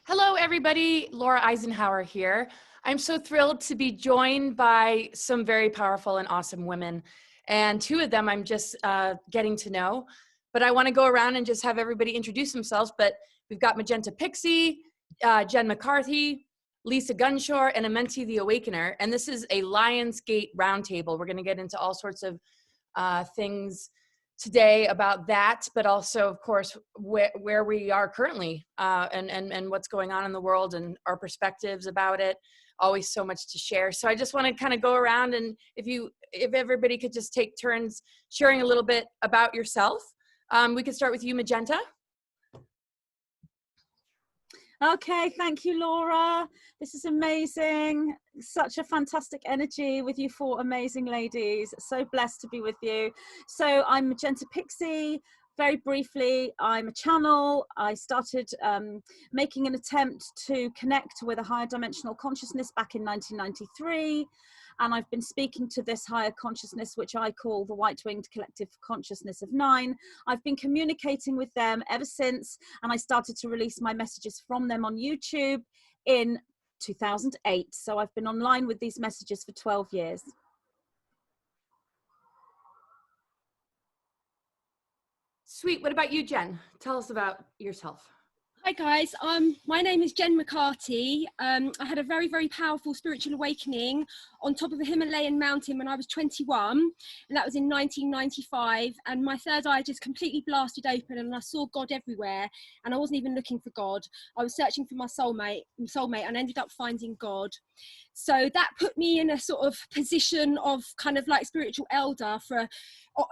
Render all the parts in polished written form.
Hello, everybody. Laura Eisenhower here. I'm so thrilled to be joined by some very powerful and awesome women. And two of them I'm just getting to know. But I want to go around and just have everybody introduce themselves. But we've got Magenta Pixie, Jen McCarty, Lisa Gunshore, and Amenti the Awakener. And this is a Lionsgate roundtable. We're going to get into all sorts of things today about that, but also, of course, where we are currently and what's going on in the world and our perspectives about it. Always so much to share. So I just want to kind of go around, and if everybody could just take turns sharing a little bit about yourself. We could start with you, Magenta. Okay, thank you, Laura. This is amazing. Such a fantastic energy with you four amazing ladies. So blessed to be with you. So I'm Magenta Pixie. Very briefly, I'm a channel. I started making an attempt to connect with a higher dimensional consciousness back in 1993. And I've been speaking to this higher consciousness, which I call the white-winged collective consciousness of 9. I've been communicating with them ever since, and I started to release my messages from them on YouTube in 2008. So I've been online with these messages for 12 years. Sweet. What about you, Jen? Tell us about yourself. Hi guys, my name is Jen McCarty. I had a very, very powerful spiritual awakening on top of a Himalayan mountain when I was 21, and that was in 1995, and my third eye just completely blasted open and I saw God everywhere, and I wasn't even looking for God. I was searching for my soulmate and ended up finding God. So that put me in a sort of position of kind of like spiritual elder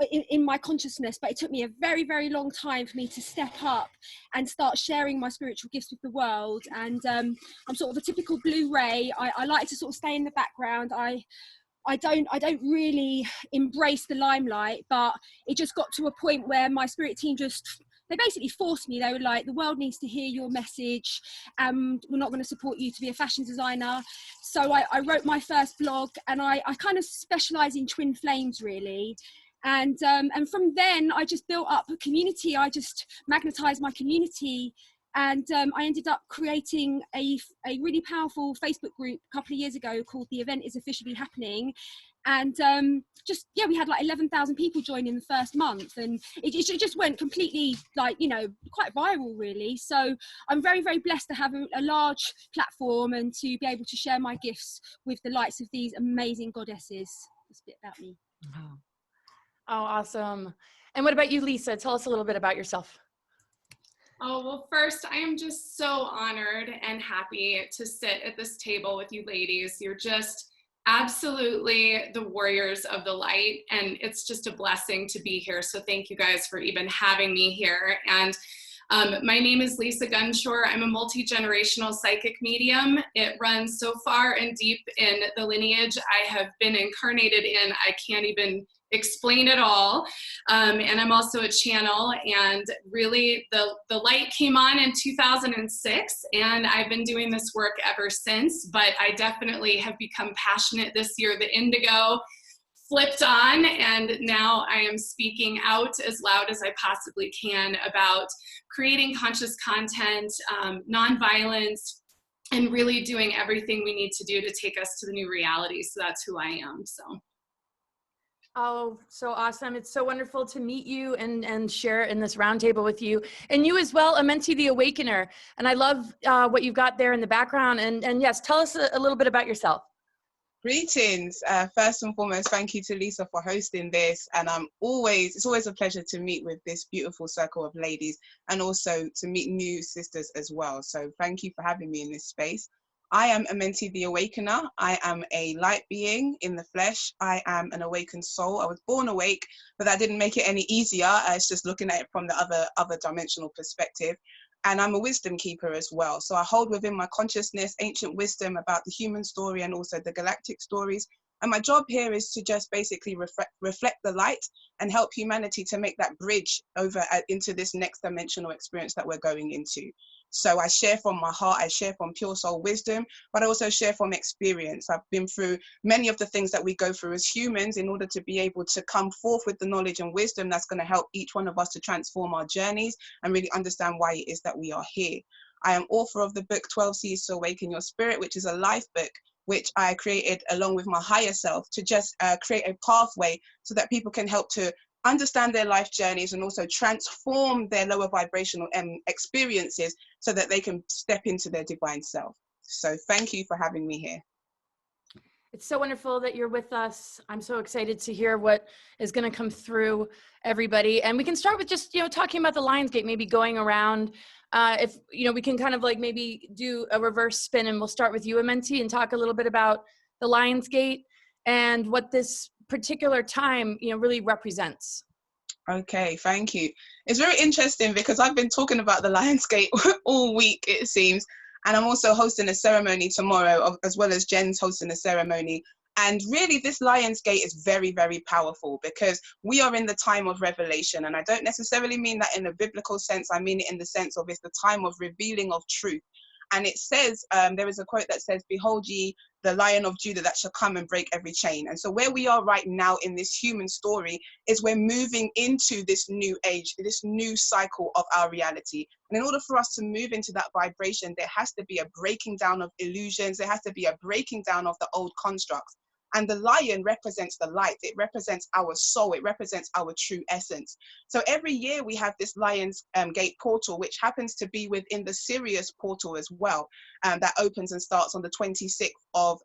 in my consciousness, but it took me a very, very long time for me to step up and start sharing my spiritual gifts with the world. And I'm sort of a typical blue ray. I like to sort of stay in the background. I don't really embrace the limelight, but it just got to a point where my spirit team they basically forced me. They were like, the world needs to hear your message, and we're not going to support you to be a fashion designer. So I wrote my first blog, and I kind of specialize in twin flames, really. And from then I just built up a community. I just magnetized my community, and I ended up creating a really powerful Facebook group a couple of years ago called The Event Is Officially Happening. And we had like 11,000 people join in the first month, and it just went completely, like, you know, quite viral, really. So I'm very, very blessed to have a large platform and to be able to share my gifts with the likes of these amazing goddesses. That's a bit about me. Oh, awesome. And what about you, Lisa? Tell us a little bit about yourself. Oh, well, first, I am just so honored and happy to sit at this table with you ladies. You're just absolutely the warriors of the light, and it's just a blessing to be here. So thank you guys for even having me here. And my name is Lisa Gunshore. I'm a multi-generational psychic medium. It runs so far and deep in the lineage I have been incarnated in, I can't even explain it all. And I'm also a channel, and really the light came on in 2006, and I've been doing this work ever since, but I definitely have become passionate this year. The indigo flipped on, and now I am speaking out as loud as I possibly can about creating conscious content, nonviolence, and really doing everything we need to do to take us to the new reality. So that's who I am. So. Oh, so awesome. It's so wonderful to meet you and share in this roundtable with you. And you as well, Amenti the Awakener. And I love what you've got there in the background. And yes, tell us a little bit about yourself. Greetings. First and foremost, thank you to Lisa for hosting this. And it's always a pleasure to meet with this beautiful circle of ladies, and also to meet new sisters as well. So thank you for having me in this space. I am Amenti the Awakener. I am a light being in the flesh. I am an awakened soul. I was born awake, but that didn't make it any easier. It's just looking at it from the other dimensional perspective. And I'm a wisdom keeper as well. So I hold within my consciousness ancient wisdom about the human story and also the galactic stories. And my job here is to just basically reflect the light and help humanity to make that bridge over into this next dimensional experience that we're going into. So I share from my heart, I share from pure soul wisdom, but I also share from experience. I've been through many of the things that we go through as humans in order to be able to come forth with the knowledge and wisdom that's going to help each one of us to transform our journeys and really understand why it is that we are here. I am author of the book 12 Seeds to Awaken Your Spirit, which is a life book, which I created along with my higher self to just create a pathway so that people can help to understand their life journeys and also transform their lower vibrational experiences so that they can step into their divine self. So thank you for having me here. It's so wonderful that you're with us. I'm so excited to hear what is going to come through everybody. And we can start with just, talking about the Lionsgate, maybe going around. If, we can kind of like maybe do a reverse spin, and we'll start with you, Amenti, and talk a little bit about the Lionsgate and what this particular time, really represents. Okay, thank you. It's very interesting because I've been talking about the Lionsgate all week, it seems. And I'm also hosting a ceremony tomorrow, as well as Jen's hosting a ceremony. And really, this Lionsgate is very, very powerful because we are in the time of revelation. And I don't necessarily mean that in a biblical sense. I mean it in the sense of it's the time of revealing of truth. And it says, there is a quote that says, "Behold ye the Lion of Judah that shall come and break every chain." And so where we are right now in this human story is we're moving into this new age, this new cycle of our reality. And in order for us to move into that vibration, there has to be a breaking down of illusions. There has to be a breaking down of the old constructs. And the lion represents the light. It represents our soul. It represents our true essence. So every year we have this Lion's Gate portal, which happens to be within the Sirius portal as well. That opens and starts on the 26th of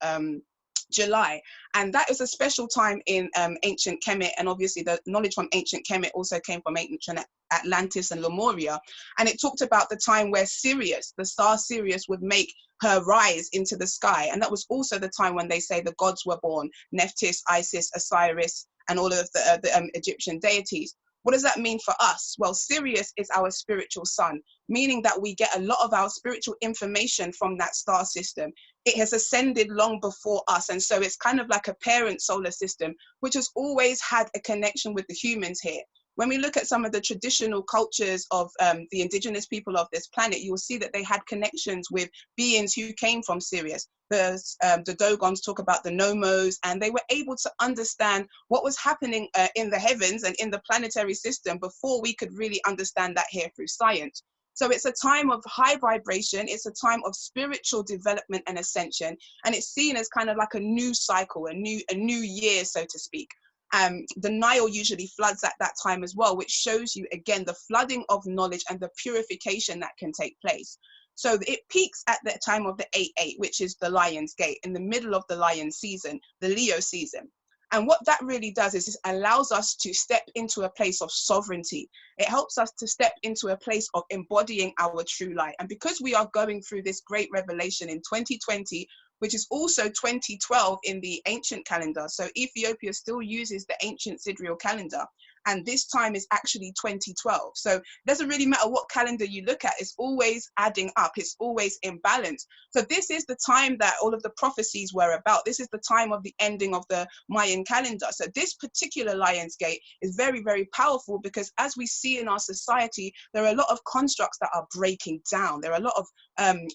July. And that is a special time in ancient Kemet. And obviously the knowledge from ancient Kemet also came from ancient Atlantis and Lemuria. And it talked about the time where Sirius, the star Sirius, would make her rise into the sky. And that was also the time when they say the gods were born: Nephthys, Isis, Osiris, and all of the Egyptian deities. What does that mean for us? Well, Sirius is our spiritual sun, meaning that we get a lot of our spiritual information from that star system. It has ascended long before us. And so it's kind of like a parent solar system, which has always had a connection with the humans here. When we look at some of the traditional cultures of the indigenous people of this planet, you will see that they had connections with beings who came from Sirius. The Dogons talk about the Nomos, and they were able to understand what was happening in the heavens and in the planetary system before we could really understand that here through science. So it's a time of high vibration. It's a time of spiritual development and ascension. And it's seen as kind of like a new cycle, a new year, so to speak. The Nile usually floods at that time as well, which shows you, again, the flooding of knowledge and the purification that can take place. So it peaks at the time of the 8/8, which is the Lion's Gate, in the middle of the lion season, the Leo season. And what that really does is it allows us to step into a place of sovereignty. It helps us to step into a place of embodying our true light. And because we are going through this great revelation in 2020, which is also 2012 in the ancient calendar. So Ethiopia still uses the ancient sidereal calendar. And this time is actually 2012. So it doesn't really matter what calendar you look at, it's always adding up, it's always in balance. So this is the time that all of the prophecies were about. This is the time of the ending of the Mayan calendar. So this particular Lion's Gate is very, very powerful because as we see in our society, there are a lot of constructs that are breaking down. There are a lot of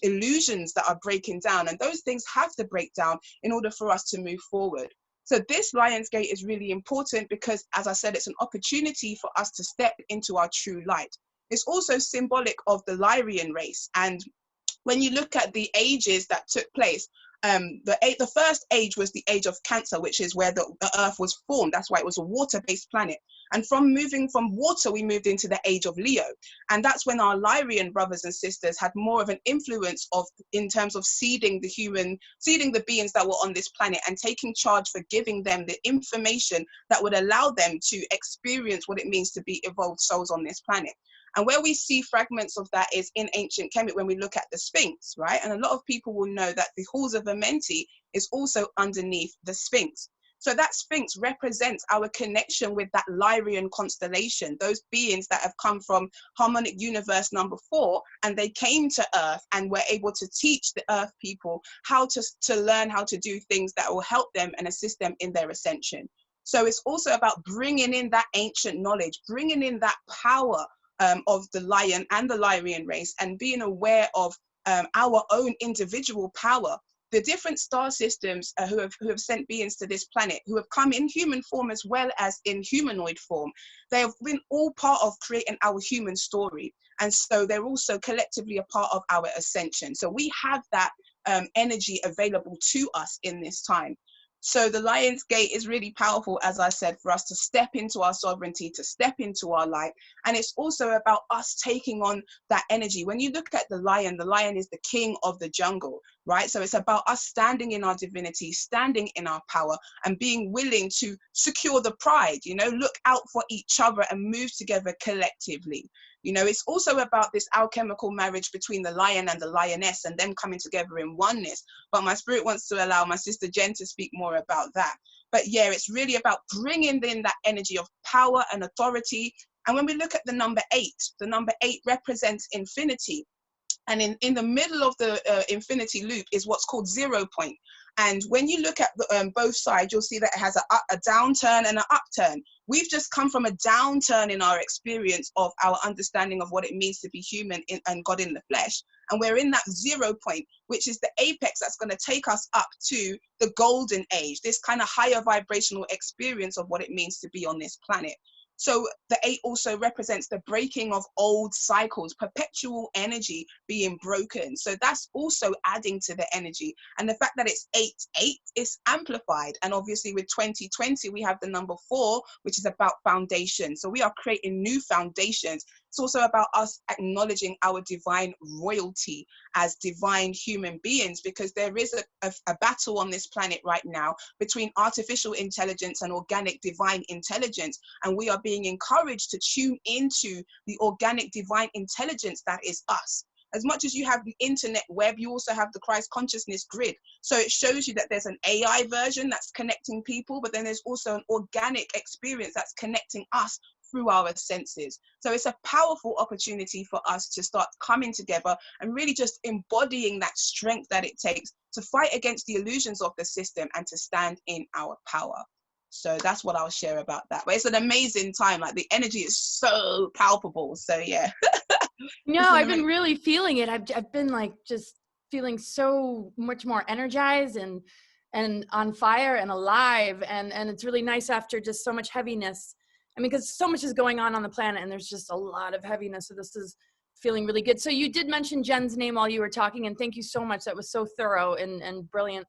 illusions that are breaking down, and those things have to break down in order for us to move forward. So this Lion's Gate is really important because, as I said, it's an opportunity for us to step into our true light. It's also symbolic of the Lyrian race. And when you look at the ages that took place, the first age was the age of Cancer, which is where the Earth was formed. That's why it was a water-based planet. And from moving from water, we moved into the age of Leo. And that's when our Lyrian brothers and sisters had more of an influence in terms of seeding the beings that were on this planet and taking charge for giving them the information that would allow them to experience what it means to be evolved souls on this planet. And where we see fragments of that is in ancient Kemet when we look at the Sphinx, right? And a lot of people will know that the halls of Amenti is also underneath the Sphinx. So that Sphinx represents our connection with that Lyrian constellation, those beings that have come from harmonic universe number 4, and they came to Earth and were able to teach the Earth people how to learn how to do things that will help them and assist them in their ascension. So it's also about bringing in that ancient knowledge, bringing in that power of the lion and the Lyrian race, and being aware of our own individual power. the different star systems who have sent beings to this planet, who have come in human form as well as in humanoid form, they have been all part of creating our human story. And so they're also collectively a part of our ascension. So we have that energy available to us in this time. So the Lion's Gate is really powerful, as I said, for us to step into our sovereignty, to step into our light. And it's also about us taking on that energy. When you look at the lion is the king of the jungle, right? So it's about us standing in our divinity, standing in our power, and being willing to secure the pride, you know, look out for each other and move together collectively. You know, it's also about this alchemical marriage between the lion and the lioness and them coming together in oneness. But my spirit wants to allow my sister Jen to speak more about that. But yeah, it's really about bringing in that energy of power and authority. And when we look at the number 8 represents infinity. And in the middle of the infinity loop is what's called 0 point. And when you look at both sides, you'll see that it has a downturn and an upturn. We've just come from a downturn in our experience of our understanding of what it means to be human and God in the flesh. And we're in that 0 point, which is the apex that's going to take us up to the golden age, this kind of higher vibrational experience of what it means to be on this planet. So the 8 also represents the breaking of old cycles, perpetual energy being broken. So that's also adding to the energy. And the fact that it's 8-8 is amplified. And obviously with 2020, we have the number 4, which is about foundation. So we are creating new foundations. It's also about us acknowledging our divine royalty as divine human beings, because there is a battle on this planet right now between artificial intelligence and organic divine intelligence. And we are being encouraged to tune into the organic divine intelligence that is us. As much as you have the internet web, you also have the Christ consciousness grid. So it shows you that there's an AI version that's connecting people, but then there's also an organic experience that's connecting us through our senses. So it's a powerful opportunity for us to start coming together and really just embodying that strength that it takes to fight against the illusions of the system and to stand in our power. So that's what I'll share about that. But it's an amazing time. Like, the energy is so palpable. So yeah. No, I've been really feeling it. I've been like just feeling so much more energized and on fire and alive. And it's really nice after just so much heaviness. I mean, because so much is going on the planet and there's just a lot of heaviness. So this is feeling really good. So you did mention Jen's name while you were talking, and thank you so much. That was so thorough and brilliant.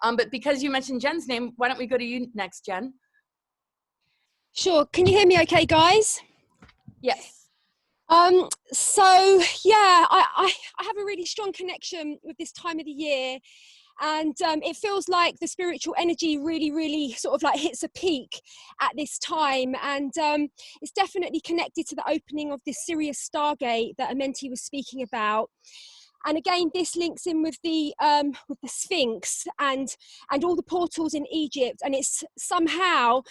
But because you mentioned Jen's name, why don't we go to you next, Jen? Sure. Can you hear me okay, guys? Yes. So yeah, I have a really strong connection with this time of the year, and it feels like the spiritual energy really sort of like hits a peak at this time, and it's definitely connected to the opening of this Sirius Stargate that Amenti was speaking about. And again, this links in with the Sphinx and all the portals in Egypt, and it's somehow,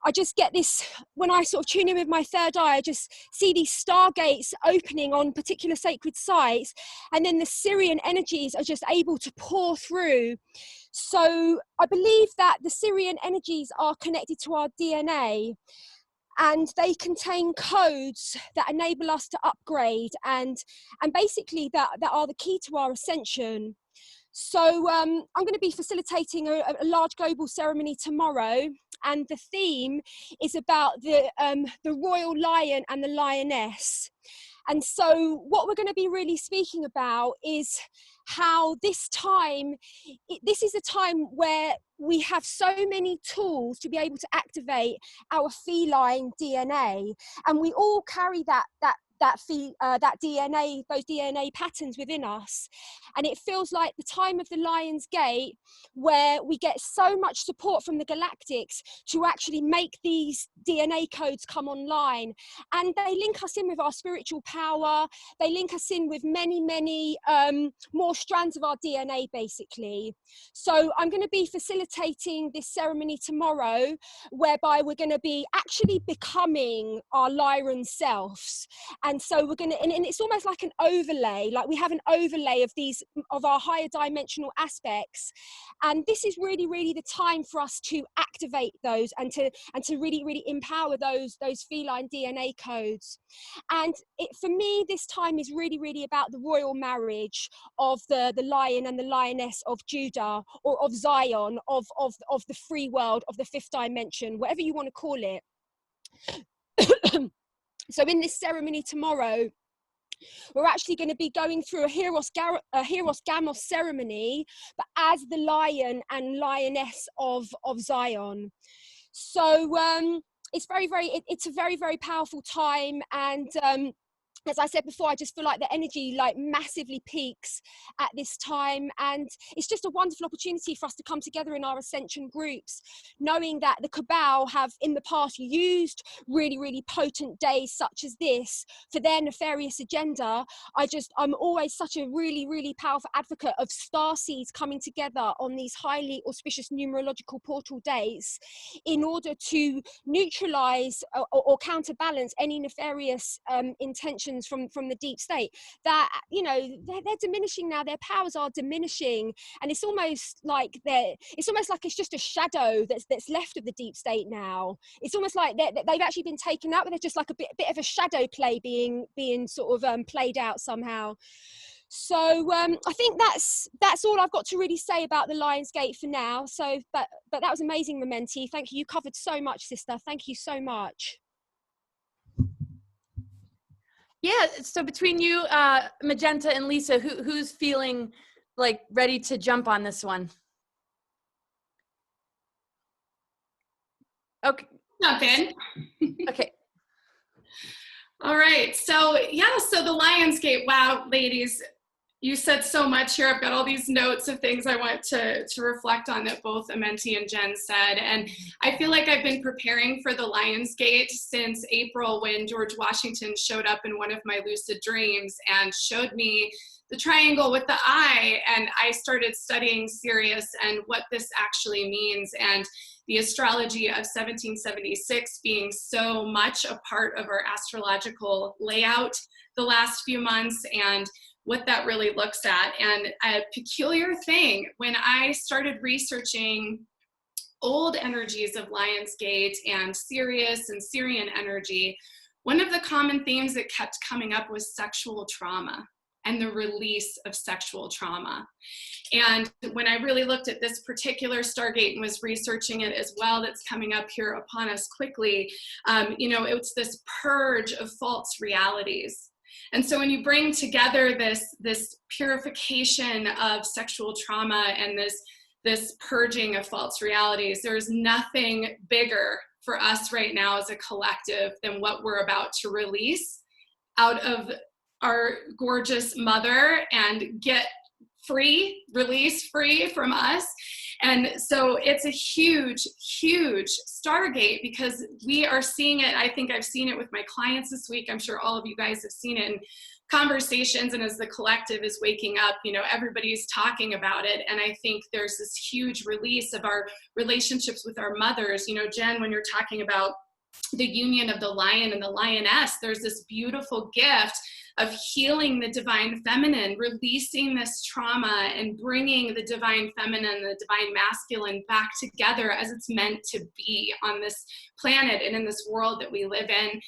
I just get this, when I sort of tune in with my third eye, I just see these stargates opening on particular sacred sites, and then the Syrian energies are just able to pour through. So I believe that the Syrian energies are connected to our DNA, and they contain codes that enable us to upgrade and basically that are the key to our ascension. So I'm going to be facilitating a large global ceremony tomorrow, and the theme is about the royal lion and the lioness. And so what we're going to be really speaking about is how this time, this is a time where we have so many tools to be able to activate our feline DNA, and we all carry that DNA, those DNA patterns within us. And it feels like the time of the Lion's Gate, where we get so much support from the Galactics to actually make these DNA codes come online. And they link us in with our spiritual power. They link us in with many more strands of our DNA, basically. So I'm going to be facilitating this ceremony tomorrow, whereby we're going to be actually becoming our Lyran selves. And so we're going to, and it's almost like an overlay, like we have an overlay of these, of our higher dimensional aspects. And this is really, really the time for us to activate those and to really, really empower those feline DNA codes. And for me, this time is really, really about the royal marriage of the lion and the lioness of Judah, or of Zion, of the free world, of the fifth dimension, whatever you want to call it. So in this ceremony tomorrow, we're actually going to be going through a Hieros Gamos ceremony, but as the lion and lioness of Zion. So it's it's a very, very powerful time. And as I said before, I just feel like the energy like massively peaks at this time. And it's just a wonderful opportunity for us to come together in our ascension groups, knowing that the cabal have in the past used really, really potent days such as this for their nefarious agenda. I'm always such a really, really powerful advocate of star seeds coming together on these highly auspicious numerological portal days in order to neutralize or counterbalance any nefarious intentions from the deep state that, you know, they're diminishing now. Their powers are diminishing, and it's almost like it's just a shadow that's left of the deep state now. It's almost like they've actually been taken out, but there's just like a bit of a shadow play being sort of played out somehow. So I think that's all I've got to really say about the Lion's Gate for now. So but that was amazing, Amenti. Thank you. You covered so much, sister. Thank you so much. Yeah, so between you, Magenta and Lisa, who's feeling like ready to jump on this one? Okay. Jump in. Okay. All right. So yeah, so the Lion's Gate. Wow, ladies, you said so much here. I've got all these notes of things I want to reflect on that both Amenti and Jen said. And I feel like I've been preparing for the Lion's Gate since April, when George Washington showed up in one of my lucid dreams and showed me the triangle with the eye. And I started studying Sirius and what this actually means, and the astrology of 1776 being so much a part of our astrological layout the last few months, and what that really looks at. And a peculiar thing, when I started researching old energies of Lion's Gate and Sirius and Sirian energy, one of the common themes that kept coming up was sexual trauma and the release of sexual trauma. And when I really looked at this particular Stargate and was researching it as well, that's coming up here upon us quickly, you know, it's this purge of false realities. And so when you bring together this purification of sexual trauma and this purging of false realities, there's nothing bigger for us right now as a collective than what we're about to release out of our gorgeous mother and get free, release free from us. And so it's a huge, huge Stargate, because we are seeing it. I think I've seen it with my clients this week. I'm sure all of you guys have seen it in conversations. And as the collective is waking up, you know, everybody's talking about it. And I think there's this huge release of our relationships with our mothers. You know, Jen, when you're talking about the union of the lion and the lioness, there's this beautiful gift of healing the divine feminine, releasing this trauma and bringing the divine feminine, the divine masculine back together as it's meant to be on this planet and in this world that we live in.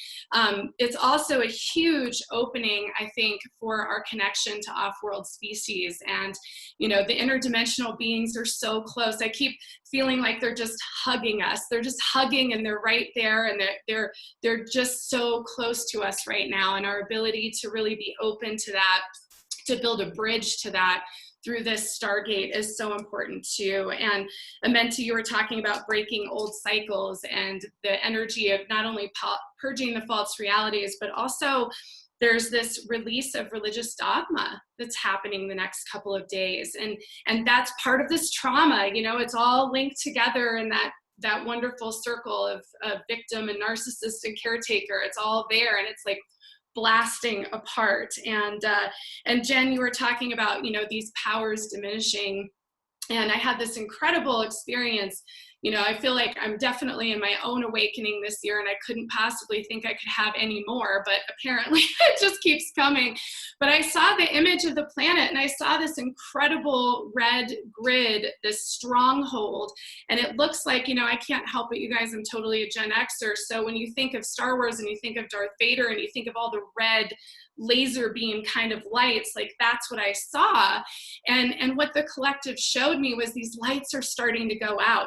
It's also a huge opening, I think, for our connection to off-world species. And, you know, the interdimensional beings are so close. I keep feeling like they're just hugging us. They're just hugging, and they're right there, and they're just so close to us right now. And our ability to really be open to that, to build a bridge to that through this Stargate is so important too. And Amenti, you were talking about breaking old cycles and the energy of not only purging the false realities, but also there's this release of religious dogma that's happening the next couple of days. And that's part of this trauma, you know, it's all linked together in that wonderful circle of victim and narcissist and caretaker. It's all there, and it's like blasting apart. And Jen, you were talking about, you know, these powers diminishing. And I had this incredible experience You know, I feel like I'm definitely in my own awakening this year, and I couldn't possibly think I could have any more, but apparently it just keeps coming. But I saw the image of the planet, and I saw this incredible red grid, this stronghold, and it looks like, you know, I can't help it, you guys, I'm totally a Gen Xer, so when you think of Star Wars and you think of Darth Vader and you think of all the red laser beam kind of lights, like that's what I saw. And what the collective showed me was these lights are starting to go out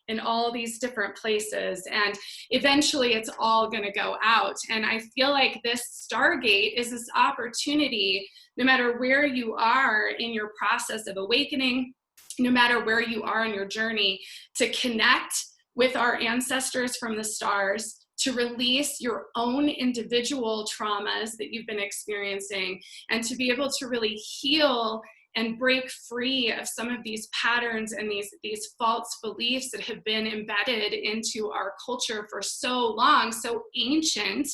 in all these different places, and eventually it's all going to go out. And I feel like this Stargate is this opportunity, no matter where you are in your process of awakening, no matter where you are in your journey, to connect with our ancestors from the stars, to release your own individual traumas that you've been experiencing, and to be able to really heal and break free of some of these patterns and these false beliefs that have been embedded into our culture for so long, so ancient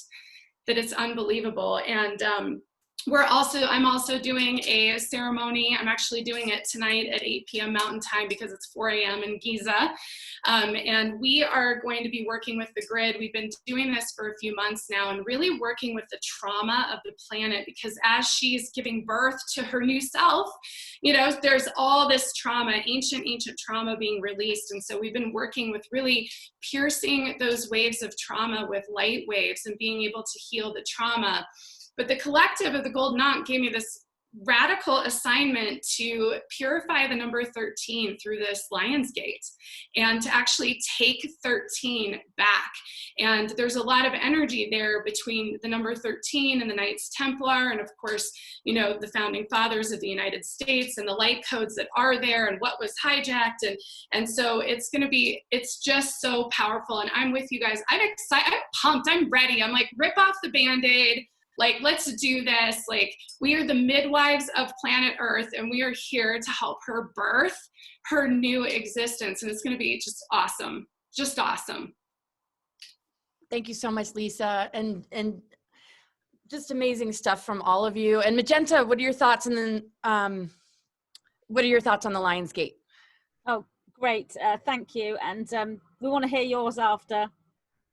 that it's unbelievable. And I'm also doing a ceremony. I'm actually doing it tonight at 8 p.m. Mountain Time because it's 4 a.m. in Giza. And we are going to be working with the grid. We've been doing this for a few months now and really working with the trauma of the planet, because as she's giving birth to her new self, you know, there's all this trauma, ancient trauma being released. And so we've been working with really piercing those waves of trauma with light waves and being able to heal the trauma. But the collective of the Golden Ankh gave me this radical assignment to purify the number 13 through this Lion's Gate, and to actually take 13 back. And there's a lot of energy there between the number 13 and the Knights Templar, and of course, you know, the founding fathers of the United States and the light codes that are there and what was hijacked. And so it's just so powerful. And I'm with you guys. I'm excited, I'm pumped, I'm ready. I'm like, rip off the Band-Aid. Like, let's do this. Like, we are the midwives of planet Earth, and we are here to help her birth her new existence. And it's going to be just awesome. Just awesome. Thank you so much, Lisa. And just amazing stuff from all of you. And Magenta, what are your thoughts? And then what are your thoughts on the Lion's Gate? Oh, great. Thank you. And we want to hear yours after,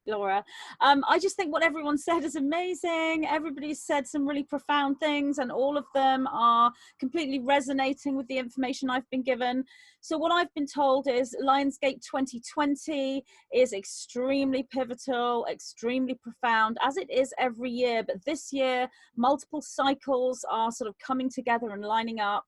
Laura. I just think what everyone said is amazing. Everybody said some really profound things, and all of them are completely resonating with the information I've been given. So what I've been told is Lionsgate 2020 is extremely pivotal, extremely profound, as it is every year. But this year, multiple cycles are sort of coming together and lining up.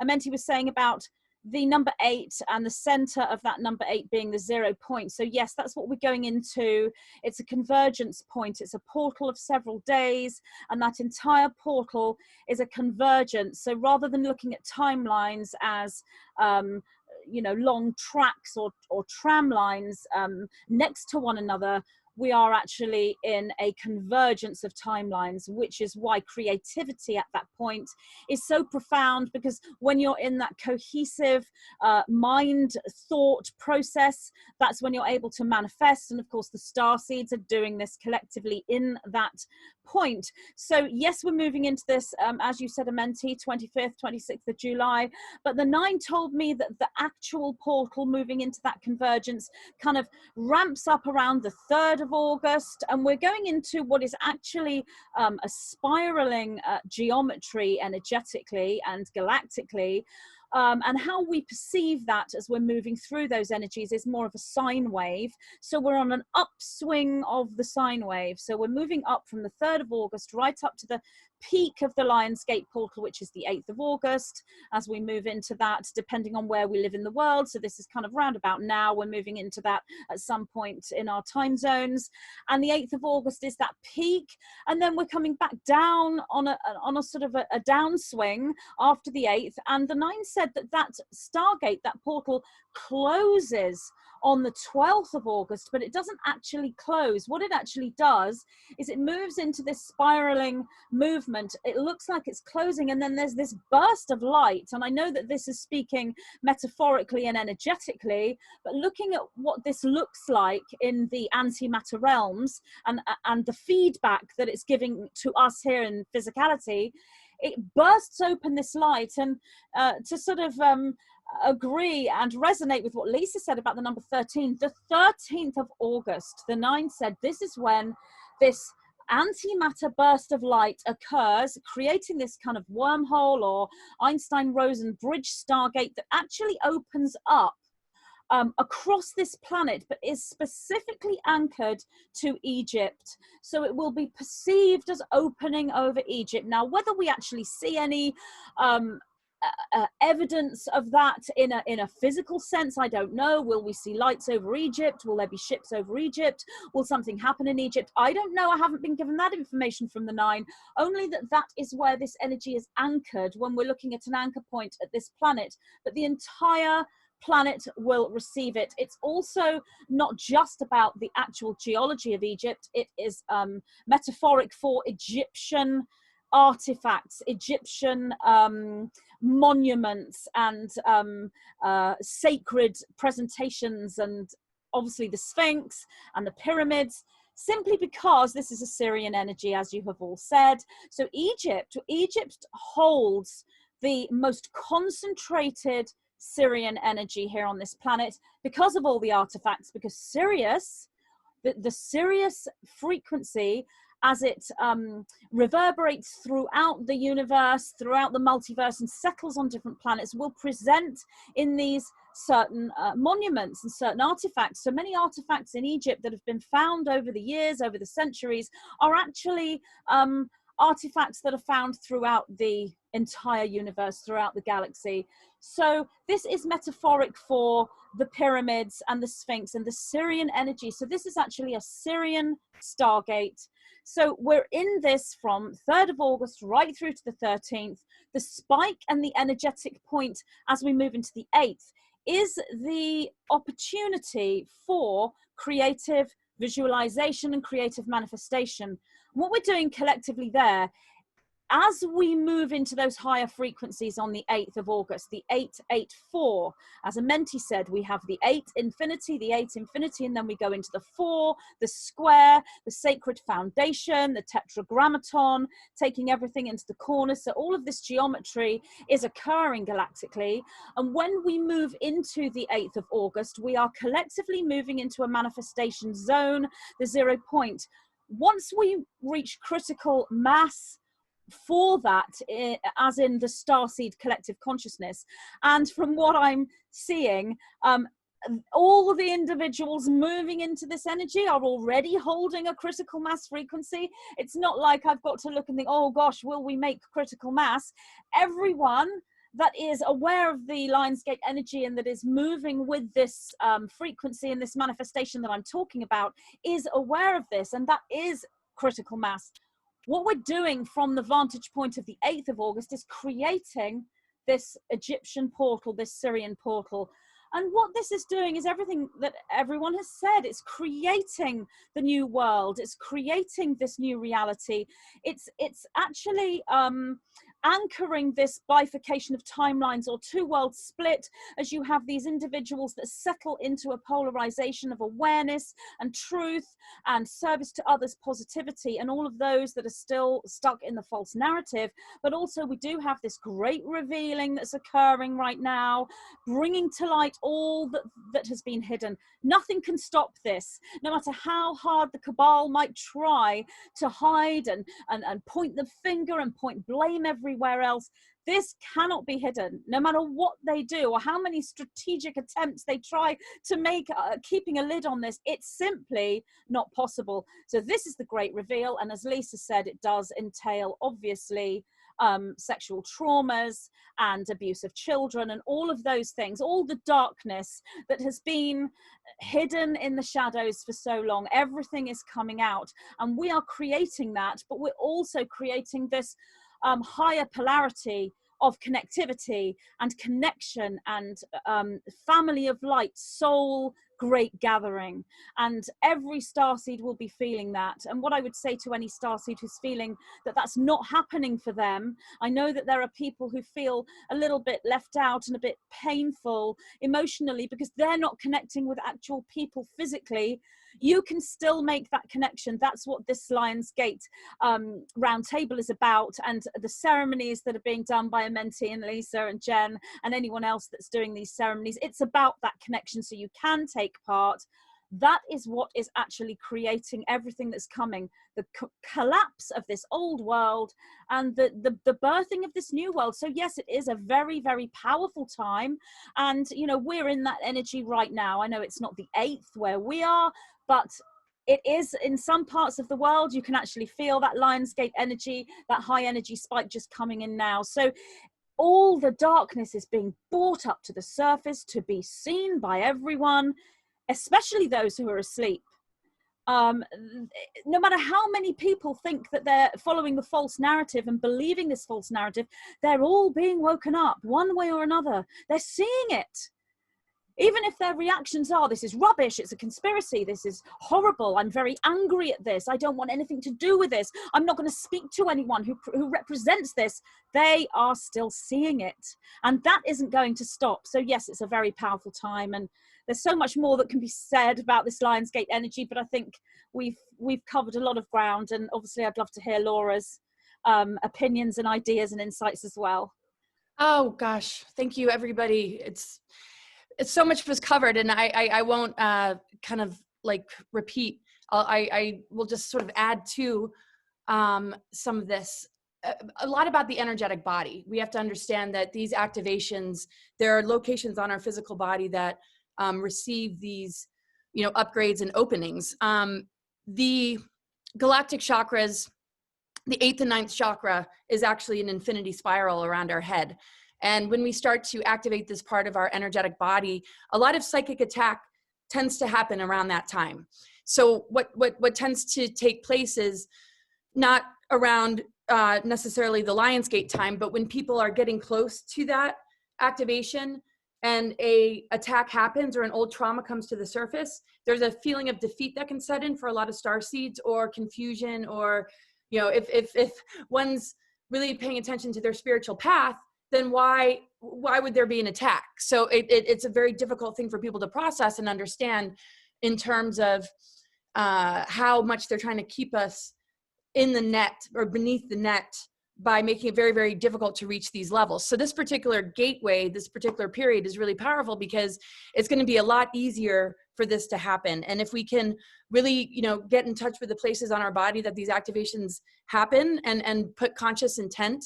Amenti was saying about the number 8 and the center of that number 8 being the 0 point. So yes, that's what we're going into. It's a convergence point. It's a portal of several days, and that entire portal is a convergence. So rather than looking at timelines as you know, long tracks or tram lines next to one another, we are actually in a convergence of timelines, which is why creativity at that point is so profound, because when you're in that cohesive mind thought process, that's when you're able to manifest. And of course, the star seeds are doing this collectively in that point. So yes, we're moving into this, as you said, Amenti, 25th, 26th of July, but the 9 told me that the actual portal moving into that convergence kind of ramps up around the 3rd of August, and we're going into what is actually a spiraling geometry energetically and galactically. And how we perceive that as we're moving through those energies is more of a sine wave. So we're on an upswing of the sine wave. So we're moving up from the 3rd of August right up to the peak of the Lionsgate portal, which is the 8th of August, as we move into that, depending on where we live in the world. So this is kind of round about now. We're moving into that at some point in our time zones. And the 8th of August is that peak. And then we're coming back down on a sort of a downswing after the 8th. And the 9 said that Stargate, that portal, closes on the 12th of August, but it doesn't actually close. What it actually does is it moves into this spiraling movement. It looks like it's closing, and then there's this burst of light. And I know that this is speaking metaphorically and energetically, but looking at what this looks like in the antimatter realms and the feedback that it's giving to us here in physicality, it bursts open this light. And to sort of agree and resonate with what Lisa said about the number 13, the 13th of August, the 9 said, this is when this antimatter burst of light occurs, creating this kind of wormhole or Einstein-Rosen bridge stargate that actually opens up across this planet, but is specifically anchored to Egypt. So it will be perceived as opening over Egypt. Now, whether we actually see any evidence of that in a physical sense, I don't know. Will we see lights over Egypt? Will there be ships over Egypt? Will something happen in Egypt? I don't know. I haven't been given that information from the 9, only that is where this energy is anchored when we're looking at an anchor point at this planet, but the entire planet will receive it. It's also not just about the actual geology of Egypt. It is metaphoric for Egyptian artifacts, Egyptian monuments and sacred presentations, and obviously the Sphinx and the pyramids, simply because this is Assyrian energy, as you have all said. So Egypt holds the most concentrated Syrian energy here on this planet because of all the artifacts, because Sirius, the Sirius frequency, as it reverberates throughout the universe, throughout the multiverse, and settles on different planets, will present in these certain monuments and certain artifacts. So many artifacts in Egypt that have been found over the years, over the centuries, are actually artifacts that are found throughout the entire universe, throughout the galaxy. So this is metaphoric for the pyramids and the Sphinx and the Syrian energy. So this is actually a Syrian stargate. So we're in this from 3rd of August right through to the 13th. The spike and the energetic point as we move into the 8th is the opportunity for creative visualization and creative manifestation. What we're doing collectively there, as we move into those higher frequencies on the 8th of August, the 884, as Amenti said, we have the 8 infinity, and then we go into the 4, the square, the sacred foundation, the tetragrammaton, taking everything into the corner. So all of this geometry is occurring galactically. And when we move into the 8th of August, we are collectively moving into a manifestation zone, the 0 point. Once we reach critical mass for that, as in the starseed collective consciousness, and from what I'm seeing, all of the individuals moving into this energy are already holding a critical mass frequency. It's not like I've got to look and think, oh gosh, will we make critical mass? Everyone that is aware of the Lionsgate energy and that is moving with this frequency and this manifestation that I'm talking about is aware of this, and that is critical mass. What we're doing from the vantage point of the 8th of August is creating this Egyptian portal, this Syrian portal. And what this is doing is everything that everyone has said. It's creating the new world. It's creating this new reality. It's actually anchoring this bifurcation of timelines, or two worlds split, as you have these individuals that settle into a polarization of awareness and truth and service to others, positivity, and all of those that are still stuck in the false narrative. But also we do have this great revealing that's occurring right now, bringing to light all that has been hidden. Nothing can stop this, no matter how hard the cabal might try to hide and point the finger and point blame everywhere else. This cannot be hidden, no matter what they do or how many strategic attempts they try to make keeping a lid on this. It's simply not possible. So this is the great reveal, and as Lisa said, it does entail, obviously, sexual traumas and abuse of children and all of those things, all the darkness that has been hidden in the shadows for so long. Everything is coming out, and we are creating that, but we're also creating this higher polarity of connectivity and connection and family of light, soul great gathering. And every starseed will be feeling that. And what I would say to any starseed who's feeling that that's not happening for them, I know that there are people who feel a little bit left out and a bit painful emotionally because they're not connecting with actual people physically. you can still make that connection. That's what this Lionsgate round table is about, and the ceremonies that are being done by Amenti and Lisa and Jen and anyone else that's doing these ceremonies. It's about that connection, so you can take part. That is what is actually creating everything that's coming, the collapse of this old world and the birthing of this new world. So yes, it is a very, very powerful time. And, you know, we're in that energy right now. I know it's not the 8th where we are, but it is in some parts of the world. You can actually feel that Lionsgate energy, that high energy spike just coming in now. So all the darkness is being brought up to the surface to be seen by everyone, especially those who are asleep. No matter how many people think that they're following the false narrative and believing this false narrative, they're all being woken up one way or another. They're seeing it. Even if their reactions are, this is rubbish, it's a conspiracy, this is horrible, I'm very angry at this, I don't want anything to do with this, I'm not going to speak to anyone who represents this, they are still seeing it. And that isn't going to stop. So yes, it's a very powerful time, and there's so much more that can be said about this Lionsgate energy, but I think we've covered a lot of ground, and obviously I'd love to hear Laura's opinions and ideas and insights as well. Oh gosh, thank you everybody. It's so much was covered, and I won't kind of like repeat. I will just sort of add to some of this. A lot about the energetic body. We have to understand that these activations, there are locations on our physical body that receive these, you know, upgrades and openings. The Galactic Chakras, the 8th and 9th chakra is actually an infinity spiral around our head. And when we start to activate this part of our energetic body, a lot of psychic attack tends to happen around that time. So what tends to take place is not around necessarily the Lionsgate time, but when people are getting close to that activation and a attack happens or an old trauma comes to the surface, there's a feeling of defeat that can set in for a lot of starseeds, or confusion, or, you know, if one's really paying attention to their spiritual path, then why would there be an attack? So it's a very difficult thing for people to process and understand in terms of how much they're trying to keep us in the net or beneath the net by making it very, very difficult to reach these levels. So this particular gateway, this particular period is really powerful because it's going to be a lot easier for this to happen. And if we can really, you know, get in touch with the places on our body that these activations happen and put conscious intent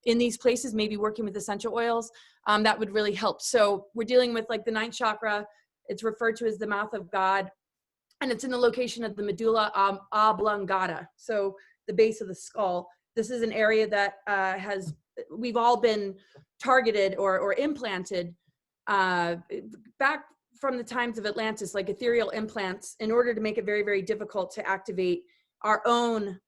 in these places, maybe working with essential oils, that would really help. So we're dealing with like the 9th chakra. It's referred to as the mouth of God, and it's in the location of the medulla oblongata, so the base of the skull. This is an area that we've all been targeted or implanted back from the times of Atlantis, like ethereal implants, in order to make it very, very difficult to activate our own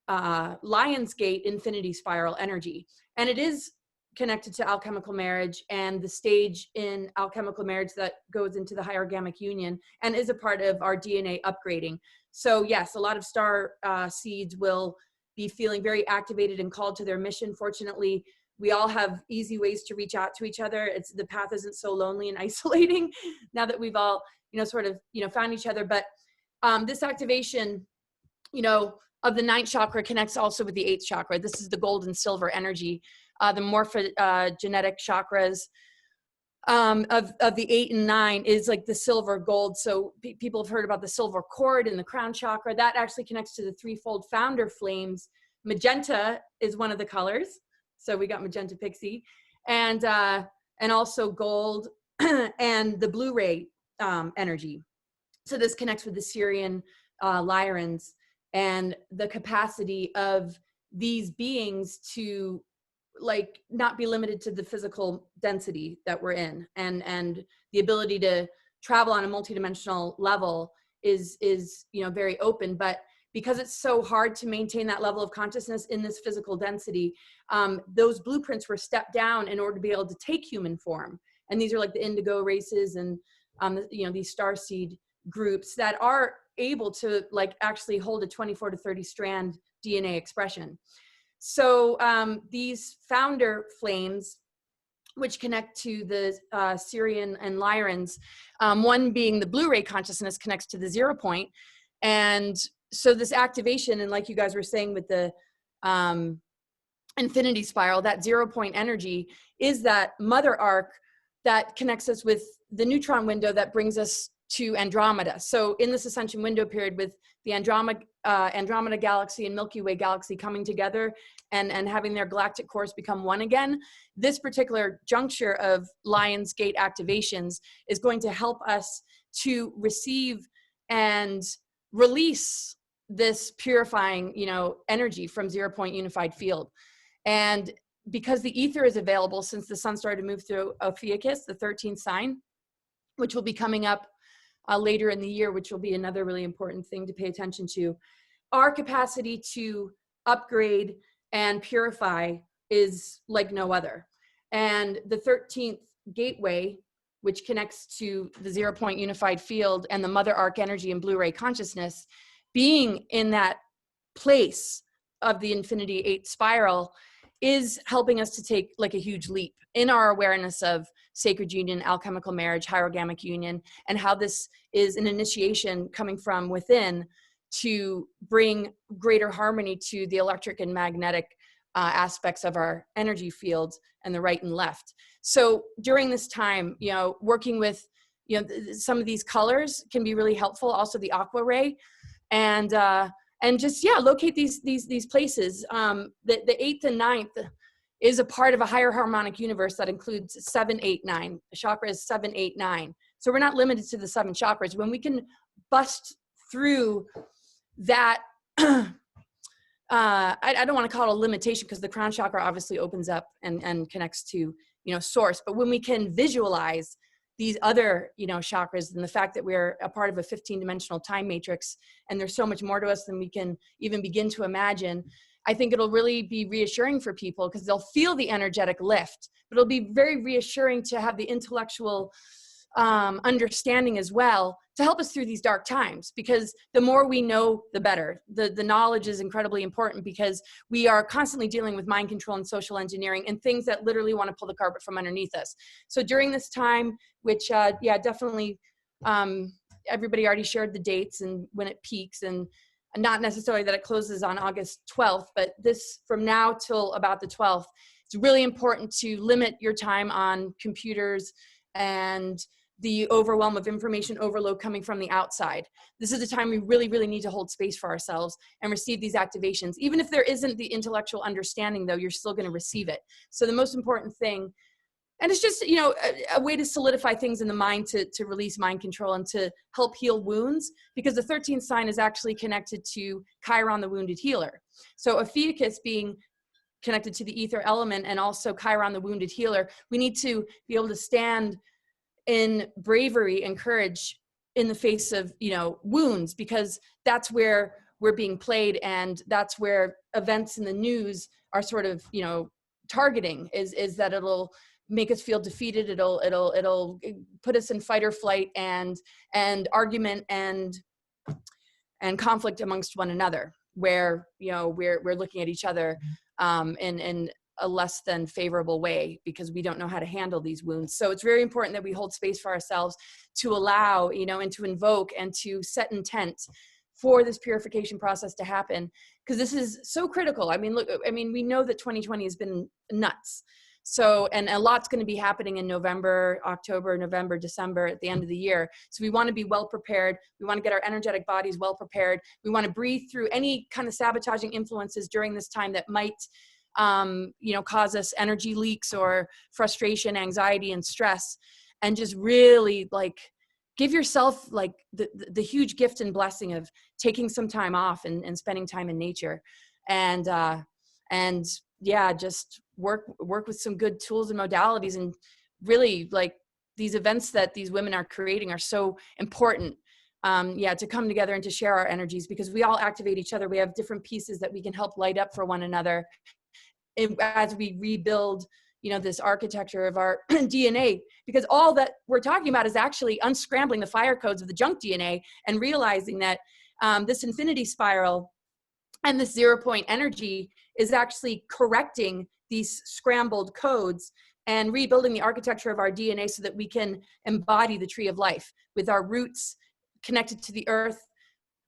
Lionsgate infinity spiral energy. And it is connected to alchemical marriage and the stage in alchemical marriage that goes into the higher gamic union and is a part of our DNA upgrading. So yes, a lot of star seeds will be feeling very activated and called to their mission. Fortunately, we all have easy ways to reach out to each other. The path isn't so lonely and isolating now that we've all, you know, sort of, you know, found each other. But this activation, you know, of the 9th chakra connects also with the 8th chakra. This is the gold and silver energy. The morphogenetic chakras of the 8 and 9 is like the silver gold. So people have heard about the silver cord in the crown chakra. That actually connects to the threefold founder flames. Magenta is one of the colors. So we got Magenta Pixie, and also gold and the blue ray energy. So this connects with the Syrian Lyrans and the capacity of these beings to like not be limited to the physical density that we're in, and the ability to travel on a multidimensional level is, you know, very open. But because it's so hard to maintain that level of consciousness in this physical density, those blueprints were stepped down in order to be able to take human form. And these are like the indigo races and you know, these starseed groups that are able to like actually hold a 24 to 30 strand DNA expression. So these founder flames which connect to the Syrian and Lyrans. One being the Blu-ray consciousness connects to the 0 point. And so this activation, and like you guys were saying with the infinity spiral, that 0 point energy is that mother arc that connects us with the neutron window that brings us to Andromeda. So in this ascension window period, with the Andromeda galaxy and Milky Way galaxy coming together and having their galactic course become one again, this particular juncture of Lion's Gate activations is going to help us to receive and release this purifying, energy from 0 point unified field. And because the ether is available since the sun started to move through Ophiuchus, the 13th sign, which will be coming up later in the year, which will be another really important thing to pay attention to, our capacity to upgrade and purify is like no other. And the 13th gateway, which connects to the 0 point unified field and the mother arc energy and Blu-ray consciousness, being in that place of the infinity 8 spiral, is helping us to take like a huge leap in our awareness of sacred union, alchemical marriage, hierogamic union, and how this is an initiation coming from within to bring greater harmony to the electric and magnetic aspects of our energy fields and the right and left. So during this time, working with, some of these colors can be really helpful. Also the aqua ray, and just, locate these places. The 8th and 9th is a part of a higher harmonic universe that includes 7, 8, 9. The chakra is 7, 8, 9. So we're not limited to the 7 chakras. When we can bust through that, I don't want to call it a limitation, because the crown chakra obviously opens up and connects to, source. But when we can visualize these other, chakras, and the fact that we're a part of a 15-dimensional time matrix, and there's so much more to us than we can even begin to imagine, I think it'll really be reassuring for people, because they'll feel the energetic lift, but it'll be very reassuring to have the intellectual understanding as well, to help us through these dark times, because the more we know, the better. The knowledge is incredibly important, because we are constantly dealing with mind control and social engineering and things that literally want to pull the carpet from underneath us. So during this time, which definitely everybody already shared the dates and when it peaks, and not necessarily that it closes on August 12th, but this from now till about the 12th, it's really important to limit your time on computers and the overwhelm of information overload coming from the outside. This is the time we really, really need to hold space for ourselves and receive these activations. Even if there isn't the intellectual understanding, though, you're still going to receive it. So the most important thing, and it's just, a way to solidify things in the mind, to release mind control and to help heal wounds, because the 13th sign is actually connected to Chiron, the wounded healer. So Ophiuchus being connected to the ether element, and also Chiron, the wounded healer, we need to be able to stand in bravery and courage in the face of, wounds, because that's where we're being played, and that's where events in the news are sort of, targeting, is that it'll make us feel defeated. It'll put us in fight or flight and argument and conflict amongst one another, where, we're looking at each other in a less than favorable way, because we don't know how to handle these wounds. So it's very important that we hold space for ourselves to allow, and to invoke and to set intent for this purification process to happen, because this is so critical. We know that 2020 has been nuts. So, and a lot's going to be happening in October, November, December, at the end of the year. So we want to be well prepared. We want to get our energetic bodies well prepared. We want to breathe through any kind of sabotaging influences during this time that might, cause us energy leaks or frustration, anxiety, and stress, and just really give yourself the huge gift and blessing of taking some time off and spending time in nature, and just work with some good tools and modalities. And really, these events that these women are creating are so important, to come together and to share our energies, because we all activate each other. We have different pieces that we can help light up for one another as we rebuild, this architecture of our DNA, because all that we're talking about is actually unscrambling the fire codes of the junk DNA and realizing that this infinity spiral and this 0 point energy is actually correcting these scrambled codes and rebuilding the architecture of our DNA so that we can embody the tree of life with our roots connected to the earth,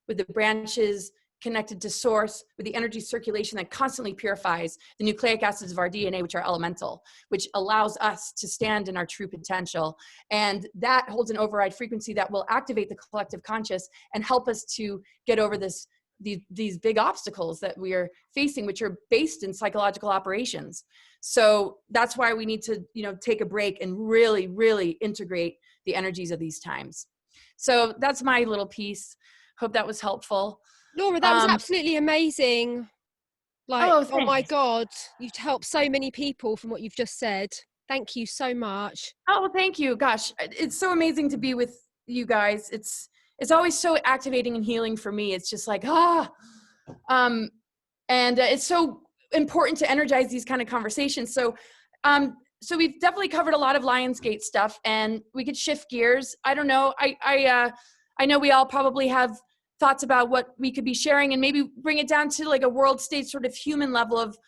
with the branches connected to source, with the energy circulation that constantly purifies the nucleic acids of our DNA, which are elemental, which allows us to stand in our true potential. And that holds an override frequency that will activate the collective conscious and help us to get over these big obstacles that we are facing, which are based in psychological operations. So that's why we need to, take a break and really, really integrate the energies of these times. So that's my little piece. Hope that was helpful. Laura, that was absolutely amazing. Oh my God, you've helped so many people from what you've just said. Thank you so much. Oh, well, thank you. Gosh, it's so amazing to be with you guys. It's always so activating and healing for me. It's just like, and it's so important to energize these kind of conversations. So we've definitely covered a lot of Lionsgate stuff, and we could shift gears. I don't know. I know we all probably have thoughts about what we could be sharing, and maybe bring it down to like a world state sort of human level of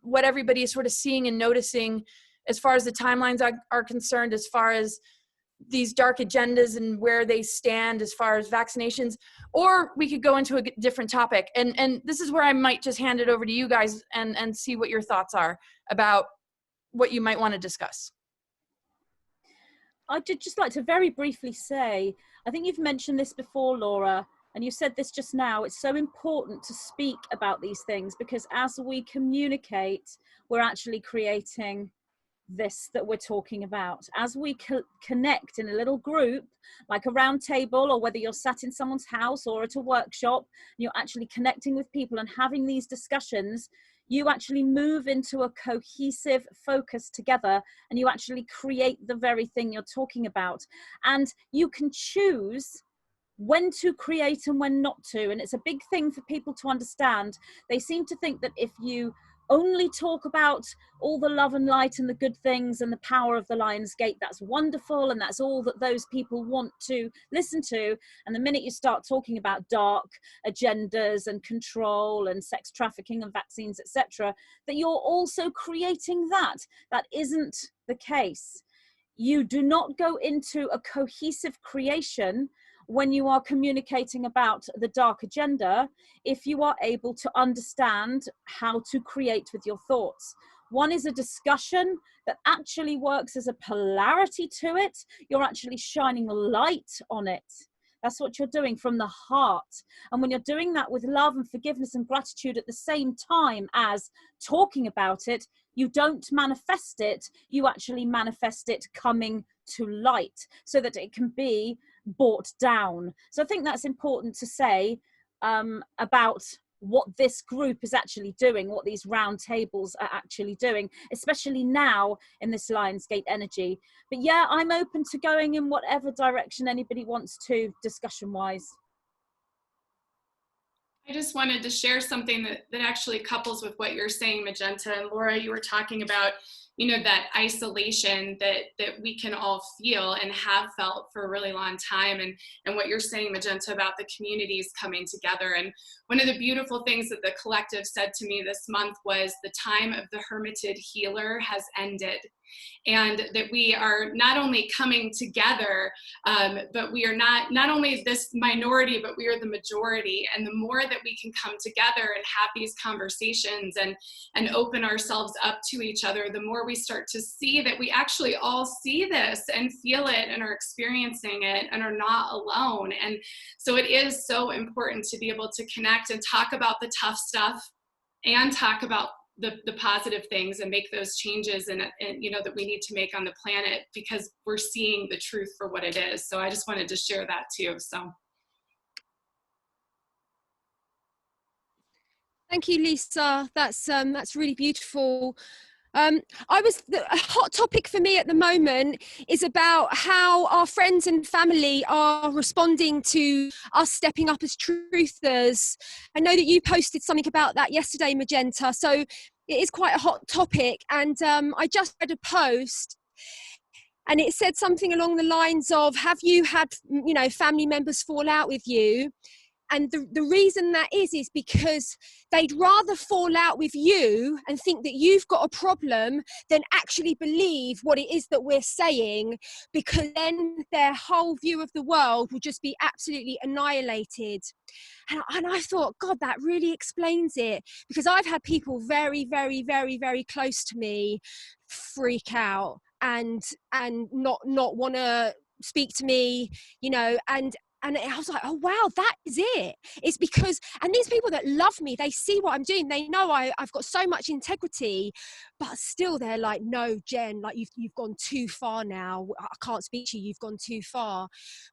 what everybody is sort of seeing and noticing as far as the timelines are concerned, as far as these dark agendas and where they stand as far as vaccinations. Or we could go into a different topic, and this is where I might just hand it over to you guys and see what your thoughts are about what you might want to discuss. I'd just like to very briefly say, I think you've mentioned this before, Laura, and you said this just now. It's so important to speak about these things, because as we communicate, we're actually creating this that we're talking about. As we connect in a little group, like a round table, or whether you're sat in someone's house or at a workshop, you're actually connecting with people and having these discussions, you actually move into a cohesive focus together, and you actually create the very thing you're talking about. And you can choose when to create and when not to. And it's a big thing for people to understand. They seem to think that if you only talk about all the love and light and the good things and the power of the Lionsgate, that's wonderful, and that's all that those people want to listen to. And the minute you start talking about dark agendas and control and sex trafficking and vaccines, etc., that you're also creating that. That isn't the case. You do not go into a cohesive creation when you are communicating about the dark agenda, if you are able to understand how to create with your thoughts. One is a discussion that actually works as a polarity to it. You're actually shining light on it. That's what you're doing from the heart. And when you're doing that with love and forgiveness and gratitude at the same time as talking about it, you don't manifest it, you actually manifest it coming to light so that it can be brought down. So I think that's important to say about what this group is actually doing, what these round tables are actually doing, especially now in this Lionsgate energy. But yeah, I'm open to going in whatever direction anybody wants to, discussion wise. I just wanted to share something that actually couples with what you're saying, Magenta. And Laura, you were talking about, that isolation that we can all feel and have felt for a really long time. And what you're saying, Magenta, about the communities coming together. And one of the beautiful things that the collective said to me this month was the time of the hermited healer has ended. And that we are not only coming together, but we are not only this minority, but we are the majority. And the more that we can come together and have these conversations and open ourselves up to each other, the more we start to see that we actually all see this and feel it and are experiencing it and are not alone. And so it is so important to be able to connect and talk about the tough stuff and talk about the positive things and make those changes and that we need to make on the planet, because we're seeing the truth for what it is. So I just wanted to share that too. So thank you, Lisa. That's really beautiful. A hot topic for me at the moment is about how our friends and family are responding to us stepping up as truthers. I know that you posted something about that yesterday, Magenta, so it is quite a hot topic. And I just read a post and it said something along the lines of, have you had, family members fall out with you? the reason that is because they'd rather fall out with you and think that you've got a problem than actually believe what it is that we're saying, because then their whole view of the world will just be absolutely annihilated. And I thought, God, that really explains it, because I've had people very, very, very, very close to me freak out and not want to speak to me, you know, and I was like, oh, wow, that is it. It's because, and these people that love me, they see what I'm doing. They know I've got so much integrity, but still they're like, no, Jen, like you've gone too far now. I can't speak to you. You've gone too far.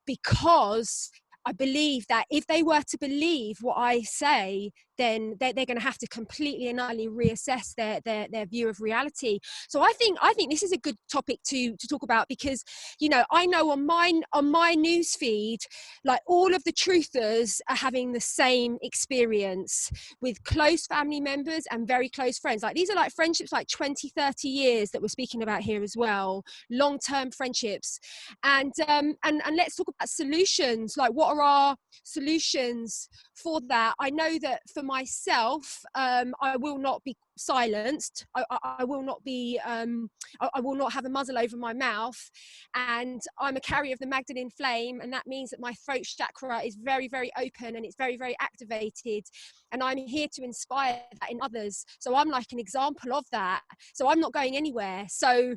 Because I believe that if they were to believe what I say, then they're going to have to completely and utterly reassess their view of reality. So I think this is a good topic to talk about, because, you know, I know on my news feed, like all of the truthers are having the same experience with close family members and very close friends. Like these are like friendships like 20, 30 years that we're speaking about here as well, long-term friendships. And let's talk about solutions. Like, what are our solutions for that? I know that for myself, I will not be silenced. I will not be I will not have a muzzle over my mouth, and I'm a carrier of the Magdalene flame, and that means that my throat chakra is very, very open and it's very, very activated, and I'm here to inspire that in others. So I'm like an example of that. So I'm not going anywhere. So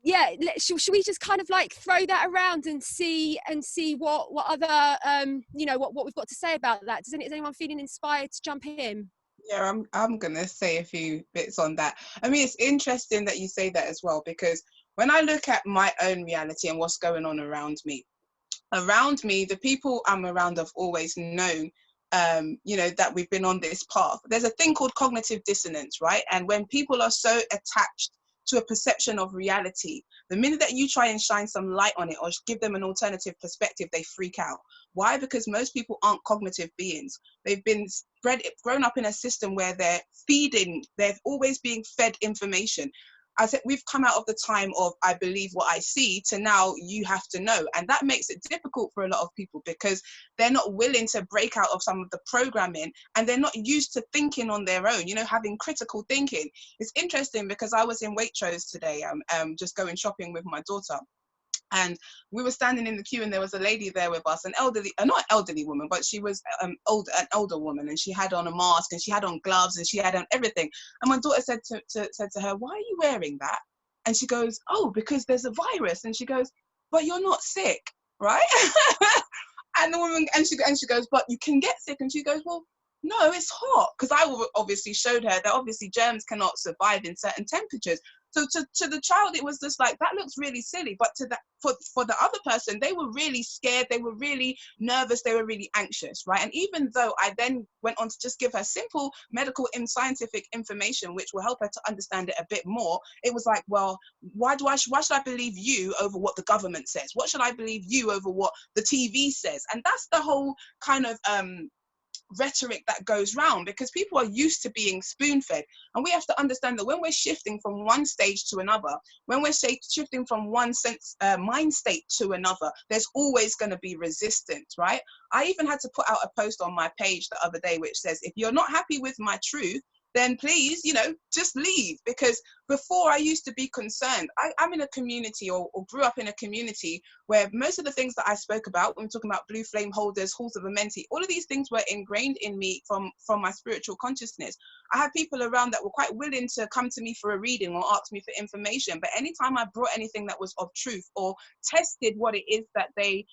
yeah, should we just kind of like throw that around and see what other you know, what we've got to say about that? Is anyone feeling inspired to jump in? Yeah, I'm gonna say a few bits on that. I mean, it's interesting that you say that as well, because when I look at my own reality and what's going on around me, the people I'm around have always known, you know, that we've been on this path. There's a thing called cognitive dissonance, right? And when people are so attached to a perception of reality, the minute that you try and shine some light on it or give them an alternative perspective, they freak out. Why? Because most people aren't cognitive beings. They've been grown up in a system where they're always being fed information. I said, we've come out of the time of I believe what I see to now you have to know. And that makes it difficult for a lot of people, because they're not willing to break out of some of the programming, and they're not used to thinking on their own, you know, having critical thinking. It's interesting because I was in Waitrose today, just going shopping with my daughter. And we were standing in the queue, and there was a lady there with us, an elderly, not elderly woman, but she was an older woman, and she had on a mask, and she had on gloves, and she had on everything. And my daughter said to her, "Why are you wearing that?" And she goes, "Oh, because there's a virus." And she goes, "But you're not sick, right?" And the woman, and she goes, "But you can get sick." And she goes, "Well, no, it's hot." Because I obviously showed her that obviously germs cannot survive in certain temperatures. So to the child, it was just like, that looks really silly. But for the other person, they were really scared. They were really nervous. They were really anxious, right? And even though I then went on to just give her simple medical and scientific information, which will help her to understand it a bit more, it was like, well, why should I believe you over what the government says? What should I believe you over what the TV says? And that's the whole kind of rhetoric that goes round, because people are used to being spoon-fed. And we have to understand that when we're shifting from one stage to another, when we're shifting from one mind state to another, there's always going to be resistance, right? I even had to put out a post on my page the other day which says, if you're not happy with my truth, then please, you know, just leave. Because before, I used to be concerned. I'm in a community, or grew up in a community, where most of the things that I spoke about when we're talking about blue flame holders, halls of Amenti, all of these things were ingrained in me from my spiritual consciousness. I had people around that were quite willing to come to me for a reading or ask me for information. But anytime I brought anything that was of truth, or tested what it is that they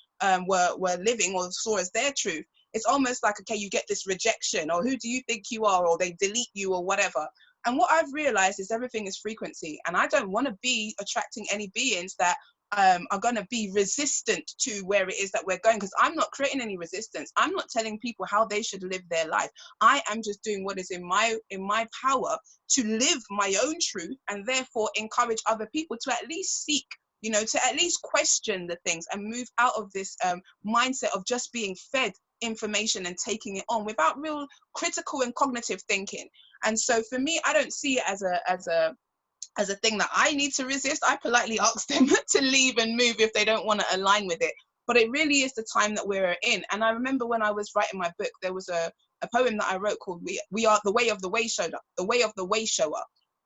were living or saw as their truth, it's almost like, okay, you get this rejection, or who do you think you are, or they delete you, or whatever. And what I've realized is everything is frequency, and I don't want to be attracting any beings that are going to be resistant to where it is that we're going, because I'm not creating any resistance. I'm not telling people how they should live their life. I am just doing what is in my power to live my own truth, and therefore encourage other people to at least seek, you know, to at least question the things and move out of this mindset of just being fed information and taking it on without real critical and cognitive thinking. And so for me, I don't see it as a thing that I need to resist. I politely ask them to leave and move if they don't want to align with it. but it really is the time that we're in. And I remember when I was writing my book, there was a poem that I wrote called We Are the Way of the Way Shower, the Way of the Way Shower.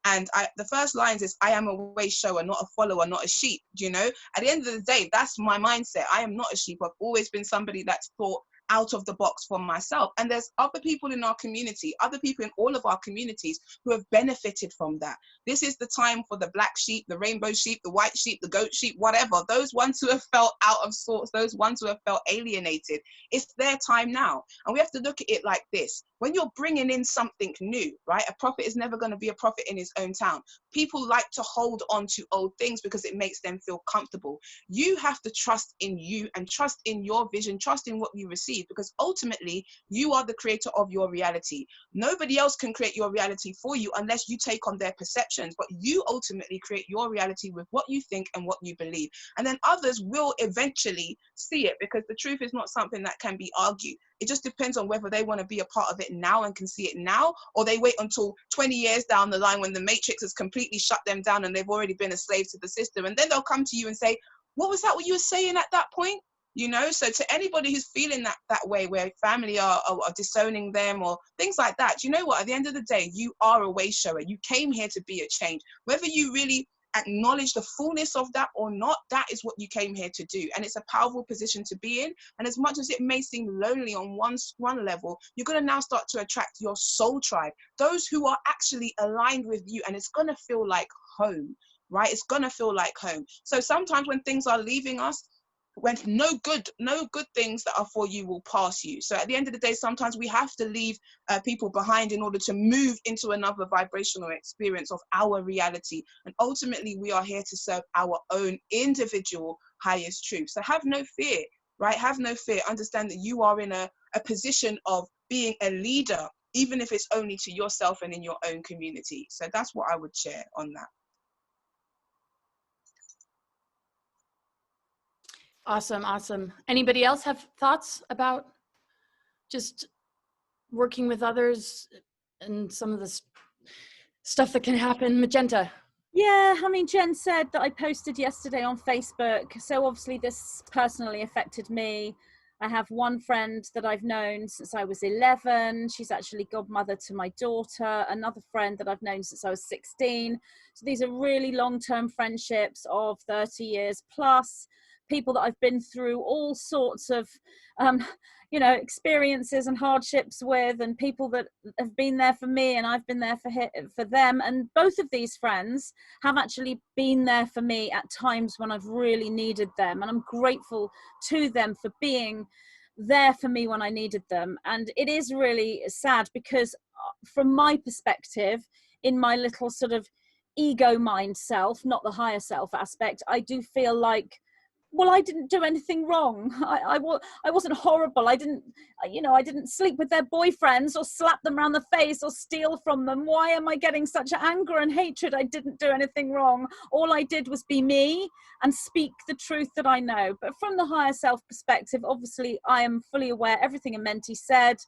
And the first lines is, I am a way shower, not a follower, not a sheep. You know, at the end of the day, that's my mindset. I am not a sheep. I've always been somebody that's thought out of the box for myself. And there's other people in our community, other people in all of our communities who have benefited from that. This is the time for the black sheep, the rainbow sheep, the white sheep, the goat sheep, whatever. Those ones who have felt out of sorts, those ones who have felt alienated, it's their time now. And we have to look at it like this. When you're bringing in something new, right? A prophet is never going to be a prophet in his own town. People like to hold on to old things because it makes them feel comfortable. You have to trust in you and trust in your vision, trust in what you receive, because ultimately you are the creator of your reality. Nobody else can create your reality for you unless you take on their perceptions, but you ultimately create your reality with what you think and what you believe. And then others will eventually see it, because the truth is not something that can be argued. It just depends on whether they want to be a part of it now and can see it now, or they wait until 20 years down the line when the matrix has completely shut them down and they've already been a slave to the system. And then they'll come to you and say, what was that what you were saying at that point? You know, so to anybody who's feeling that way, where family are disowning them or things like that, you know what? At the end of the day, you are a way shower. You came here to be a change. Whether you really acknowledge the fullness of that or not, that is what you came here to do. And it's a powerful position to be in. And as much as it may seem lonely on one level, you're going to now start to attract your soul tribe, those who are actually aligned with you, and it's going to feel like home, right? It's going to feel like home. So sometimes when things are leaving us, when no good things that are for you will pass you. So at the end of the day, sometimes we have to leave people behind in order to move into another vibrational experience of our reality. And ultimately, we are here to serve our own individual highest truth. So have no fear, right? Have no fear. Understand that you are in a position of being a leader, even if it's only to yourself and in your own community. So that's what I would share on that. Awesome, awesome. Anybody else have thoughts about just working with others and some of the stuff that can happen? Magenta. Yeah, I mean, Jen said that I posted yesterday on Facebook. So obviously this personally affected me. I have one friend that I've known since I was 11. She's actually godmother to my daughter. Another friend that I've known since I was 16. So these are really long-term friendships of 30 years plus. People that I've been through all sorts of, you know, experiences and hardships with, and people that have been there for me and I've been there for them. And both of these friends have actually been there for me at times when I've really needed them. And I'm grateful to them for being there for me when I needed them. And it is really sad because from my perspective, in my little sort of ego mind self, not the higher self aspect, I do feel like, well, I didn't do anything wrong. I wasn't horrible. I didn't sleep with their boyfriends or slap them around the face or steal from them. Why am I getting such anger and hatred? I didn't do anything wrong. All I did was be me and speak the truth that I know. But from the higher self perspective, obviously, I am fully aware everything Amenti said.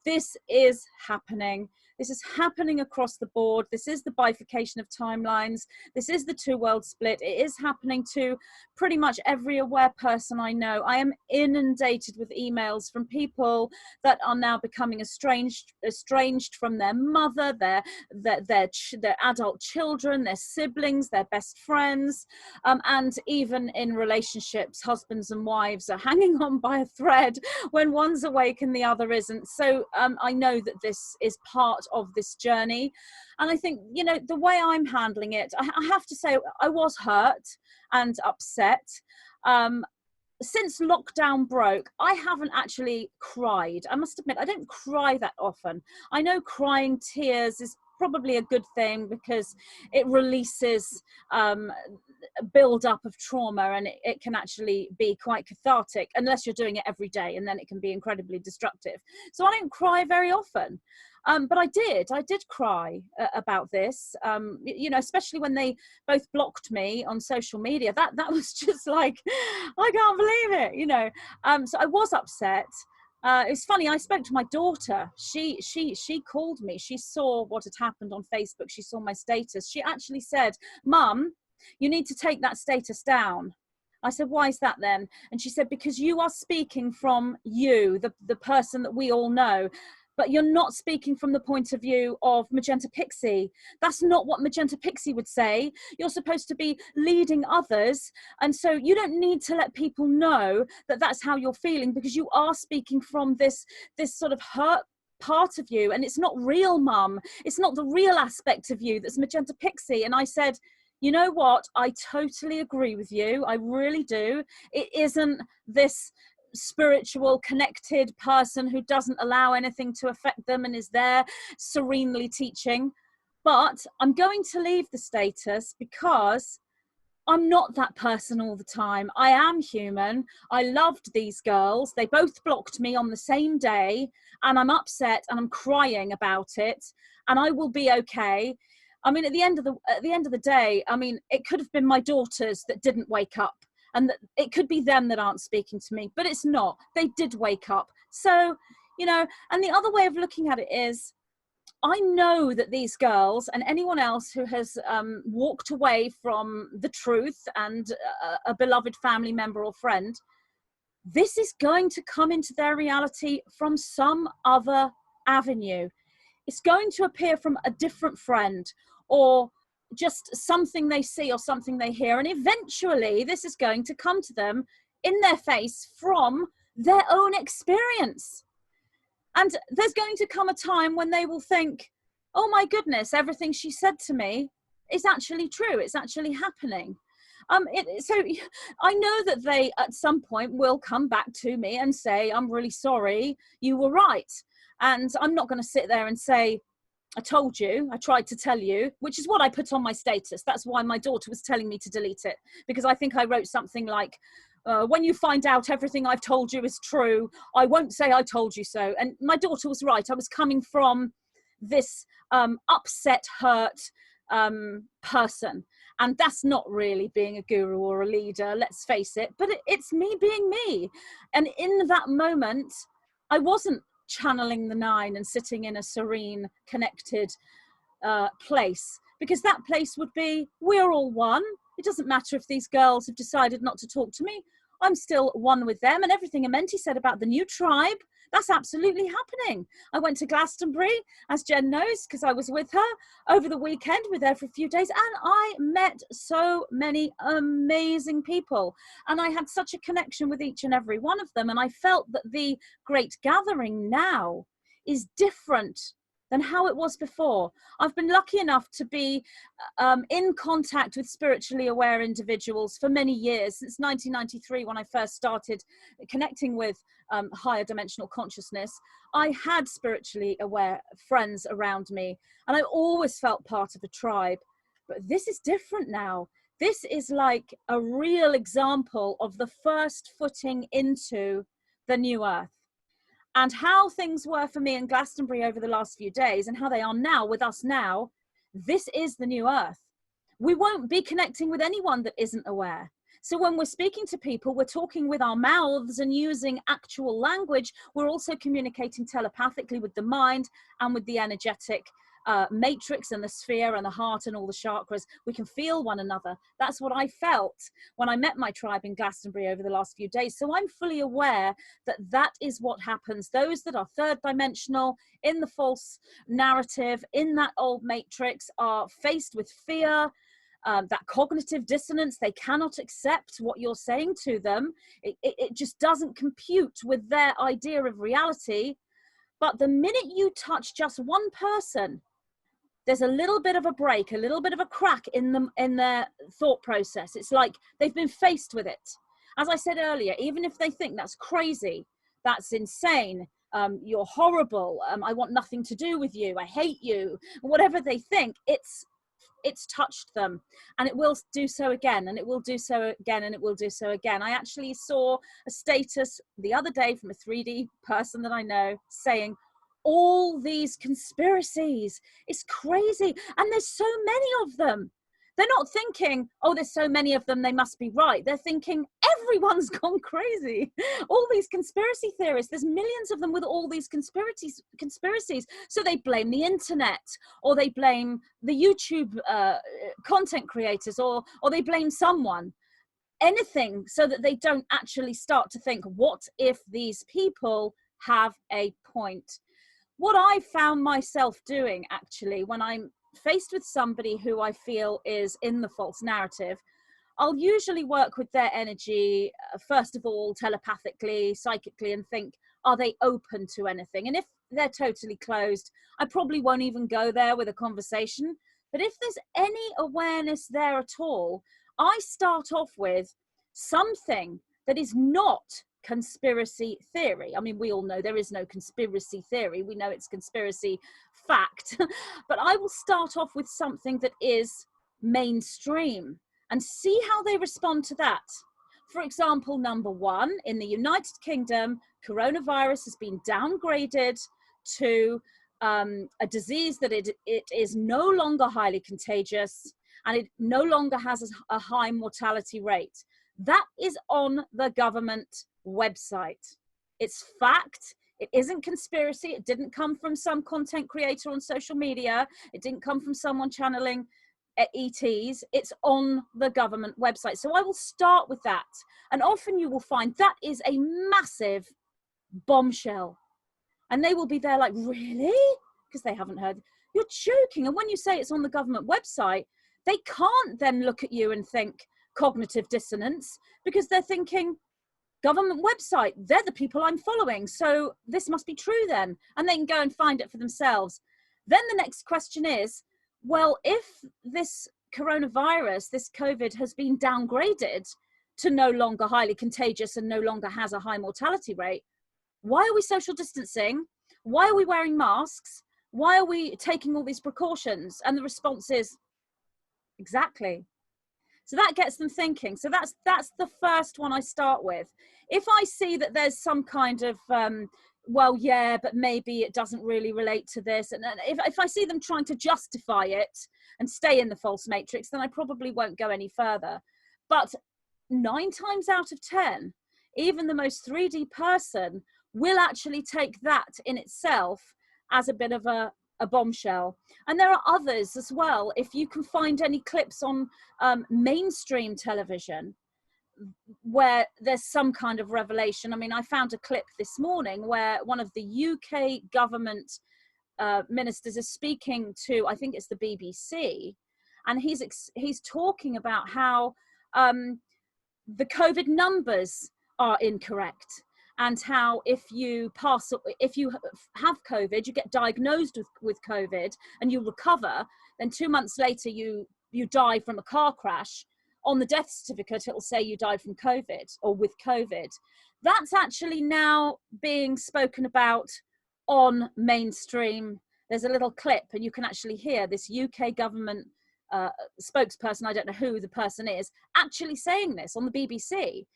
This is happening. This is happening across the board. This is the bifurcation of timelines. This is the two-world split. It is happening to pretty much every aware person I know. I am inundated with emails from people that are now becoming estranged from their mother, their adult children, their siblings, their best friends, and even in relationships, husbands and wives are hanging on by a thread when one's awake and the other isn't. So I know that this is part of this journey, and I think, you know, the way I'm handling it, I have to say I was hurt and upset. Since lockdown broke, I haven't actually cried. I must admit, I don't cry that often. I know crying tears is probably a good thing because it releases build up of trauma, and it can actually be quite cathartic unless you're doing it every day, and then it can be incredibly destructive. So I don't cry very often. But I did cry about this, you know, especially when they both blocked me on social media. That was just like, I can't believe it, you know. So I was upset. It's funny, I spoke to my daughter. She called me. She saw what had happened on Facebook. She saw my status. She actually said, "Mum, you need to take that status down." I said, why is that then? And she said, because you are speaking from you, the person that we all know, but you're not speaking from the point of view of Magenta Pixie. That's not what Magenta Pixie would say. You're supposed to be leading others. And so you don't need to let people know that that's how you're feeling, because you are speaking from this sort of hurt part of you. And it's not real, Mum. It's not the real aspect of you that's Magenta Pixie. And I said, you know what? I totally agree with you. I really do. It isn't this spiritual, connected person who doesn't allow anything to affect them and is there serenely teaching. But I'm going to leave the status because I'm not that person all the time. I am human. I loved these girls. They both blocked me on the same day, and I'm upset and I'm crying about it, and I will be okay. I mean, at the end of the day, I mean, it could have been my daughters that didn't wake up, and that it could be them that aren't speaking to me, but it's not. They did wake up. So, you know, and the other way of looking at it is, I know that these girls and anyone else who has walked away from the truth and a beloved family member or friend, this is going to come into their reality from some other avenue. It's going to appear from a different friend, or just something they see or something they hear. And eventually this is going to come to them in their face from their own experience. And there's going to come a time when they will think, oh my goodness, everything she said to me is actually true. It's actually happening. So I know that they at some point will come back to me and say, I'm really sorry, you were right. And I'm not going to sit there and say, I told you, I tried to tell you, which is what I put on my status. That's why my daughter was telling me to delete it, because I think I wrote something like, when you find out everything I've told you is true, I won't say I told you so. And my daughter was right. I was coming from this upset, hurt person. And that's not really being a guru or a leader, let's face it. But it's me being me. And in that moment, I wasn't channeling the nine and sitting in a serene, connected place, because that place would be, we're all one. It doesn't matter if these girls have decided not to talk to me. I'm still one with them. And everything Amenti said about the new tribe, that's absolutely happening. I went to Glastonbury, as Jen knows, because I was with her over the weekend. We were there for a few days, and I met so many amazing people. And I had such a connection with each and every one of them. And I felt that the great gathering now is different than how it was before. I've been lucky enough to be in contact with spiritually aware individuals for many years, since 1993, when I first started connecting with higher dimensional consciousness. I had spiritually aware friends around me, and I always felt part of a tribe. But this is different now. This is like a real example of the first footing into the new earth. And how things were for me in Glastonbury over the last few days, and how they are now with us now, this is the new earth. We won't be connecting with anyone that isn't aware. So when we're speaking to people, we're talking with our mouths and using actual language. We're also communicating telepathically with the mind and with the energetic matrix and the sphere and the heart and all the chakras. We can feel one another. That's what I felt when I met my tribe in Glastonbury over the last few days. So I'm fully aware that that is what happens. Those that are third dimensional, in the false narrative, in that old matrix, are faced with fear, that cognitive dissonance. They cannot accept what you're saying to them. It just doesn't compute with their idea of reality. But the minute you touch just one person, there's a little bit of a break, a little bit of a crack in them, in their thought process. It's like they've been faced with it. As I said earlier, even if they think that's crazy, that's insane, you're horrible, I want nothing to do with you, I hate you, whatever they think, it's touched them, and it will do so again, and it will do so again, and it will do so again. I actually saw a status the other day from a 3D person that I know saying, all these conspiracies, it's crazy, and there's so many of them. They're not thinking, oh, there's so many of them, they must be right. They're thinking, everyone's gone crazy. All these conspiracy theorists, there's millions of them with all these conspiracies. So they blame the internet, or they blame the YouTube content creators, or they blame someone. anything so that they don't actually start to think, what if these people have a point? What I found myself doing actually when I'm faced with somebody who I feel is in the false narrative, I'll usually work with their energy, first of all, telepathically, psychically, and think, are they open to anything? And if they're totally closed, I probably won't even go there with a conversation. But if there's any awareness there at all, I start off with something that is not conspiracy theory. I mean, we all know there is no conspiracy theory. We know it's conspiracy fact. But I will start off with something that is mainstream and see how they respond to that. For example, number one, in the United Kingdom, coronavirus has been downgraded to a disease that it is no longer highly contagious and it no longer has a high mortality rate. That is on the government website. It's fact. It isn't conspiracy. It didn't come from some content creator on social media. It didn't come from someone channeling ETs. It's on the government website. So I will start with that. And often you will find that is a massive bombshell. And they will be there like, really? Because they haven't heard. You're joking. And when you say it's on the government website, they can't then look at you and think cognitive dissonance, because they're thinking, government website, they're the people I'm following, so this must be true then. And they can go and find it for themselves. Then the next question is, well, if this coronavirus, this COVID, has been downgraded to no longer highly contagious and no longer has a high mortality rate, why are we social distancing? Why are we wearing masks? Why are we taking all these precautions? And the response is, exactly. So that gets them thinking. So that's the first one I start with. If I see that there's some kind of, well, yeah, but maybe it doesn't really relate to this. And if I see them trying to justify it and stay in the false matrix, then I probably won't go any further. But 9 times out of 10, even the most 3D person will actually take that in itself as a bit of a bombshell. And there are others as well. If you can find any clips on mainstream television where there's some kind of revelation. I mean, I found a clip this morning where one of the UK government ministers is speaking to, I think it's the BBC, and he's talking about how the COVID numbers are incorrect, and how if you have COVID, you get diagnosed with COVID and you recover, then 2 months later you die from a car crash. On the death certificate, it'll say you died from COVID or with COVID. That's actually now being spoken about on mainstream. There's a little clip and you can actually hear this UK government spokesperson, I don't know who the person is, actually saying this on the BBC.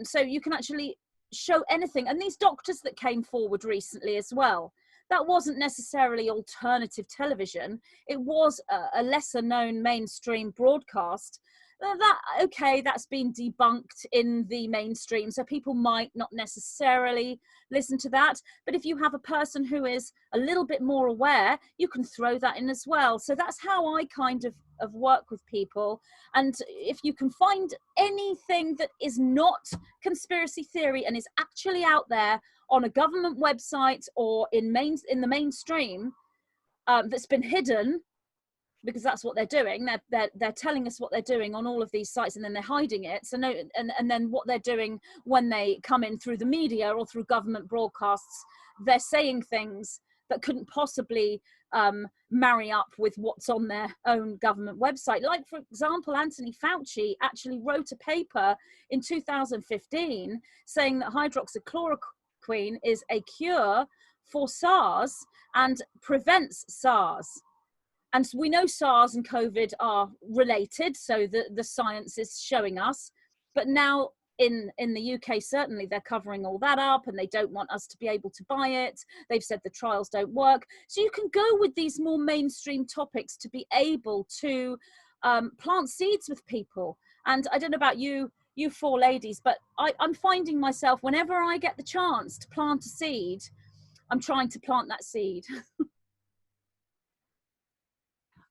So you can actually show anything. And these doctors that came forward recently as well, that wasn't necessarily alternative television. It was a lesser known mainstream broadcast. That's been debunked in the mainstream, so people might not necessarily listen to that. But if you have a person who is a little bit more aware, you can throw that in as well. So that's how I kind of work with people. And if you can find anything that is not conspiracy theory and is actually out there on a government website or in the mainstream that's been hidden, because that's what they're doing. They're telling us what they're doing on all of these sites, and then they're hiding it. So no, and then what they're doing when they come in through the media or through government broadcasts, they're saying things that couldn't possibly marry up with what's on their own government website. Like, for example, Anthony Fauci actually wrote a paper in 2015 saying that hydroxychloroquine is a cure for SARS and prevents SARS. And we know SARS and COVID are related, so the science is showing us. But now in the UK, certainly they're covering all that up, and they don't want us to be able to buy it. They've said the trials don't work. So you can go with these more mainstream topics to be able to plant seeds with people. And I don't know about you 4 ladies, but I'm finding myself, whenever I get the chance to plant a seed, I'm trying to plant that seed.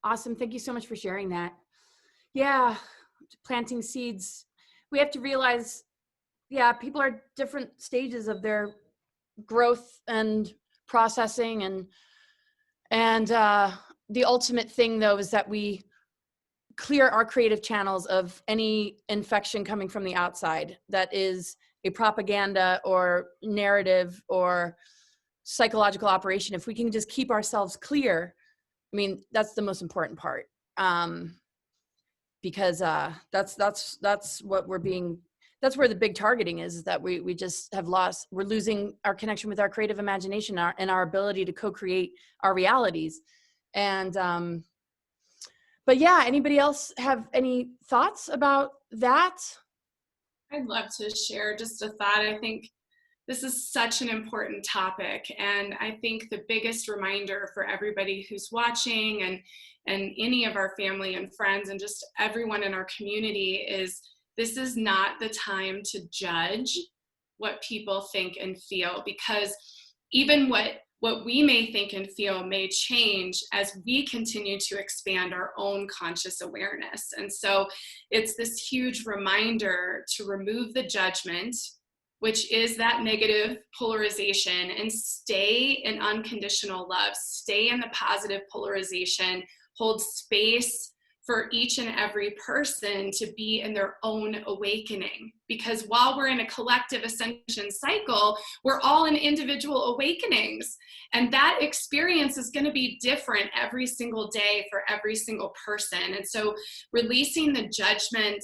Awesome. Thank you so much for sharing that. Yeah, planting seeds. we have to realize, yeah, people are different stages of their growth and processing, and the ultimate thing though is that we clear our creative channels of any infection coming from the outside that is a propaganda or narrative or psychological operation. If we can just keep ourselves clear, I mean, that's the most important part, because that's what we're being, that's where the big targeting is that we just have lost, we're losing our connection with our creative imagination, and our ability to co-create our realities. And but yeah, anybody else have any thoughts about that? I'd love to share just a thought. I think this is such an important topic, and I think the biggest reminder for everybody who's watching and any of our family and friends and just everyone in our community is, this is not the time to judge what people think and feel, because even what we may think and feel may change as we continue to expand our own conscious awareness. And so it's this huge reminder to remove the judgment, which is that negative polarization, and stay in unconditional love, stay in the positive polarization, hold space for each and every person to be in their own awakening. Because while we're in a collective ascension cycle, we're all in individual awakenings. And that experience is going to be different every single day for every single person. And so releasing the judgment,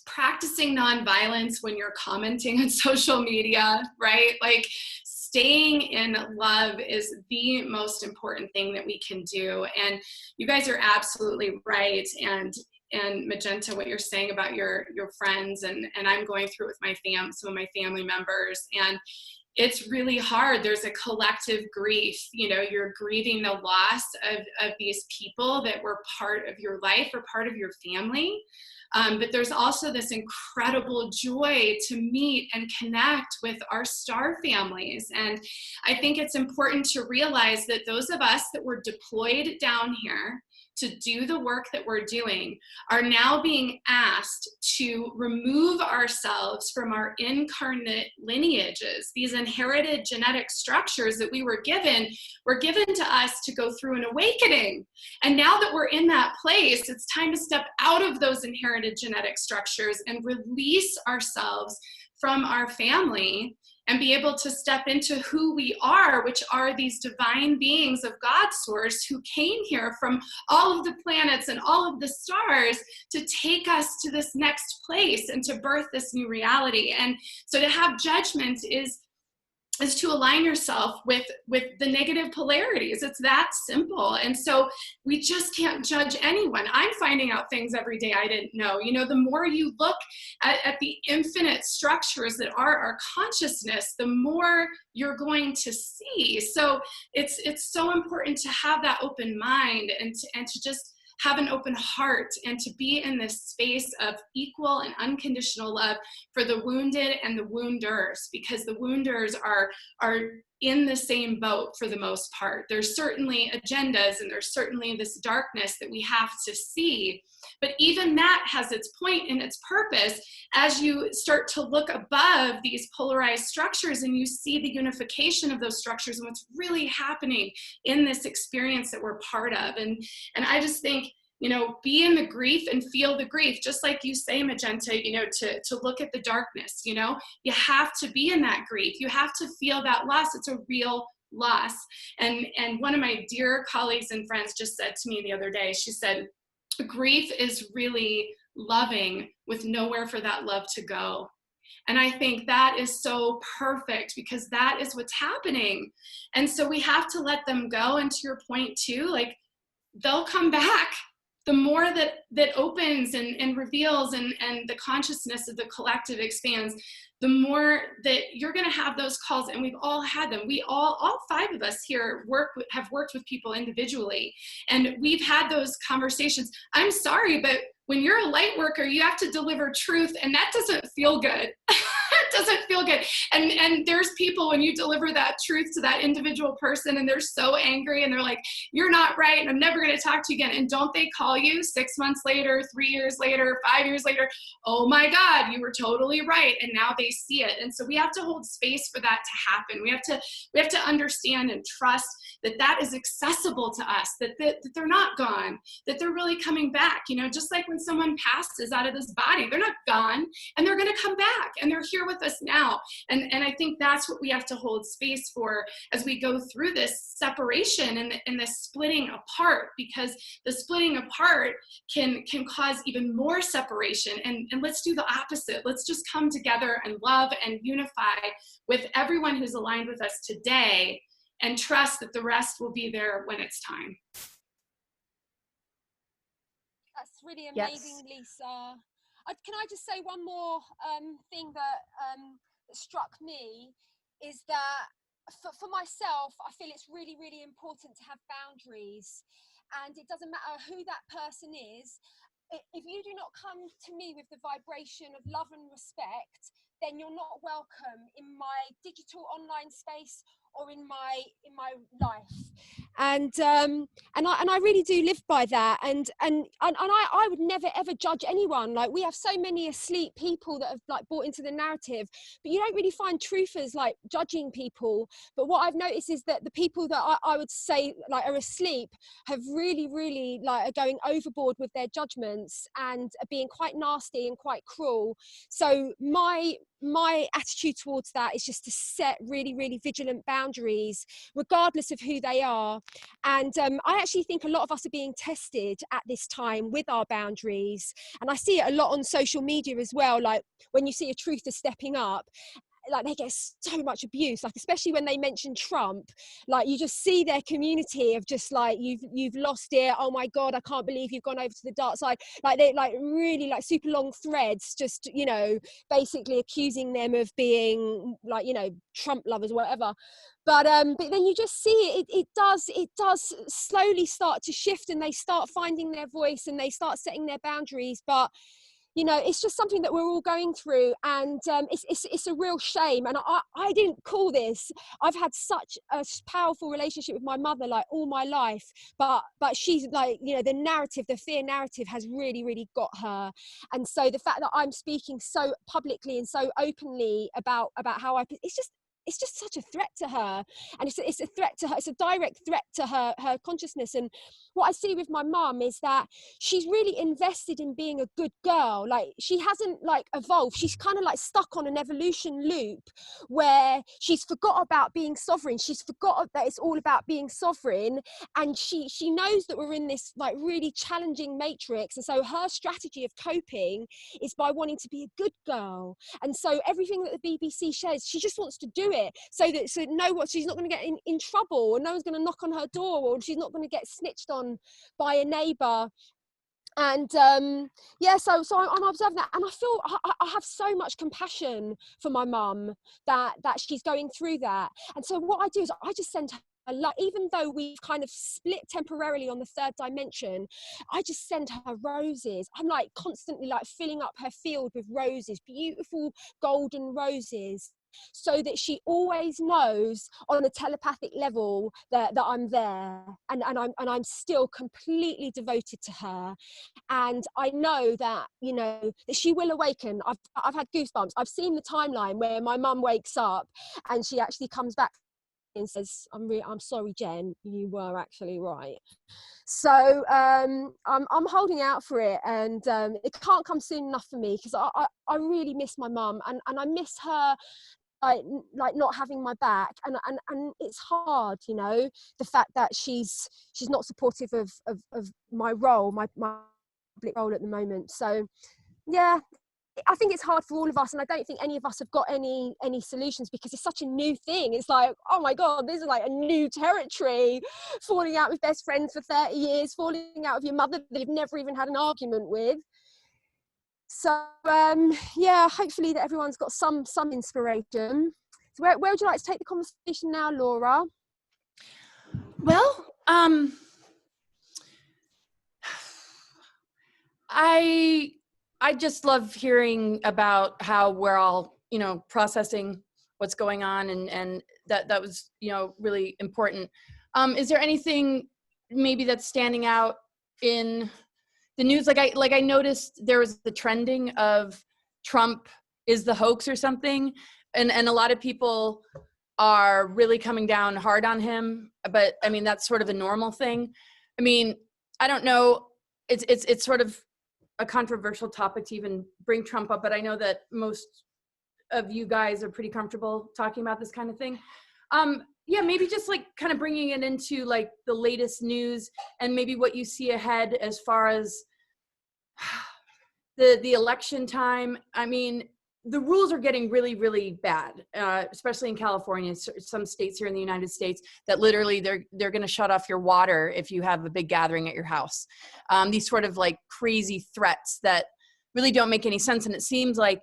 practicing nonviolence when you're commenting on social media, right? Like, staying in love is the most important thing that we can do. And you guys are absolutely right. And Magenta, what you're saying about your friends, and I'm going through it with some of my family members, and it's really hard. There's a collective grief. You know, you're grieving the loss of these people that were part of your life or part of your family. But there's also this incredible joy to meet and connect with our star families. And I think it's important to realize that those of us that were deployed down here to do the work that we're doing are now being asked to remove ourselves from our incarnate lineages. These inherited genetic structures that we were given to us to go through an awakening. And now that we're in that place, it's time to step out of those inherited genetic structures and release ourselves from our family and be able to step into who we are, which are these divine beings of God's source who came here from all of the planets and all of the stars to take us to this next place and to birth this new reality. And so to have judgment is to align yourself with the negative polarities. It's that simple. And so we just can't judge anyone. I'm finding out things every day I didn't know. You know, the more you look at the infinite structures that are our consciousness, the more you're going to see. So it's so important to have that open mind and to just have an open heart and to be in this space of equal and unconditional love for the wounded and the wounders, because the wounders are in the same boat for the most part. There's certainly agendas and there's certainly this darkness that we have to see, but even that has its point and its purpose as you start to look above these polarized structures and you see the unification of those structures and what's really happening in this experience that we're part of. And I just think, you know, be in the grief and feel the grief, just like you say, Magenta, you know, to look at the darkness, you know, you have to be in that grief. You have to feel that loss. It's a real loss. And one of my dear colleagues and friends just said to me the other day, she said, grief is really loving with nowhere for that love to go. And I think that is so perfect, because that is what's happening. And so we have to let them go. And to your point too, like, they'll come back. The more that opens and reveals and the consciousness of the collective expands, the more that you're going to have those calls. And we've all had them. We all five of us here have worked with people individually, and we've had those conversations. I'm sorry, but when you're a light worker, you have to deliver truth, and that doesn't feel good. doesn't feel good. And there's people, when you deliver that truth to that individual person and they're so angry and they're like, you're not right and I'm never going to talk to you again. And don't they call you 6 months later, 3 years later, 5 years later, oh my God, you were totally right. And now they see it. And so we have to hold space for that to happen. We have to understand and trust that that is accessible to us, that they're not gone, that they're really coming back. You know, just like when someone passes out of this body, they're not gone and they're going to come back and they're here with us now. And I think that's what we have to hold space for as we go through this separation and this splitting apart, because the splitting apart can cause even more separation. And let's do the opposite. Let's just come together and love and unify with everyone who's aligned with us today, and trust that the rest will be there when it's time. That's really amazing, yes. Lisa. Can I just say one more thing that struck me is that for myself, I feel it's really, really important to have boundaries, and it doesn't matter who that person is. If you do not come to me with the vibration of love and respect, then you're not welcome in my digital online space or in my life. And I really do live by that. And I would never ever judge anyone. Like, we have so many asleep people that have like bought into the narrative, but you don't really find truthers like judging people. But what I've noticed is that the people that I would say like are asleep have really like are going overboard with their judgments and are being quite nasty and quite cruel. So my attitude towards that is just to set really vigilant boundaries, regardless of who they are. And I actually think a lot of us are being tested at this time with our boundaries. And I see it a lot on social media as well. Like, when you see a truther stepping up, like, they get so much abuse, like especially when they mention Trump. Like, you just see their community of just like, you've lost it, oh my God, I can't believe you've gone over to the dark side. Like, they like really like super long threads, just, you know, basically accusing them of being like, you know, Trump lovers or whatever. But then you just see it does slowly start to shift, and they start finding their voice and they start setting their boundaries. But you know, it's just something that we're all going through, and it's a real shame. And I didn't call this. I've had such a powerful relationship with my mother like all my life, but she's like, you know, the fear narrative has really got her. And so the fact that I'm speaking so publicly and so openly about how it's just such a threat to her, and it's a threat to her. It's a direct threat to her consciousness. And what I see with my mum is that she's really invested in being a good girl. Like, she hasn't like evolved. She's kind of like stuck on an evolution loop where she's forgot about being sovereign. She's forgot that it's all about being sovereign, and she knows that we're in this like really challenging matrix. And so her strategy of coping is by wanting to be a good girl. And so everything that the BBC shares, she just wants to do it so she's not going to get in trouble, or no one's going to knock on her door, or she's not going to get snitched on by a neighbour. And so I'm observing that, and I feel I have so much compassion for my mum that she's going through that. And so what I do is I just send her, like, even though we've kind of split temporarily on the third dimension, I just send her roses. I'm like constantly like filling up her field with roses, beautiful golden roses, so that she always knows on a telepathic level that I'm there, and I'm still completely devoted to her. And I know that, you know, that she will awaken. I've had goosebumps. I've seen the timeline where my mum wakes up and she actually comes back and says, I'm sorry, Jen, you were actually right. So I'm holding out for it, and it can't come soon enough for me, because I really miss my mum, and I miss her like not having my back, and it's hard, you know, the fact that she's not supportive of my role, my public role at the moment. So yeah, I think it's hard for all of us, and I don't think any of us have got any solutions, because it's such a new thing. It's like, oh my God, this is like a new territory. Falling out with best friends for 30 years, falling out with your mother that you've never even had an argument with. So yeah, hopefully that everyone's got some inspiration. So where would you like to take the conversation now, Laura? Well, I just love hearing about how we're all processing what's going on, and that was, really important. Is there anything maybe that's standing out in the news? Like I noticed there was the trending of Trump is the hoax or something, and a lot of people are really coming down hard on him, but I mean, that's sort of a normal thing. I mean, I don't know, it's sort of a controversial topic to even bring Trump up, but I know that most of you guys are pretty comfortable talking about this kind of thing. Yeah, maybe just like kind of bringing it into like the latest news and maybe what you see ahead as far as the election time. I mean, the rules are getting really, really bad, especially in California, some states here in the United States, that literally they're going to shut off your water if you have a big gathering at your house. These sort of like crazy threats that really don't make any sense. And it seems like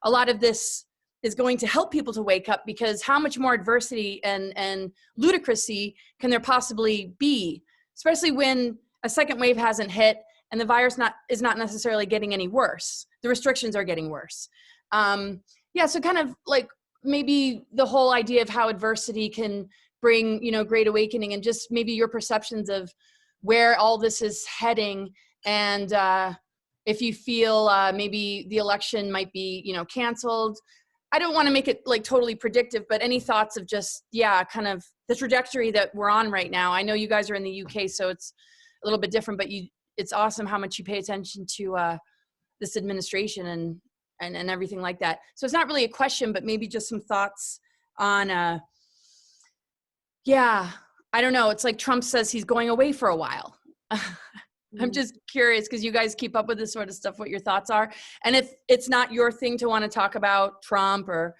a lot of this is going to help people to wake up, because how much more adversity and ludicrousy can there possibly be, especially when a second wave hasn't hit and the virus is not necessarily getting any worse. The restrictions are getting worse. Yeah, so kind of like maybe the whole idea of how adversity can bring, great awakening, and just maybe your perceptions of where all this is heading, and if you feel maybe the election might be, canceled. I don't want to make it like totally predictive, but any thoughts of just, kind of the trajectory that we're on right now. I know you guys are in the UK, so it's a little bit different, but it's awesome how much you pay attention to this administration and everything like that. So it's not really a question, but maybe just some thoughts on, I don't know. It's like Trump says he's going away for a while. I'm just curious, because you guys keep up with this sort of stuff, what your thoughts are. And if it's not your thing to want to talk about Trump or,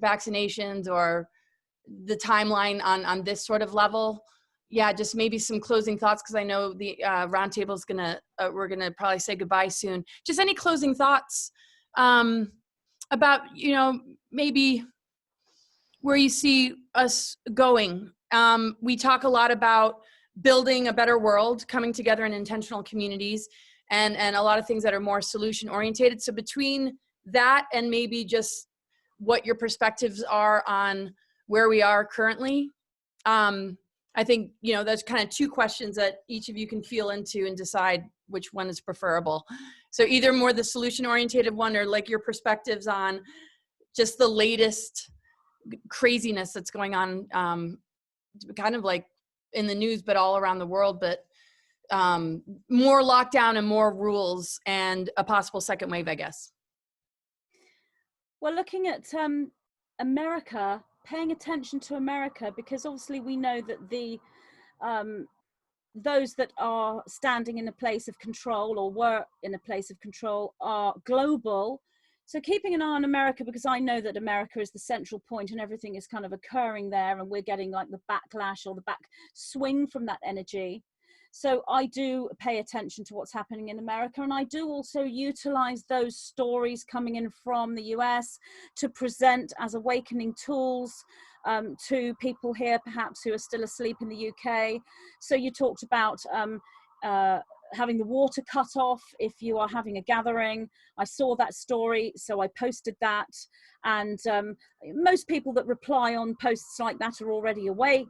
vaccinations or the timeline on this sort of level, just maybe some closing thoughts, because I know the roundtable is we're gonna probably say goodbye soon. Just any closing thoughts about, maybe where you see us going. We talk a lot about building a better world, coming together in intentional communities, and a lot of things that are more solution orientated. So between that and maybe just what your perspectives are on where we are currently, I think, there's kind of two questions that each of you can feel into and decide which one is preferable. So either more the solution orientated one, or like your perspectives on just the latest craziness that's going on, kind of like in the news, but all around the world, but more lockdown and more rules and a possible second wave, I guess. Well, looking at America, paying attention to America, because obviously we know that the those that are standing in a place of control or were in a place of control are global. So keeping an eye on America, because I know that America is the central point and everything is kind of occurring there, and we're getting like the backlash or the back swing from that energy. So I do pay attention to what's happening in America, and I do also utilize those stories coming in from the US to present as awakening tools to people here, perhaps who are still asleep in the UK. So you talked about having the water cut off if you are having a gathering. I saw that story, so I posted that. And most people that reply on posts like that are already awake,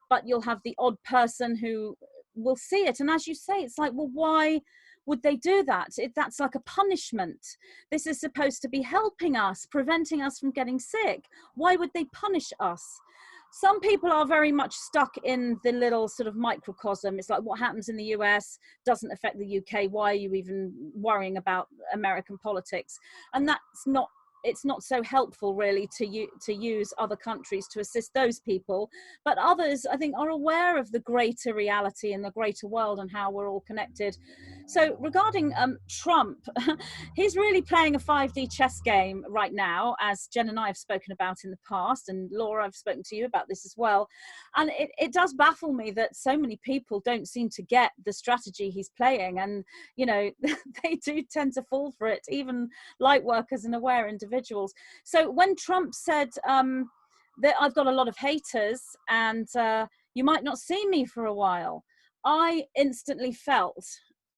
but you'll have the odd person who will see it. And as you say, it's like, well, why would they do that? That's like a punishment. This is supposed to be helping us, preventing us from getting sick. Why would they punish us? Some people are very much stuck in the little sort of microcosm. It's like, what happens in the US doesn't affect the UK. Why are you even worrying about American politics? And it's not so helpful really to use other countries to assist those people. But others, I think, are aware of the greater reality and the greater world and how we're all connected. So regarding Trump, he's really playing a 5D chess game right now, as Jen and I have spoken about in the past, and Laura, I've spoken to you about this as well. And it does baffle me that so many people don't seem to get the strategy he's playing. And, they do tend to fall for it, even light workers and aware individuals. So when Trump said that I've got a lot of haters and you might not see me for a while, I instantly felt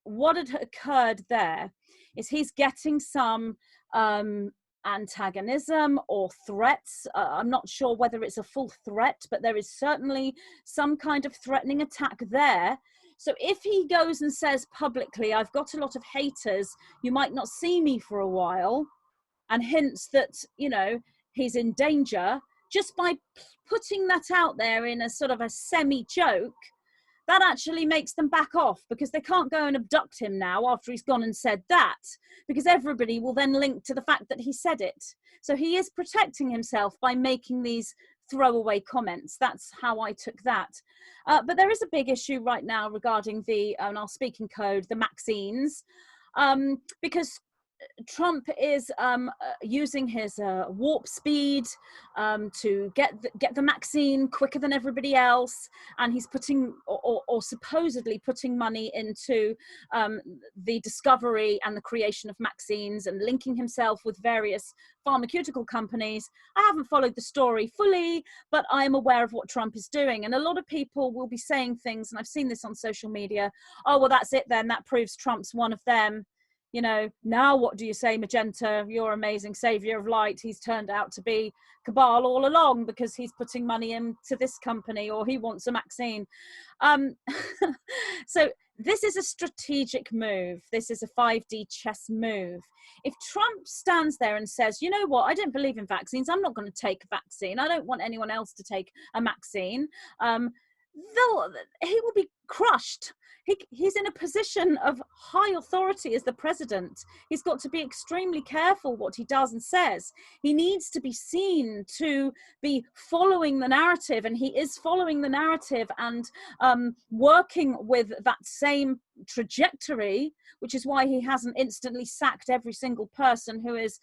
what had occurred there is he's getting some antagonism or threats. I'm not sure whether it's a full threat, but there is certainly some kind of threatening attack there. So if he goes and says publicly, I've got a lot of haters, you might not see me for a while, and hints that, you know, he's in danger, just by putting that out there in a sort of a semi-joke, that actually makes them back off, because they can't go and abduct him now after he's gone and said that, because everybody will then link to the fact that he said it. So he is protecting himself by making these throwaway comments. That's how I took that. But there is a big issue right now regarding the, and I'll speak in code, the vaccines, because Trump is using his warp speed to get the vaccine quicker than everybody else, and he's putting or supposedly putting money into the discovery and the creation of vaccines, and linking himself with various pharmaceutical companies. I haven't followed the story fully, but I am aware of what Trump is doing, and a lot of people will be saying things, and I've seen this on social media, oh well, that's it then, that proves Trump's one of them. You know, now what do you say, Magenta? You're amazing savior of light. He's turned out to be cabal all along because he's putting money into this company, or he wants a vaccine. So this is a strategic move. This is a 5D chess move. If Trump stands there and says, you know what, I don't believe in vaccines, I'm not going to take a vaccine, I don't want anyone else to take a vaccine, he will be crushed. He's in a position of high authority as the president. He's got to be extremely careful what he does and says. He needs to be seen to be following the narrative, and he is following the narrative and working with that same trajectory, which is why he hasn't instantly sacked every single person who is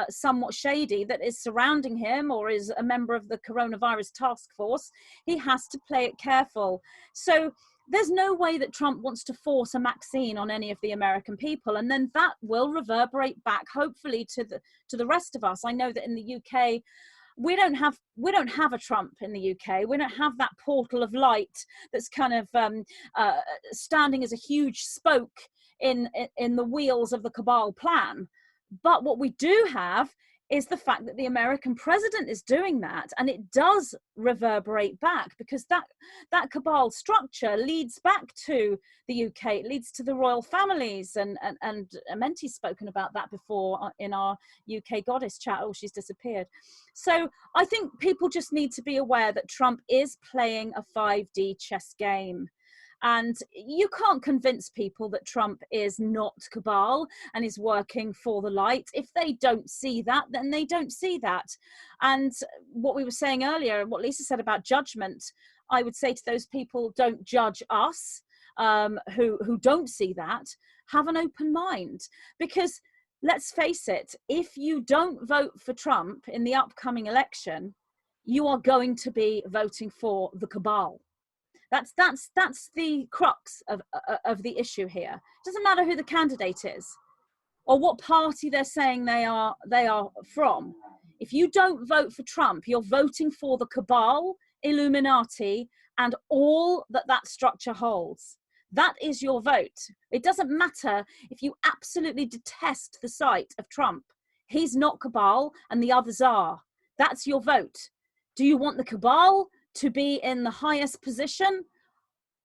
somewhat shady that is surrounding him or is a member of the coronavirus task force. He has to play it careful. So there's no way that Trump wants to force a vaccine on any of the American people, and then that will reverberate back, hopefully, to the rest of us. I know that in the UK, we don't have a Trump in the UK. We don't have that portal of light that's kind of standing as a huge spoke in the wheels of the cabal plan. But what we do have is the fact that the American president is doing that, and it does reverberate back, because that cabal structure leads back to the UK. It leads to the royal families, and Amenti's spoken about that before in our UK goddess chat. Oh, she's disappeared. So I think people just need to be aware that Trump is playing a 5D chess game. And you can't convince people that Trump is not cabal and is working for the light. If they don't see that, then they don't see that. And what we were saying earlier, what Lisa said about judgment, I would say to those people, don't judge us who don't see that. Have an open mind, because let's face it, if you don't vote for Trump in the upcoming election, you are going to be voting for the cabal. That's the crux of the issue here. It doesn't matter who the candidate is or what party they're saying they are from. If you don't vote for Trump, you're voting for the cabal, Illuminati, and all that structure holds. That is your vote. It doesn't matter if you absolutely detest the sight of Trump. He's not cabal and the others are. That's your vote. Do you want the cabal to be in the highest position,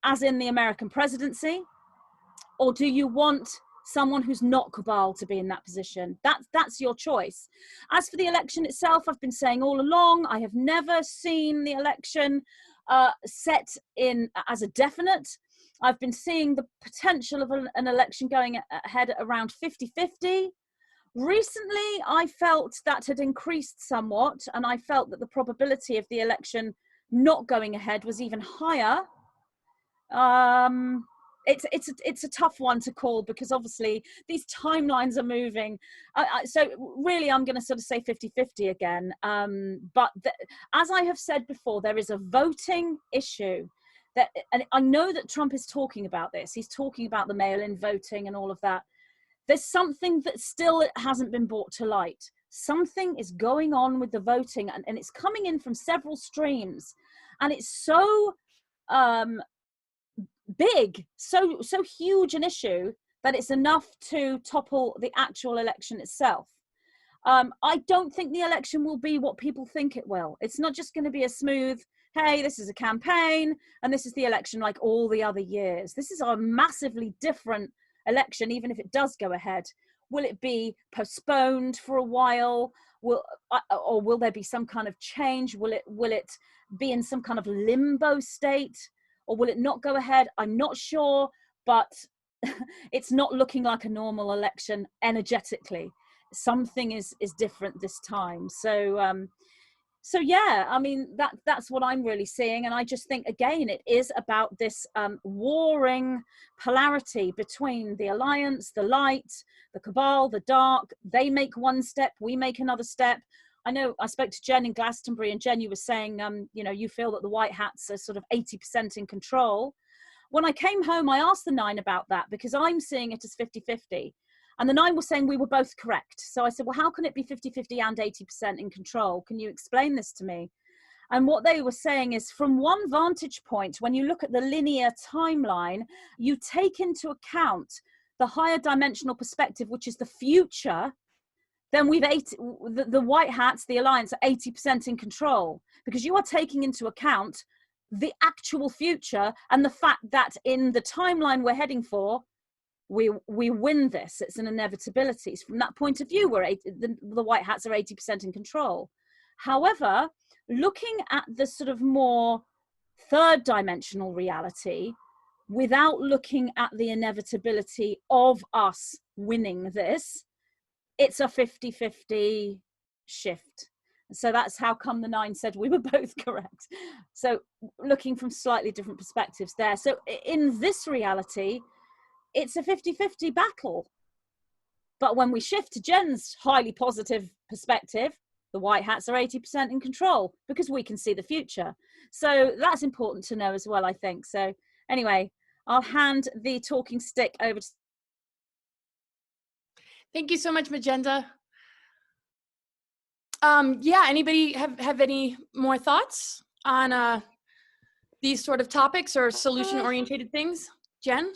as in the American presidency, or do you want someone who's not cabal to be in that position? That's your choice. As for the election itself, I've been saying all along, I have never seen the election set in as a definite. I've been seeing the potential of an election going ahead around 50-50. Recently, I felt that had increased somewhat, and I felt that the probability of the election not going ahead was even higher. It's a tough one to call, because obviously these timelines are moving. So really, I'm going to sort of say 50-50 again. But as I have said before, there is a voting issue. And I know that Trump is talking about this. He's talking about the mail-in voting and all of that. There's something that still hasn't been brought to light. Something is going on with the voting, and it's coming in from several streams, and it's so big, so huge an issue that it's enough to topple the actual election itself. I don't think the election will be what people think it will. It's not just going to be a smooth, hey, this is a campaign and this is the election like all the other years. This is a massively different election, even if it does go ahead. Will it be postponed for a while? Or will there be some kind of change? Will it be in some kind of limbo state? Or will it not go ahead? I'm not sure, but it's not looking like a normal election energetically. Something is different this time. So yeah, I mean, that's what I'm really seeing. And I just think, again, it is about this warring polarity between the alliance, the light, the cabal, the dark. They make one step, we make another step. I know I spoke to Jen in Glastonbury, and Jen, you were saying, you know, you feel that the white hats are sort of 80% in control. When I came home, I asked the 9 about that, because I'm seeing it as 50-50. And the 9 was saying we were both correct. So I said, well, how can it be 50-50 and 80% in control? Can you explain this to me? And what they were saying is, from one vantage point, when you look at the linear timeline, you take into account the higher dimensional perspective, which is the future. Then the white hats, the alliance, are 80% in control, because you are taking into account the actual future and the fact that in the timeline we're heading for, we win this. It's an inevitability. So from that point of view, the white hats are 80% in control. However, looking at the sort of more third dimensional reality, without looking at the inevitability of us winning this, it's a 50-50 shift. So that's how come the 9 said we were both correct. So looking from slightly different perspectives there. So in this reality, it's a 50-50 battle. But when we shift to Jen's highly positive perspective, the white hats are 80% in control, because we can see the future. So that's important to know as well, I think. So anyway, I'll hand the talking stick over to... Thank you so much, Magenta. Yeah, anybody have any more thoughts on these sort of topics or solution-oriented things? Jen?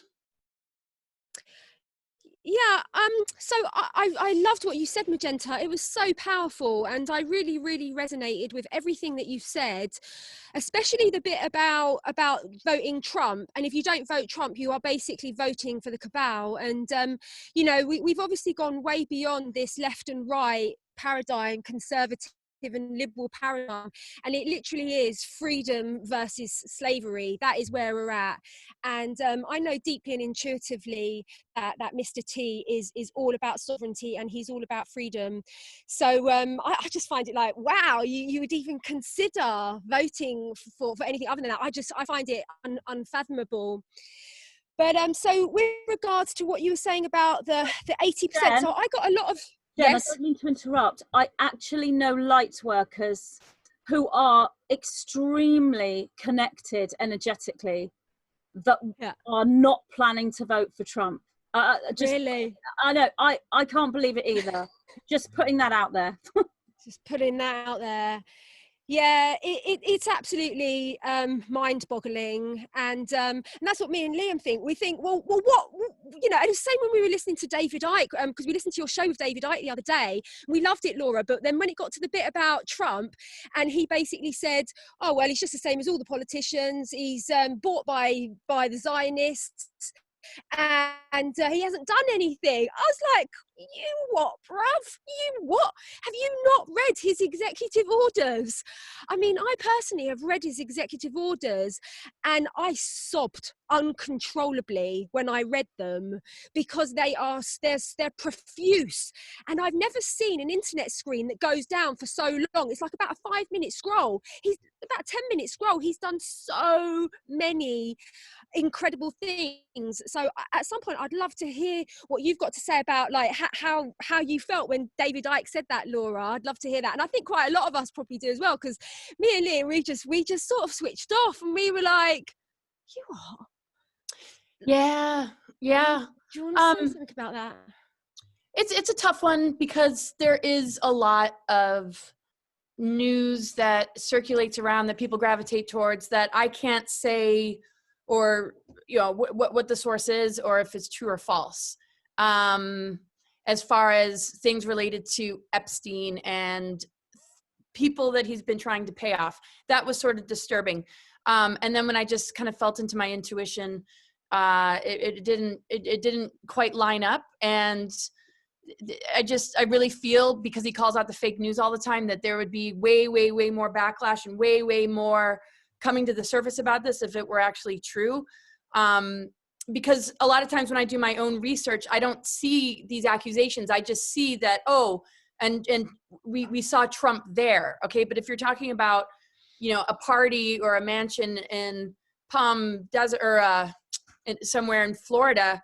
Yeah, so I loved what you said, Magenta. It was so powerful, and I really, really resonated with everything that you said, especially the bit about voting Trump. And if you don't vote Trump, you are basically voting for the cabal. And, you know, we've obviously gone way beyond this left and right paradigm, conservative and liberal paradigm, and it literally is freedom versus slavery. That is where we're at. And I know deeply and intuitively that Mr. T is all about sovereignty, and he's all about freedom. So I just find it like, wow, you would even consider voting for anything other than that. I find it unfathomable. But so with regards to what you were saying about the 80%, Jen, so I got a lot of... Jen, Yes. I don't mean to interrupt. I actually know light workers who are extremely connected energetically that are not planning to vote for Trump. Really? I know. I can't believe it either. Just putting that out there. Just putting that out there. Yeah, it's absolutely mind-boggling, and that's what me and Liam think. We think, well, what, you know, and it's the same when we were listening to David Icke, because we listened to your show with David Icke the other day. We loved it, Laura, but then when it got to the bit about Trump, and he basically said, oh, well, he's just the same as all the politicians. He's bought by the Zionists, and he hasn't done anything. I was like, you what, bruv? You what? Have you not read his executive orders? I mean, I personally have read his executive orders, and I sobbed uncontrollably when I read them, because they're profuse, and I've never seen an internet screen that goes down for so long. It's like about a 5-minute scroll. He's about a 10-minute scroll. He's done so many incredible things. So at some point I'd love to hear what you've got to say about like how you felt when David Icke said that, Laura. I'd love to hear that, and I think quite a lot of us probably do as well, because me and Liam, we just sort of switched off, and we were like, you are... Yeah. Do you want to say something about that? It's a tough one, because there is a lot of news that circulates around that people gravitate towards that I can't say, or you know, what the source is, or if it's true or false. And as far as things related to Epstein and people that he's been trying to pay off. That was sort of disturbing. And then when I just kind of felt into my intuition, it didn't quite line up. And I really feel, because he calls out the fake news all the time, that there would be way, way, way more backlash and way, way more coming to the surface about this if it were actually true. Because a lot of times when I do my own research, I don't see these accusations. I just see that, oh, and we saw Trump there. Okay. But if you're talking about, you know, a party or a mansion in Palm Desert or somewhere in Florida,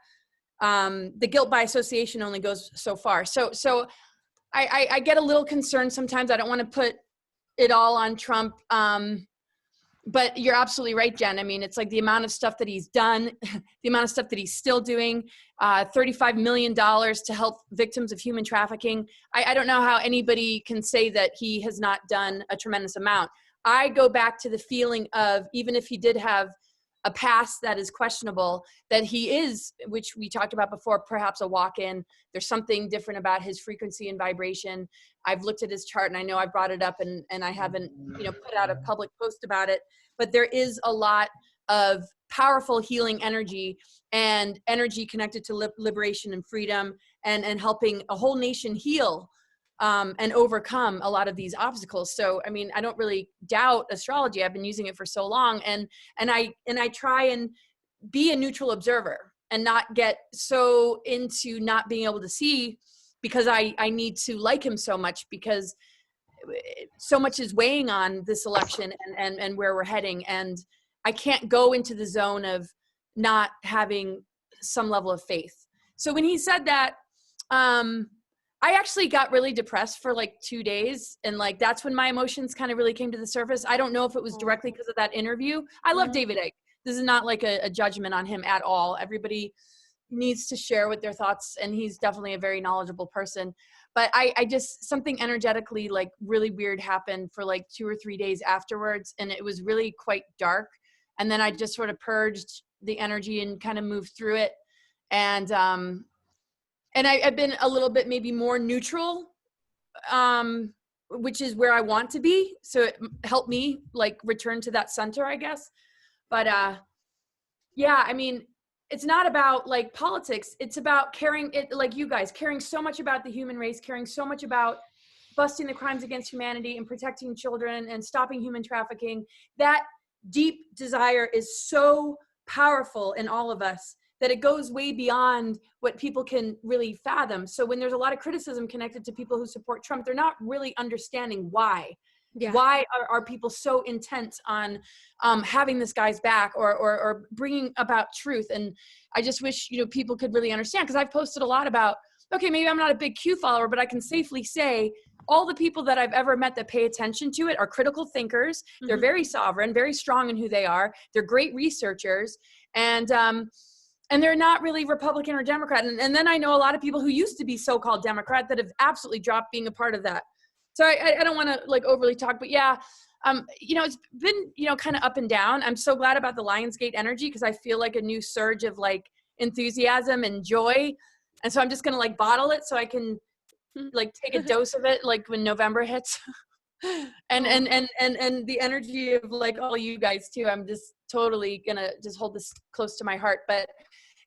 the guilt by association only goes so far. So I get a little concerned sometimes. I don't want to put it all on Trump. But you're absolutely right, Jen. I mean, it's like the amount of stuff that he's done, the amount of stuff that he's still doing, $35 million to help victims of human trafficking. I don't know how anybody can say that he has not done a tremendous amount. I go back to the feeling of, even if he did have a past that is questionable, that he is, which we talked about before, perhaps a walk-in. There's something different about his frequency and vibration. I've looked at his chart, and I know I brought it up, and I haven't, you know, put out a public post about it, but there is a lot of powerful healing energy and energy connected to liberation and freedom, and helping a whole nation heal and overcome a lot of these obstacles. So, I mean, I don't really doubt astrology. I've been using it for so long, and I try and be a neutral observer and not get so into not being able to see, because I need to like him so much, because so much is weighing on this election and where we're heading. And I can't go into the zone of not having some level of faith. So when he said that, I actually got really depressed for like 2 days. And like, that's when my emotions kind of really came to the surface. I don't know if it was directly because of that interview. I love David Icke. This is not like a judgment on him at all. Everybody needs to share with their thoughts, and he's definitely a very knowledgeable person. But I just, something energetically like really weird happened for like 2 or 3 days afterwards. And it was really quite dark. And then I just sort of purged the energy and kind of moved through it. And I've been a little bit maybe more neutral, which is where I want to be. So it helped me like return to that center, I guess. But yeah, I mean, it's not about like politics. It's about caring, it like you guys, caring so much about the human race, caring so much about busting the crimes against humanity and protecting children and stopping human trafficking. That deep desire is so powerful in all of us that it goes way beyond what people can really fathom. So when there's a lot of criticism connected to people who support Trump, they're not really understanding why. Yeah. Why are people so intent on having this guy's back or bringing about truth? And I just wish, you know, people could really understand, because I've posted a lot about, okay, maybe I'm not a big Q follower, but I can safely say all the people that I've ever met that pay attention to it are critical thinkers. Mm-hmm. They're very sovereign, very strong in who they are. They're great researchers. And they're not really Republican or Democrat. And then I know a lot of people who used to be so-called Democrat that have absolutely dropped being a part of that. So I don't want to like overly talk, but yeah, you know, it's been, you know, kind of up and down. I'm so glad about the Lionsgate energy, because I feel like a new surge of like enthusiasm and joy. And so I'm just going to like bottle it so I can like take a dose of it like when November hits. and the energy of like all you guys too. I'm just totally going to just hold this close to my heart. But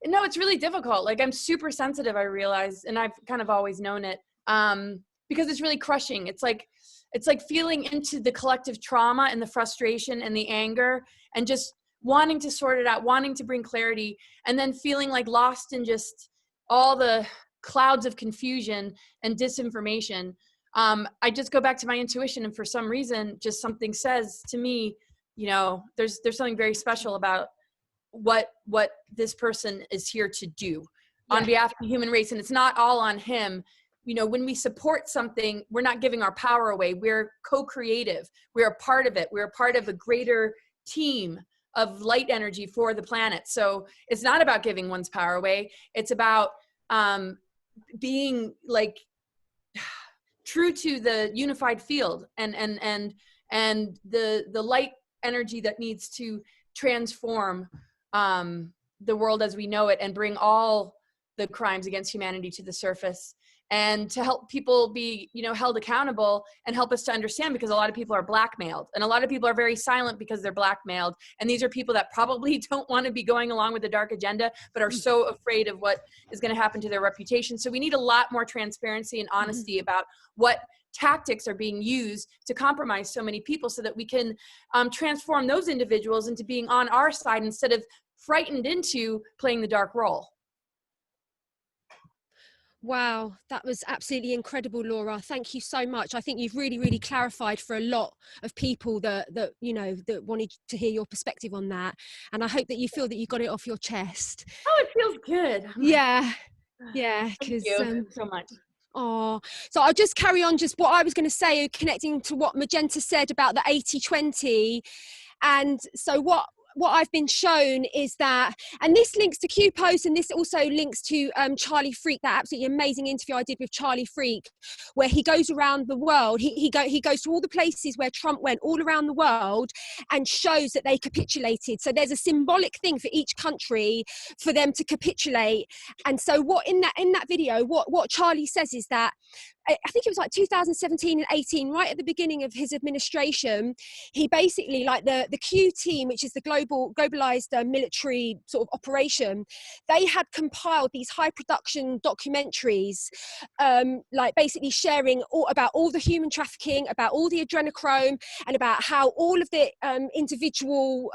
no, it's really difficult. Like I'm super sensitive, I realize, and I've kind of always known it. Because it's really crushing. It's like feeling into the collective trauma and the frustration and the anger and just wanting to sort it out, wanting to bring clarity, and then feeling like lost in just all the clouds of confusion and disinformation. I just go back to my intuition, and for some reason, just something says to me, you know, there's something very special about what this person is here to do on behalf of the human race. And it's not all on him. You know, when we support something, we're not giving our power away. We're co-creative. We're a part of it. We're a part of a greater team of light energy for the planet. So it's not about giving one's power away. It's about being like true to the unified field and the light energy that needs to transform the world as we know it and bring all the crimes against humanity to the surface. and to help people be, you know, held accountable and help us to understand, because a lot of people are blackmailed and a lot of people are very silent because they're blackmailed. And these are people that probably don't want to be going along with the dark agenda, but are so afraid of what is going to happen to their reputation. So we need a lot more transparency and honesty about what tactics are being used to compromise so many people, so that we can transform those individuals into being on our side instead of frightened into playing the dark role. Wow, that was absolutely incredible, Laura. Thank you so much. I think you've really, really clarified for a lot of people that you know, that wanted to hear your perspective on that. And I hope that you feel that you got it off your chest. Oh, it feels good. Yeah, yeah, Thank because you so much. oh, so I'll just carry on just what I was going to say, connecting to what Magenta said about the 80-20. And so what I've been shown is that, and this links to Q Post, and this also links to Charlie Freak, that absolutely amazing interview I did with Charlie Freak, where he goes around the world. He goes to all the places where Trump went all around the world and shows that they capitulated. So there's a symbolic thing for each country for them to capitulate. And so what in that video, what Charlie says is that, I think it was like 2017 and 18, right at the beginning of his administration, he basically, like the Q team, which is the globalized military sort of operation, they had compiled these high production documentaries, like basically sharing about all the human trafficking, about all the adrenochrome, and about how all of the individual,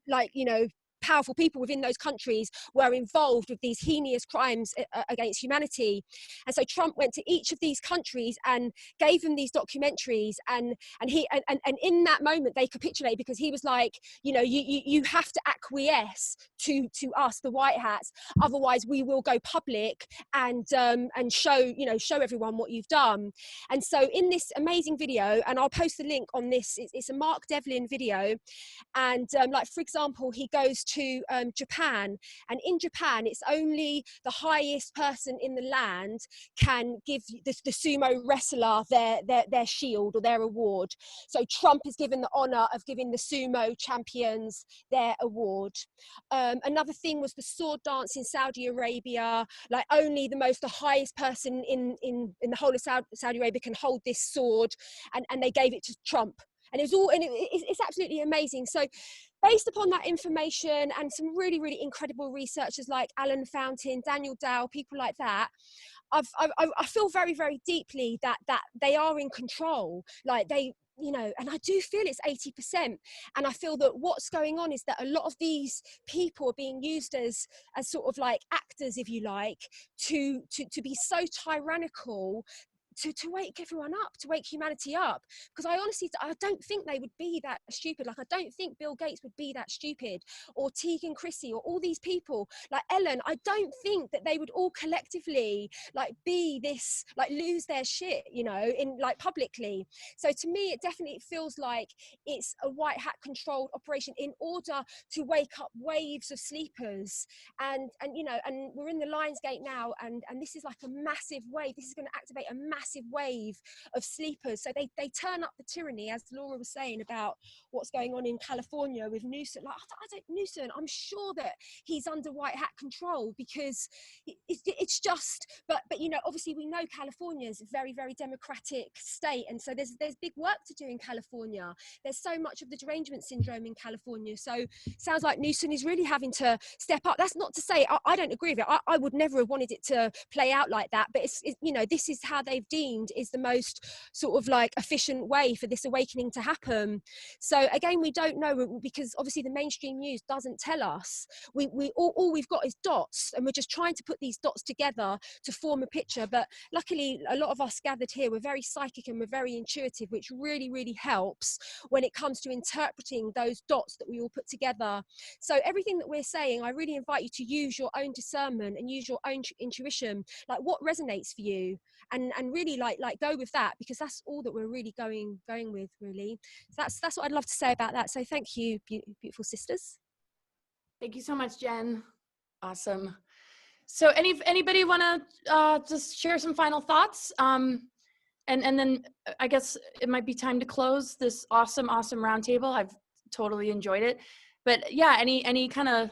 like, you know, powerful people within those countries were involved with these heinous crimes against humanity. And so Trump went to each of these countries and gave them these documentaries, and in that moment they capitulated, because he was like, you know, you have to acquiesce to us, the White Hats, otherwise we will go public and show everyone what you've done. And so in this amazing video, and I'll post the link on this, it's a Mark Devlin video, and like, for example, he goes to Japan, and in Japan it's only the highest person in the land can give the sumo wrestler their shield or their award. So Trump is given the honor of giving the sumo champions their award. Another thing was the sword dance in Saudi Arabia, like only the highest person in the whole of Saudi Arabia can hold this sword, and they gave it to Trump. And it's absolutely amazing. So based upon that information and some really, really incredible researchers like Alan Fountain, Daniel Dow, people like that, I feel very, very deeply that they are in control. Like they, you know, and I do feel it's 80%. And I feel that what's going on is that a lot of these people are being used as sort of like actors, if you like, to be so tyrannical, to wake everyone up, to wake humanity up. Because I don't think they would be that stupid. Like, I don't think Bill Gates would be that stupid, or Tegan Chrissy, or all these people, like Ellen. I don't think that they would all collectively like be this, like lose their shit, you know, in like publicly. So to me, it definitely feels like it's a white hat controlled operation in order to wake up waves of sleepers. And you know, and we're in the Lionsgate now, and this is like a massive wave. This is going to activate a massive wave of sleepers. So they turn up the tyranny, as Laura was saying about what's going on in California with Newsom. Like, Newsom, I'm sure that he's under white hat control, because it's just, but you know, obviously we know California is a very, very democratic state, and so there's big work to do in California. There's so much of the derangement syndrome in California. So it sounds like Newsom is really having to step up. That's not to say I don't agree with it. I would never have wanted it to play out like that, but it's you know, this is how they've deemed is the most sort of like efficient way for this awakening to happen. So again, we don't know, because obviously the mainstream news doesn't tell us. All we've got is dots, and we're just trying to put these dots together to form a picture. But luckily, a lot of us gathered here, we're very psychic and we're very intuitive, which really, really helps when it comes to interpreting those dots that we all put together. So everything that we're saying, I really invite you to use your own discernment and use your own intuition, like what resonates for you, and really like go with that, because that's all that we're really going with, really. So that's what I'd love to say about that. So thank you, beautiful sisters. Thank you so much, Jen. Awesome. So anybody want to just share some final thoughts? And then I guess it might be time to close this awesome roundtable. I've totally enjoyed it. But yeah, any kind of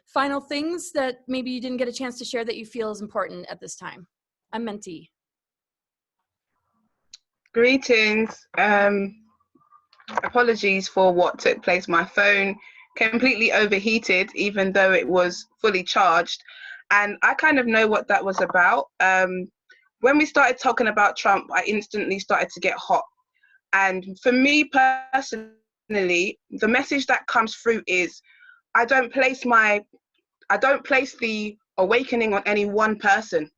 final things that maybe you didn't get a chance to share that you feel is important at this time? Amenti. Greetings. Apologies for what took place. My phone completely overheated, even though it was fully charged. And I kind of know what that was about. When we started talking about Trump, I instantly started to get hot. And for me personally, the message that comes through is I don't place the awakening on any one person.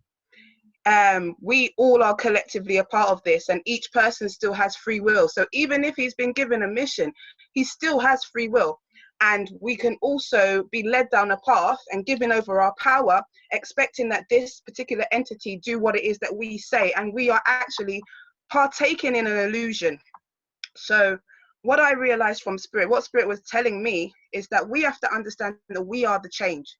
We all are collectively a part of this, and each person still has free will. So even if he's been given a mission, he still has free will. And we can also be led down a path and given over our power, expecting that this particular entity do what it is that we say, and we are actually partaking in an illusion. So what I realized from Spirit, what Spirit was telling me, is that we have to understand that we are the change.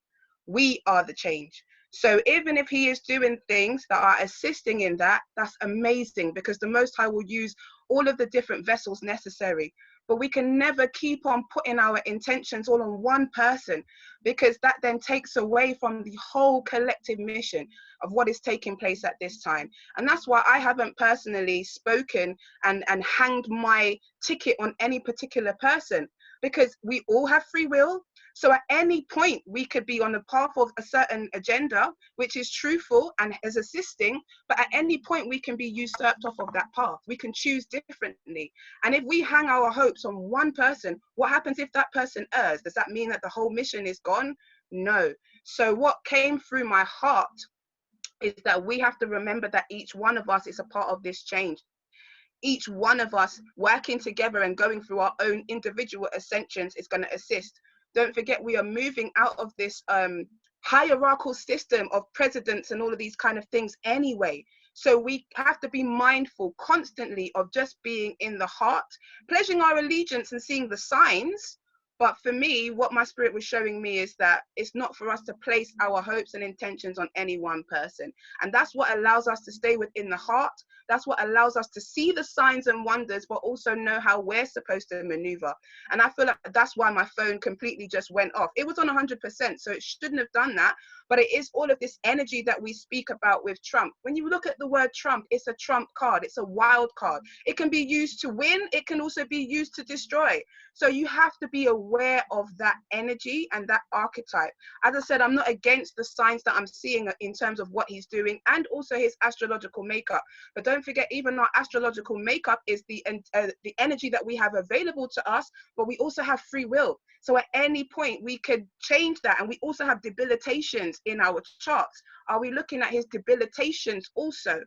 We are the change. So even if he is doing things that are assisting in that, that's amazing, because the Most High will use all of the different vessels necessary. But we can never keep on putting our intentions all on one person, because that then takes away from the whole collective mission of what is taking place at this time. And that's why I haven't personally spoken and hanged my ticket on any particular person, because we all have free will. So at any point, we could be on the path of a certain agenda, which is truthful and is assisting, but at any point, we can be usurped off of that path. We can choose differently. And if we hang our hopes on one person, what happens if that person errs? Does that mean that the whole mission is gone? No. So what came through my heart is that we have to remember that each one of us is a part of this change. Each one of us working together and going through our own individual ascensions is going to assist. Don't forget, we are moving out of this hierarchical system of presidents and all of these kind of things anyway. So we have to be mindful constantly of just being in the heart, pledging our allegiance and seeing the signs. But for me, what my spirit was showing me is that it's not for us to place our hopes and intentions on any one person. And that's what allows us to stay within the heart. That's what allows us to see the signs and wonders, but also know how we're supposed to maneuver. And I feel like that's why my phone completely just went off. It was on 100%, so it shouldn't have done that. But it is all of this energy that we speak about with Trump. When you look at the word Trump, it's a trump card. It's a wild card. It can be used to win. It can also be used to destroy. So you have to be aware of that energy and that archetype. As I said, I'm not against the signs that I'm seeing in terms of what he's doing and also his astrological makeup. But don't forget, even our astrological makeup is the energy that we have available to us, but we also have free will. So at any point we could change that. And we also have debilitations in our charts. Are we looking at his debilitations also?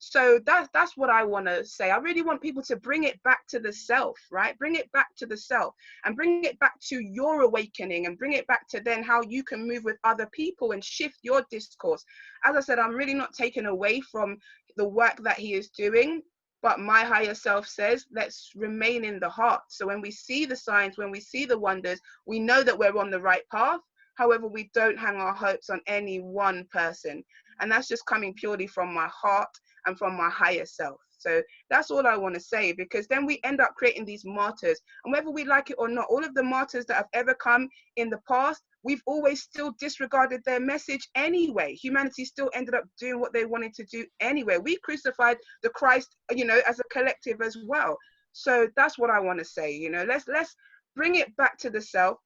So that's what I want to say. I really want people to bring it back to the self, right? Bring it back to the self and bring it back to your awakening and bring it back to then how you can move with other people and shift your discourse. As I said, I'm really not taken away from the work that he is doing, but my higher self says, let's remain in the heart. So when we see the signs, when we see the wonders, we know that we're on the right path. However, we don't hang our hopes on any one person. And that's just coming purely from my heart and from my higher self. So that's all I want to say, because then we end up creating these martyrs. And whether we like it or not, all of the martyrs that have ever come in the past, we've always still disregarded their message anyway. Humanity still ended up doing what they wanted to do anyway. We crucified the Christ, as a collective as well. So that's what I want to say. Let's bring it back to the self.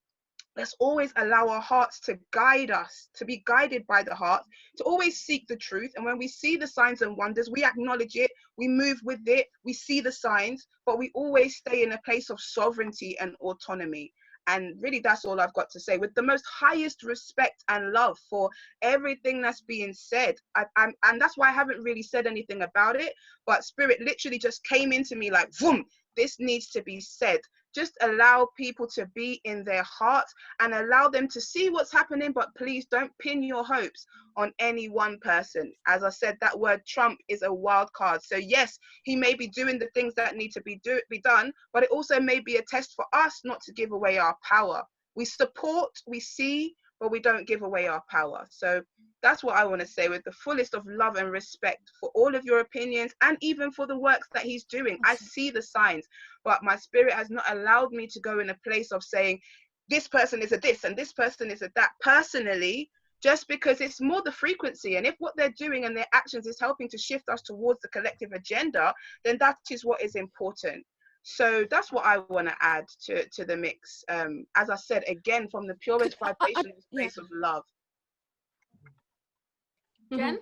Let's always allow our hearts to guide us, to be guided by the heart, to always seek the truth. And when we see the signs and wonders, we acknowledge it, we move with it, we see the signs, but we always stay in a place of sovereignty and autonomy. And really, that's all I've got to say, with the most highest respect and love for everything that's being said. And that's why I haven't really said anything about it, but Spirit literally just came into me like, boom, this needs to be said. Just allow people to be in their heart and allow them to see what's happening, but please don't pin your hopes on any one person. As I said, that word Trump is a wild card. So yes, he may be doing the things that need to be done, but it also may be a test for us not to give away our power. We support, we see, but we don't give away our power. So that's what I want to say, with the fullest of love and respect for all of your opinions and even for the works that he's doing. I see the signs, but my spirit has not allowed me to go in a place of saying, this person is a this and this person is a that. Personally, just because it's more the frequency. And if what they're doing and their actions is helping to shift us towards the collective agenda, then that is what is important. So that's what I want to add to the mix. As I said, again, from the purest vibrational space of love. Jen?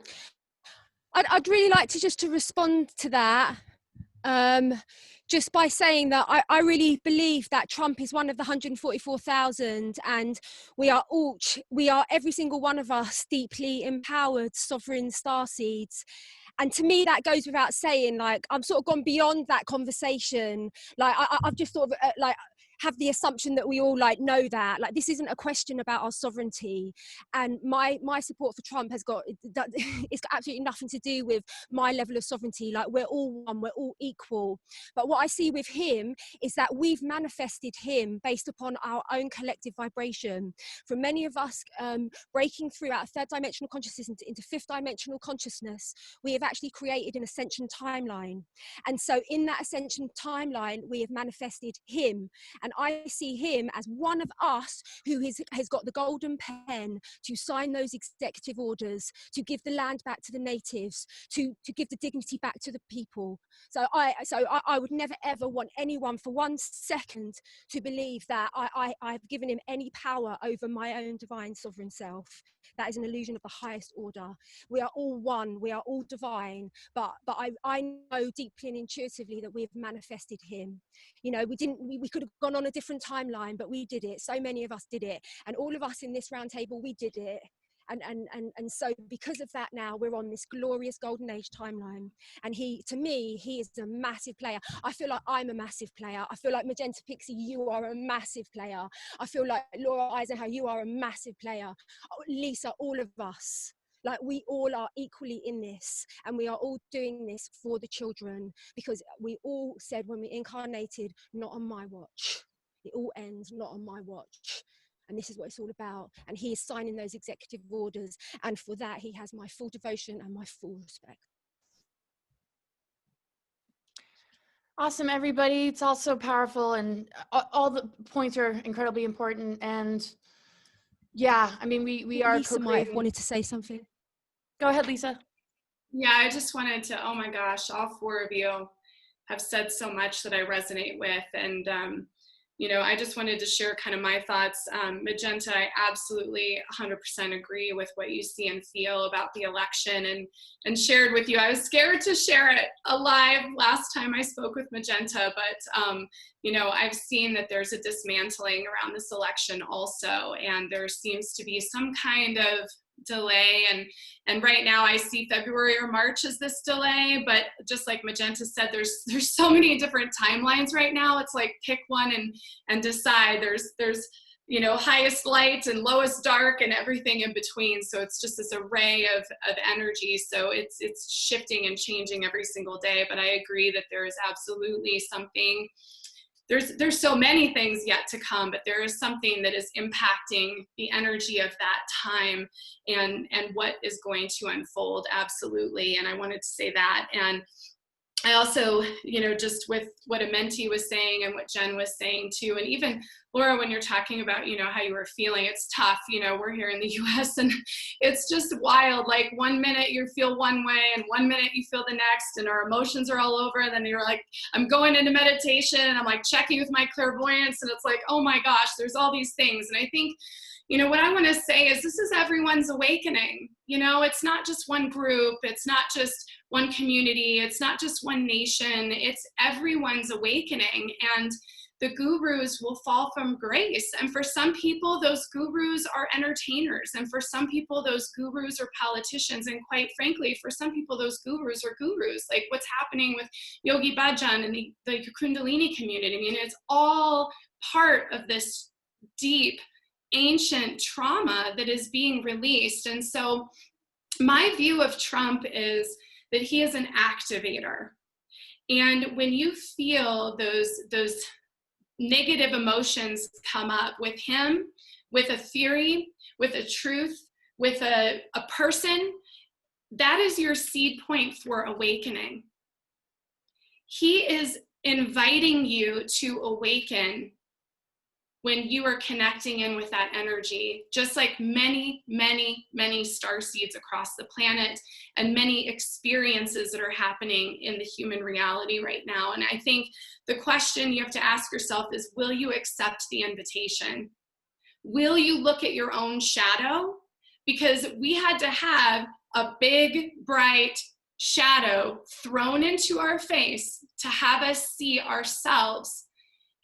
I'd really like to respond to that, just by saying that I really believe that Trump is one of the 144,000, and we are every single one of us deeply empowered sovereign starseeds. And to me, that goes without saying. Like, I'm sort of gone beyond that conversation. Like, I've just sort of have the assumption that we all like know that. Like, this isn't a question about our sovereignty. And my support for Trump it's got absolutely nothing to do with my level of sovereignty. Like, we're all one, we're all equal. But what I see with him is that we've manifested him based upon our own collective vibration. For many of us, breaking through our third dimensional consciousness into fifth dimensional consciousness, we have actually created an ascension timeline. And so in that ascension timeline, we have manifested him. And I see him as one of us who has got the golden pen to sign those executive orders, to give the land back to the natives, to give the dignity back to the people. So I would never ever want anyone for 1 second to believe that I've given him any power over my own divine sovereign self. That is an illusion of the highest order. We are all one, we are all divine, but I know deeply and intuitively that we have manifested him. You know, we could have gone on a different timeline, but we did it. So many of us did it, and all of us in this round table, we did it. And so because of that, now we're on this glorious golden age timeline. And to me, he is a massive player. I feel like I'm a massive player. I feel like Magenta Pixie, you are a massive player. I feel like Laura Eisenhower, you are a massive player. Lisa, all of us. Like, we all are equally in this, and we are all doing this for the children, because we all said when we incarnated, not on my watch. It all ends, not on my watch. And this is what it's all about. And he is signing those executive orders. And for that, he has my full devotion and my full respect. Awesome, everybody. It's all so powerful, and all the points are incredibly important. And yeah, I mean, we are Lisa might have wanted to say something. Go ahead, Lisa. Yeah, I just wanted to, oh my gosh, all four of you have said so much that I resonate with. And, you know, I just wanted to share kind of my thoughts. Magenta, I absolutely 100% agree with what you see and feel about the election, and shared with you. I was scared to share it alive last time I spoke with Magenta, but, you know, I've seen that there's a dismantling around this election also, and there seems to be some kind of delay, and right now I see February or March as this delay, but just like Magenta said, there's so many different timelines right now. It's like pick one and decide. There's you know, highest light and lowest dark and everything in between. So it's just this array of energy. So it's shifting and changing every single day. But I agree that there is absolutely something. There's so many things yet to come, but there is something that is impacting the energy of that time and what is going to unfold, absolutely. And I wanted to say that. And I also, you know, just with what Amenti was saying and what Jen was saying too, and even Laura, when you're talking about, you know, how you were feeling, it's tough. You know, we're here in the US and it's just wild. Like 1 minute you feel one way and 1 minute you feel the next, and our emotions are all over. And then you're like, I'm going into meditation and I'm like checking with my clairvoyance, and it's like, oh my gosh, there's all these things. And I think, you know, what I want to say is this is everyone's awakening. You know, it's not just one group. It's not just one community. It's not just one nation. It's everyone's awakening. And the gurus will fall from grace. And for some people, those gurus are entertainers. And for some people, those gurus are politicians. And quite frankly, for some people, those gurus are gurus. Like what's happening with Yogi Bhajan and the Kundalini community. I mean, it's all part of this deep, ancient trauma that is being released. And so my view of Trump is that he is an activator. And when you feel those negative emotions come up with him, with a theory, with a truth, with a person, that is your seed point for awakening. He is inviting you to awaken when you are connecting in with that energy, just like many, many, many star seeds across the planet and many experiences that are happening in the human reality right now. And I think the question you have to ask yourself is, will you accept the invitation? Will you look at your own shadow? Because we had to have a big, bright shadow thrown into our face to have us see ourselves.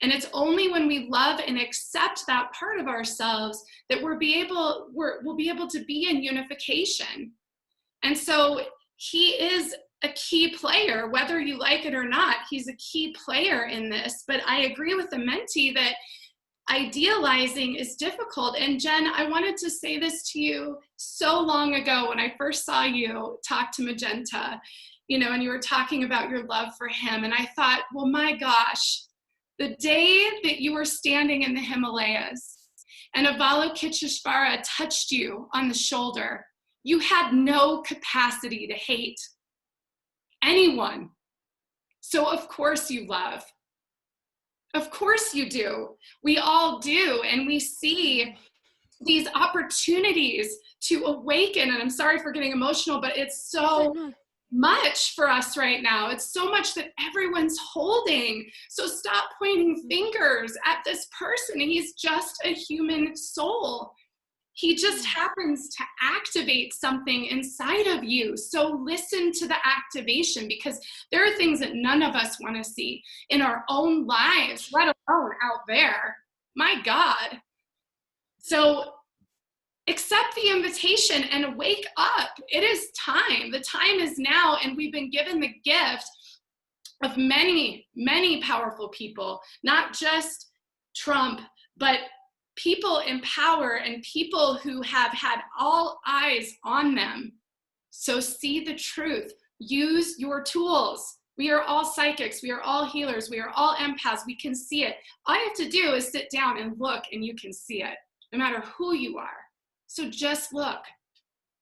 And it's only when we love and accept that part of ourselves that we'll be able to be in unification. And so he is a key player, whether you like it or not. He's a key player in this. But I agree with Amenti that idealizing is difficult. And Jen, I wanted to say this to you so long ago when I first saw you talk to Magenta, and you were talking about your love for him. And I thought, well, my gosh, the day that you were standing in the Himalayas and Avalokiteshvara touched you on the shoulder, you had no capacity to hate anyone. So of course you love. Of course you do. We all do. And we see these opportunities to awaken. And I'm sorry for getting emotional, but it's so much for us right now. It's so much that everyone's holding. So stop pointing fingers at this person. He's just a human soul. He just happens to activate something inside of you. So listen to the activation, because there are things that none of us want to see in our own lives, let alone out there. My God. So accept the invitation and wake up. It is time. The time is now, and we've been given the gift of many, many powerful people, not just Trump, but people in power and people who have had all eyes on them. So see the truth. Use your tools. We are all psychics. We are all healers. We are all empaths. We can see it. All you have to do is sit down and look, and you can see it, no matter who you are. So just look.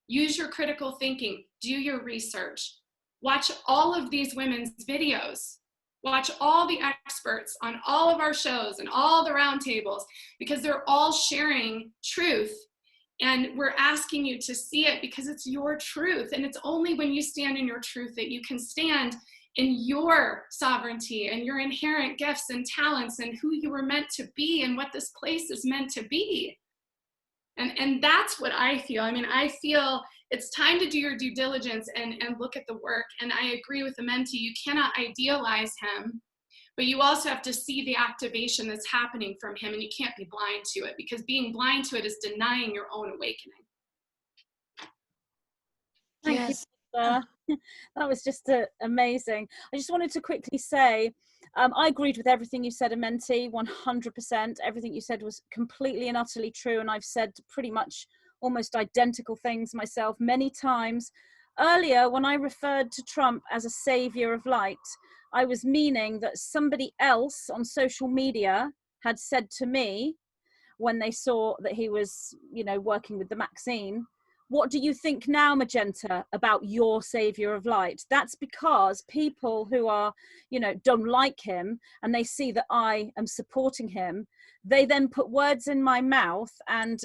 Use your critical thinking. Do your research. Watch all of these women's videos. Watch all the experts on all of our shows and all the roundtables, because they're all sharing truth. And we're asking you to see it because it's your truth. And it's only when you stand in your truth that you can stand in your sovereignty and your inherent gifts and talents and who you were meant to be and what this place is meant to be. And that's what I feel. I mean, I feel it's time to do your due diligence and look at the work. And I agree with Amenti, you cannot idealize him, but you also have to see the activation that's happening from him, and you can't be blind to it, because being blind to it is denying your own awakening. Thank you, Lisa. That was just amazing. I just wanted to quickly say, I agreed with everything you said, Amenti, 100%. Everything you said was completely and utterly true, and I've said pretty much almost identical things myself many times. Earlier, when I referred to Trump as a savior of light, I was meaning that somebody else on social media had said to me, when they saw that he was, working with the Maxine, what do you think now, Magenta, about your savior of light? That's because people who are, don't like him, and they see that I am supporting him, they then put words in my mouth and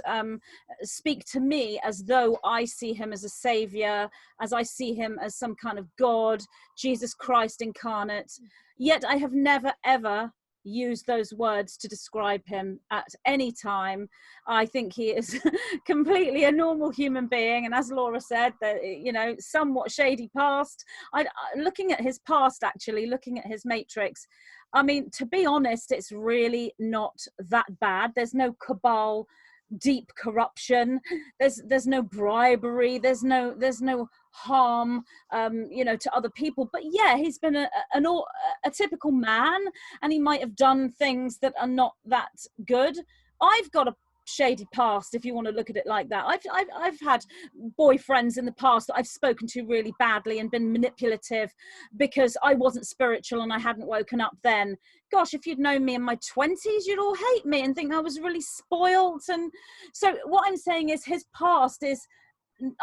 speak to me as though I see him as a savior, as I see him as some kind of God, Jesus Christ incarnate. Yet I have never, ever use those words to describe him at any time. I think he is completely a normal human being, and as Laura said, that somewhat shady past. Looking at his past, actually looking at his matrix, I mean, to be honest, it's really not that bad. There's no cabal, deep corruption, there's no bribery, there's no harm to other people. But yeah, he's been a typical man, and he might have done things that are not that good. I've got a shady past, if you want to look at it like that. I've had boyfriends in the past that I've spoken to really badly and been manipulative because I wasn't spiritual and I hadn't woken up then. Gosh, if you'd known me in my 20s, you'd all hate me and think I was really spoiled. And so what I'm saying is, his past is,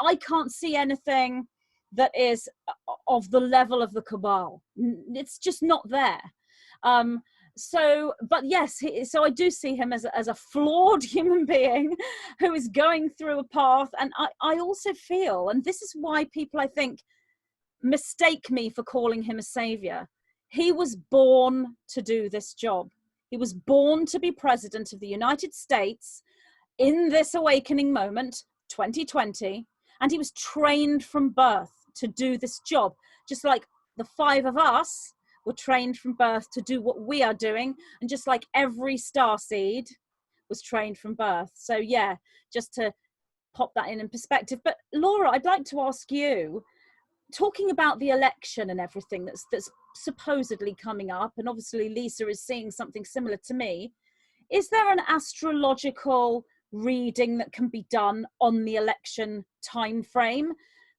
I can't see anything that is of the level of the cabal. It's just not there. but yes, so I do see him as a flawed human being who is going through a path. And I also feel, and this is why people, I think, mistake me for calling him a savior. He was born to do this job. He was born to be president of the United States in this awakening moment, 2020, and he was trained from birth to do this job, just like the 5 of us were trained from birth to do what we are doing, and just like every starseed was trained from birth. So yeah, just to pop that in perspective. But Laura, I'd like to ask you, talking about the election and everything that's supposedly coming up, and obviously Lisa is seeing something similar to me, is there an astrological reading that can be done on the election time frame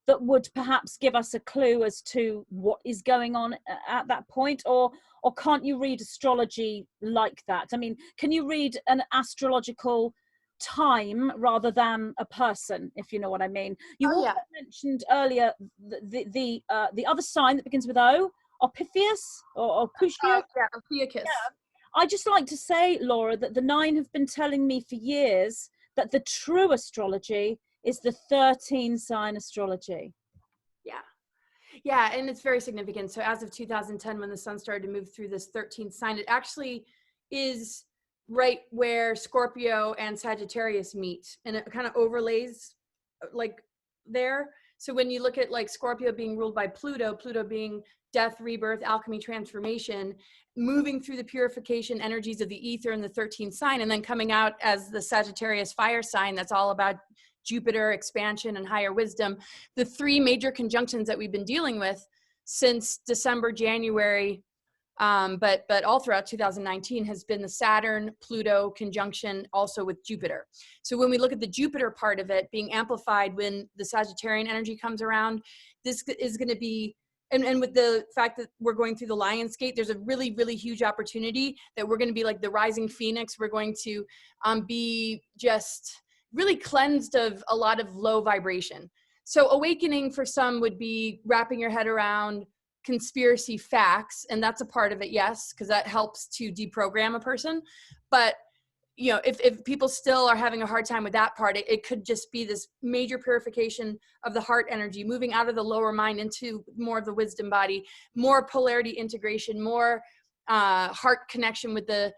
that would perhaps give us a clue as to what is going on at that point? Or can't you read astrology like that? I mean, can you read an astrological time rather than a person, if you know what I mean? You also mentioned earlier the other sign that begins with O, Ophiuchus or Ophiuchus. Ophiuchus. Yeah. I just like to say, Laura, that the 9 have been telling me for years that the true astrology is the 13 sign astrology. Yeah, and it's very significant. So as of 2010, when the sun started to move through this 13th sign, it actually is right where Scorpio and Sagittarius meet, and it kind of overlays like there. So when you look at like Scorpio being ruled by Pluto, Pluto being death, rebirth, alchemy, transformation, moving through the purification energies of the ether in the 13th sign, and then coming out as the Sagittarius fire sign that's all about Jupiter, expansion, and higher wisdom. The 3 major conjunctions that we've been dealing with since December, January, but all throughout 2019 has been the Saturn, Pluto conjunction also with Jupiter. So when we look at the Jupiter part of it being amplified when the Sagittarian energy comes around, this is going to be, and with the fact that we're going through the Lion's Gate, there's a really, really huge opportunity that we're going to be like the rising phoenix. We're going to be just really cleansed of a lot of low vibration. So awakening for some would be wrapping your head around conspiracy facts, and that's a part of it, yes, because that helps to deprogram a person. But you know, if people still are having a hard time with that part, it could just be this major purification of the heart energy, moving out of the lower mind into more of the wisdom body, more polarity integration, more heart connection with the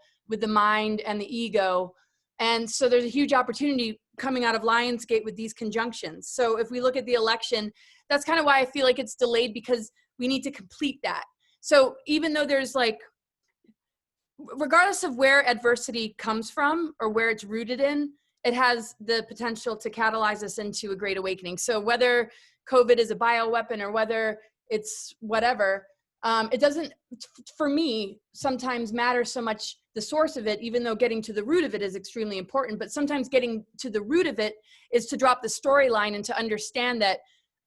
mind and the ego. And so there's a huge opportunity coming out of Lionsgate with these conjunctions. So if we look at the election, that's kind of why I feel like it's delayed, because we need to complete that. So even though there's like, regardless of where adversity comes from or where it's rooted in, it has the potential to catalyze us into a great awakening. So whether COVID is a bioweapon or whether it's whatever, it doesn't, for me, sometimes matter so much the source of it, even though getting to the root of it is extremely important. But sometimes getting to the root of it is to drop the storyline and to understand that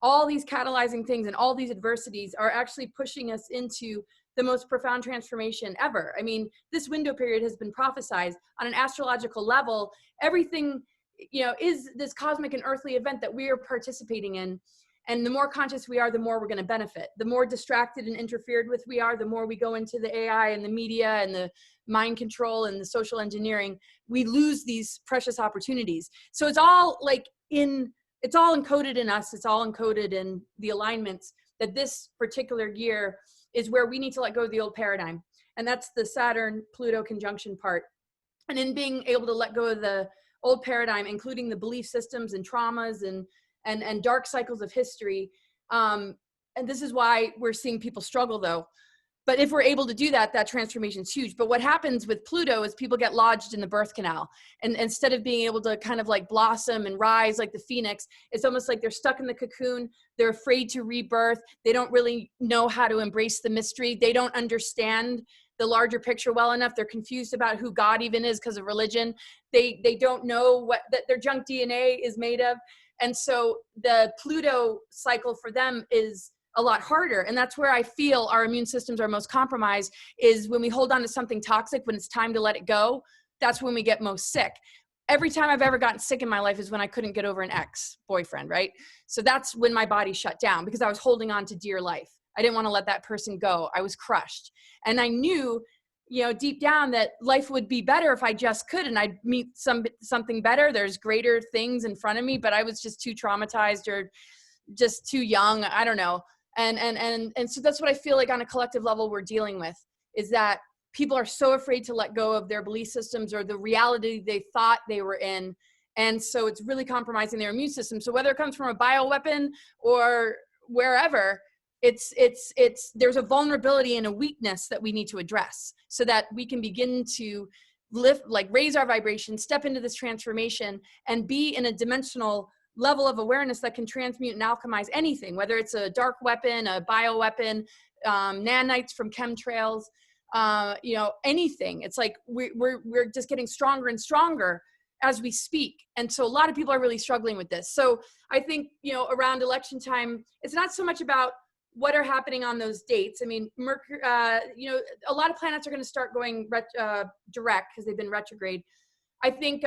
all these catalyzing things and all these adversities are actually pushing us into the most profound transformation ever. I mean, this window period has been prophesized on an astrological level. Everything, you know, is this cosmic and earthly event that we are participating in. And the more conscious we are, the more we're going to benefit. The more distracted and interfered with we are, the more we go into the AI and the media and the mind control and the social engineering, we lose these precious opportunities. So it's all like it's all encoded in us. It's all encoded in the alignments that this particular year is where we need to let go of the old paradigm. And that's the Saturn-Pluto conjunction part. And in being able to let go of the old paradigm, including the belief systems and traumas and dark cycles of history. And this is why we're seeing people struggle though. But if we're able to do that, that transformation is huge. But what happens with Pluto is people get lodged in the birth canal. And instead of being able to kind of like blossom and rise like the phoenix, it's almost like they're stuck in the cocoon. They're afraid to rebirth. They don't really know how to embrace the mystery. They don't understand the larger picture well enough. They're confused about who God even is because of religion. They don't know what that their junk DNA is made of. And so the Pluto cycle for them is a lot harder. And that's where I feel our immune systems are most compromised, is when we hold on to something toxic, when it's time to let it go, that's when we get most sick. Every time I've ever gotten sick in my life is when I couldn't get over an ex-boyfriend, right? So that's when my body shut down, because I was holding on to dear life. I didn't want to let that person go. I was crushed. And I knew deep down that life would be better if I just could, and I'd meet something better. There's greater things in front of me, but I was just too traumatized or just too young. I don't know. And so that's what I feel like on a collective level we're dealing with, is that people are so afraid to let go of their belief systems or the reality they thought they were in. And so it's really compromising their immune system. So whether it comes from a bioweapon or wherever, there's a vulnerability and a weakness that we need to address so that we can begin to raise our vibration, step into this transformation, and be in a dimensional level of awareness that can transmute and alchemize anything, whether it's a dark weapon, a bioweapon, nanites from chemtrails, anything. It's like we're just getting stronger and stronger as we speak. And so a lot of people are really struggling with this. So I think, around election time, it's not so much about what are happening on those dates. I mean, Mercury, a lot of planets are going to start going direct because they've been retrograde. I think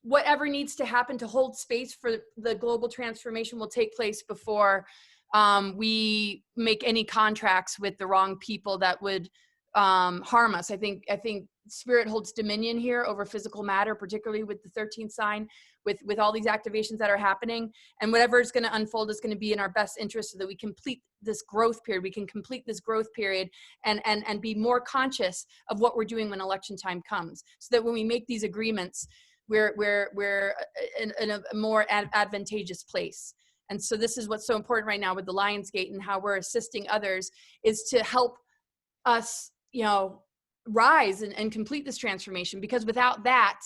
whatever needs to happen to hold space for the global transformation will take place before we make any contracts with the wrong people that would harm us. I think spirit holds dominion here over physical matter, particularly with the 13th sign, with all these activations that are happening, and whatever is going to unfold is going to be in our best interest so that we complete this growth period. We can complete this growth period and be more conscious of what we're doing when election time comes, so that when we make these agreements, we're in a more advantageous place. And so this is what's so important right now with the Lionsgate and how we're assisting others, is to help us, rise and complete this transformation. Because without that,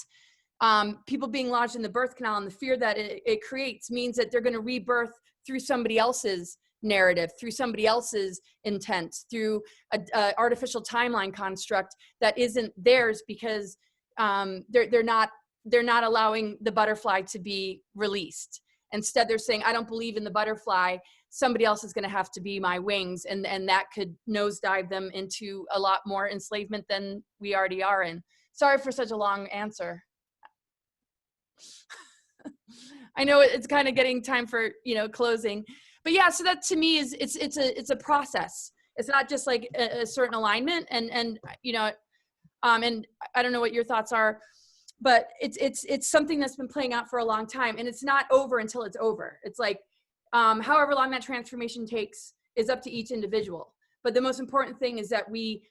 people being lodged in the birth canal and the fear that it creates means that they're going to rebirth through somebody else's narrative, through somebody else's intent, through a artificial timeline construct that isn't theirs, because they're not allowing the butterfly to be released. Instead, they're saying, I don't believe in the butterfly. Somebody else is going to have to be my wings. And that could nosedive them into a lot more enslavement than we already are in. Sorry for such a long answer. I know it's kind of getting time for, closing. But yeah, so that to me is, it's a process. It's not just like a certain alignment. And and I don't know what your thoughts are, but it's something that's been playing out for a long time, and it's not over until it's over. It's like, however long that transformation takes is up to each individual. But the most important thing is that we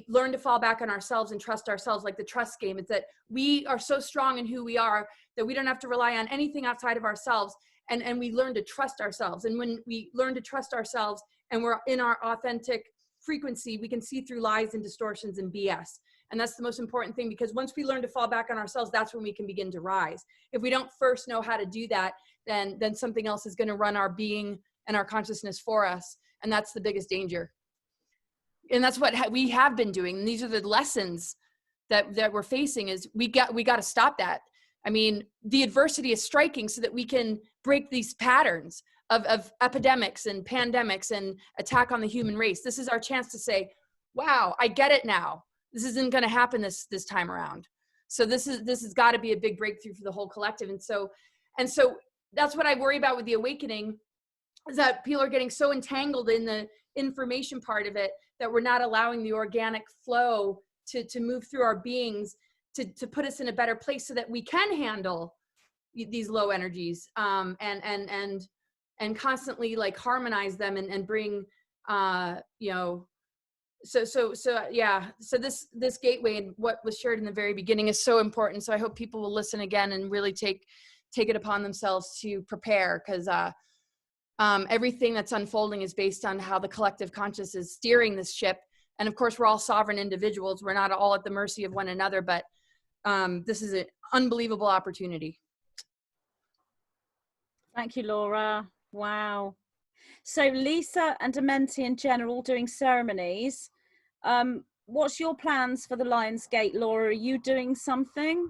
learn to fall back on ourselves and trust ourselves, like the trust game. It's that we are so strong in who we are that we don't have to rely on anything outside of ourselves. And we learn to trust ourselves. And when we learn to trust ourselves and we're in our authentic frequency, we can see through lies and distortions and BS. And that's the most important thing, because once we learn to fall back on ourselves, that's when we can begin to rise. If we don't first know how to do that, then something else is going to run our being and our consciousness for us. And that's the biggest danger. And that's what we have been doing. And these are the lessons that we're facing, is we got to stop that. I mean, the adversity is striking so that we can break these patterns of epidemics and pandemics and attack on the human race. This is our chance to say, wow, I get it now. This isn't going to happen this time around. So this has got to be a big breakthrough for the whole collective. And so that's what I worry about with the awakening, is that people are getting so entangled in the information part of it that we're not allowing the organic flow to move through our beings to put us in a better place so that we can handle these low energies and constantly like harmonize them and bring so this gateway and what was shared in the very beginning is so important. So I hope people will listen again and really take it upon themselves to prepare, because everything that's unfolding is based on how the collective conscious is steering this ship. And of course, we're all sovereign individuals. We're not all at the mercy of one another, but this is an unbelievable opportunity. Thank you, Laura. Wow. So Lisa and Amenti and Jen are all doing ceremonies. What's your plans for the Lionsgate, Laura? Are you doing something?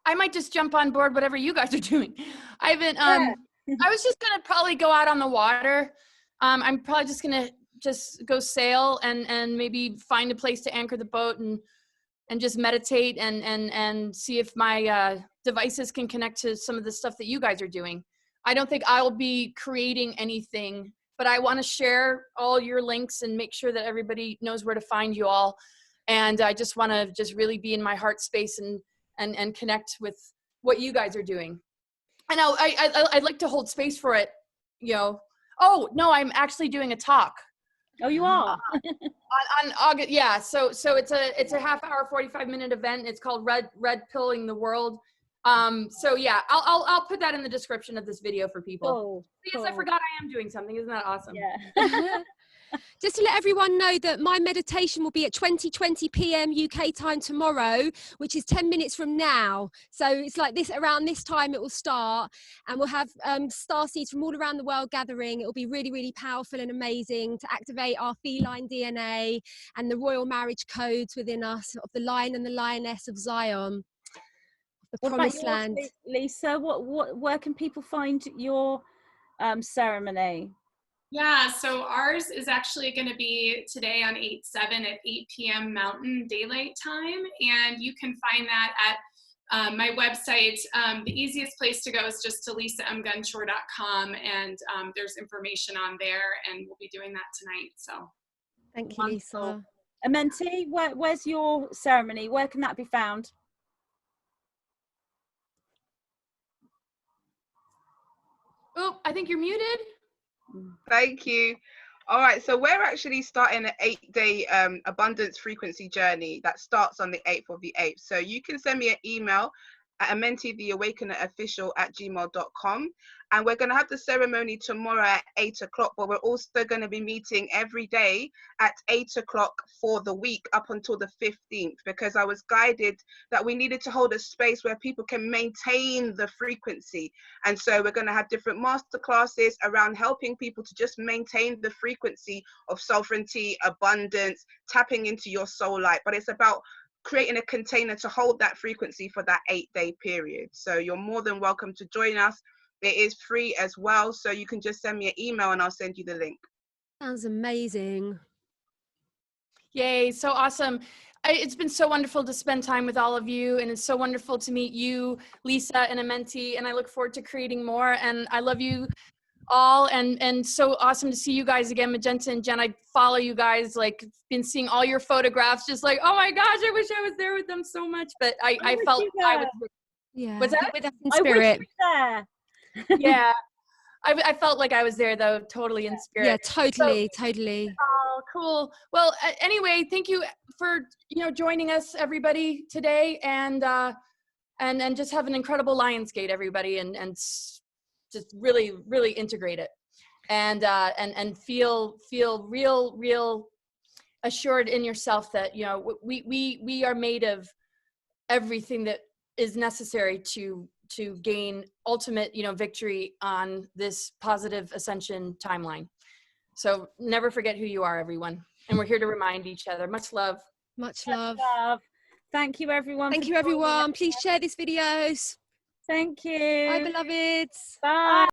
I might just jump on board whatever you guys are doing. I've been, I was just going to probably go out on the water. I'm probably just going to go sail and maybe find a place to anchor the boat and just meditate and see if my devices can connect to some of the stuff that you guys are doing. I don't think I'll be creating anything, but I want to share all your links and make sure that everybody knows where to find you all. And I just want to just really be in my heart space and connect with what you guys are doing. And I'd like to hold space for it, you know. Oh, no, I'm actually doing a talk. Oh, you are? On August, yeah. So it's a half hour, 45-minute event. It's called Red Pilling the World. So yeah, I'll put that in the description of this video for people. Cool. Yes, I forgot I am doing something. Isn't that awesome? Yeah. Just to let everyone know that my meditation will be at 20:20 p.m. UK time tomorrow, which is 10 minutes from now. So it's like this, around this time it will start, and we'll have starseeds from all around the world gathering. It will be really, really powerful and amazing to activate our feline DNA and the royal marriage codes within us of the lion and the lioness of Zion, the What about promised yours, land. Lisa? Where can people find your ceremony? Yeah, so ours is actually going to be today on 8/7 at 8 p.m. Mountain Daylight Time, and you can find that at my website. The easiest place to go is just to lisamgunshore.com, and there's information on there, and we'll be doing that tonight. So, Thank you, Lisa. Amenti, where's your ceremony? Where can that be found? Oh, I think you're muted. Thank you. All right, so we're actually starting an 8-day abundance frequency journey that starts on the 8th of the 8th. So you can send me an email at Amenti the Awakener official@gmail.com, and we're going to have the ceremony tomorrow at 8 o'clock, but we're also going to be meeting every day at 8 o'clock for the week up until the 15th, because I was guided that we needed to hold a space where people can maintain the frequency. And so we're going to have different master classes around helping people to just maintain the frequency of sovereignty, abundance, tapping into your soul light. But it's about creating a container to hold that frequency for that 8-day period. So you're more than welcome to join us. It is free as well. So you can just send me an email and I'll send you the link. Sounds amazing. Yay, so awesome. It's been so wonderful to spend time with all of you, and it's so wonderful to meet you, Lisa and Amenti, and I look forward to creating more. And I love you all, and so awesome to see you guys again. Magenta and Jen, I follow you guys, like been seeing all your photographs, just like, oh my gosh, I wish I was there with them so much. But I felt I was. Yeah. What's that? With us in I wish spirit. you were there. Yeah, I felt like I was there though, totally in spirit. Yeah, totally, So, totally. oh, cool. Well, anyway, thank you for joining us, everybody, today, and just have an incredible Lionsgate, everybody, and just really integrate it, and feel real assured in yourself that we are made of everything that is necessary to gain ultimate victory on this positive ascension timeline. So never forget who you are, everyone, and we're here to remind each other. Much love. Much love. Thank you, everyone. Thank you, everyone. Please share these videos. Thank you. Bye, beloveds. Bye.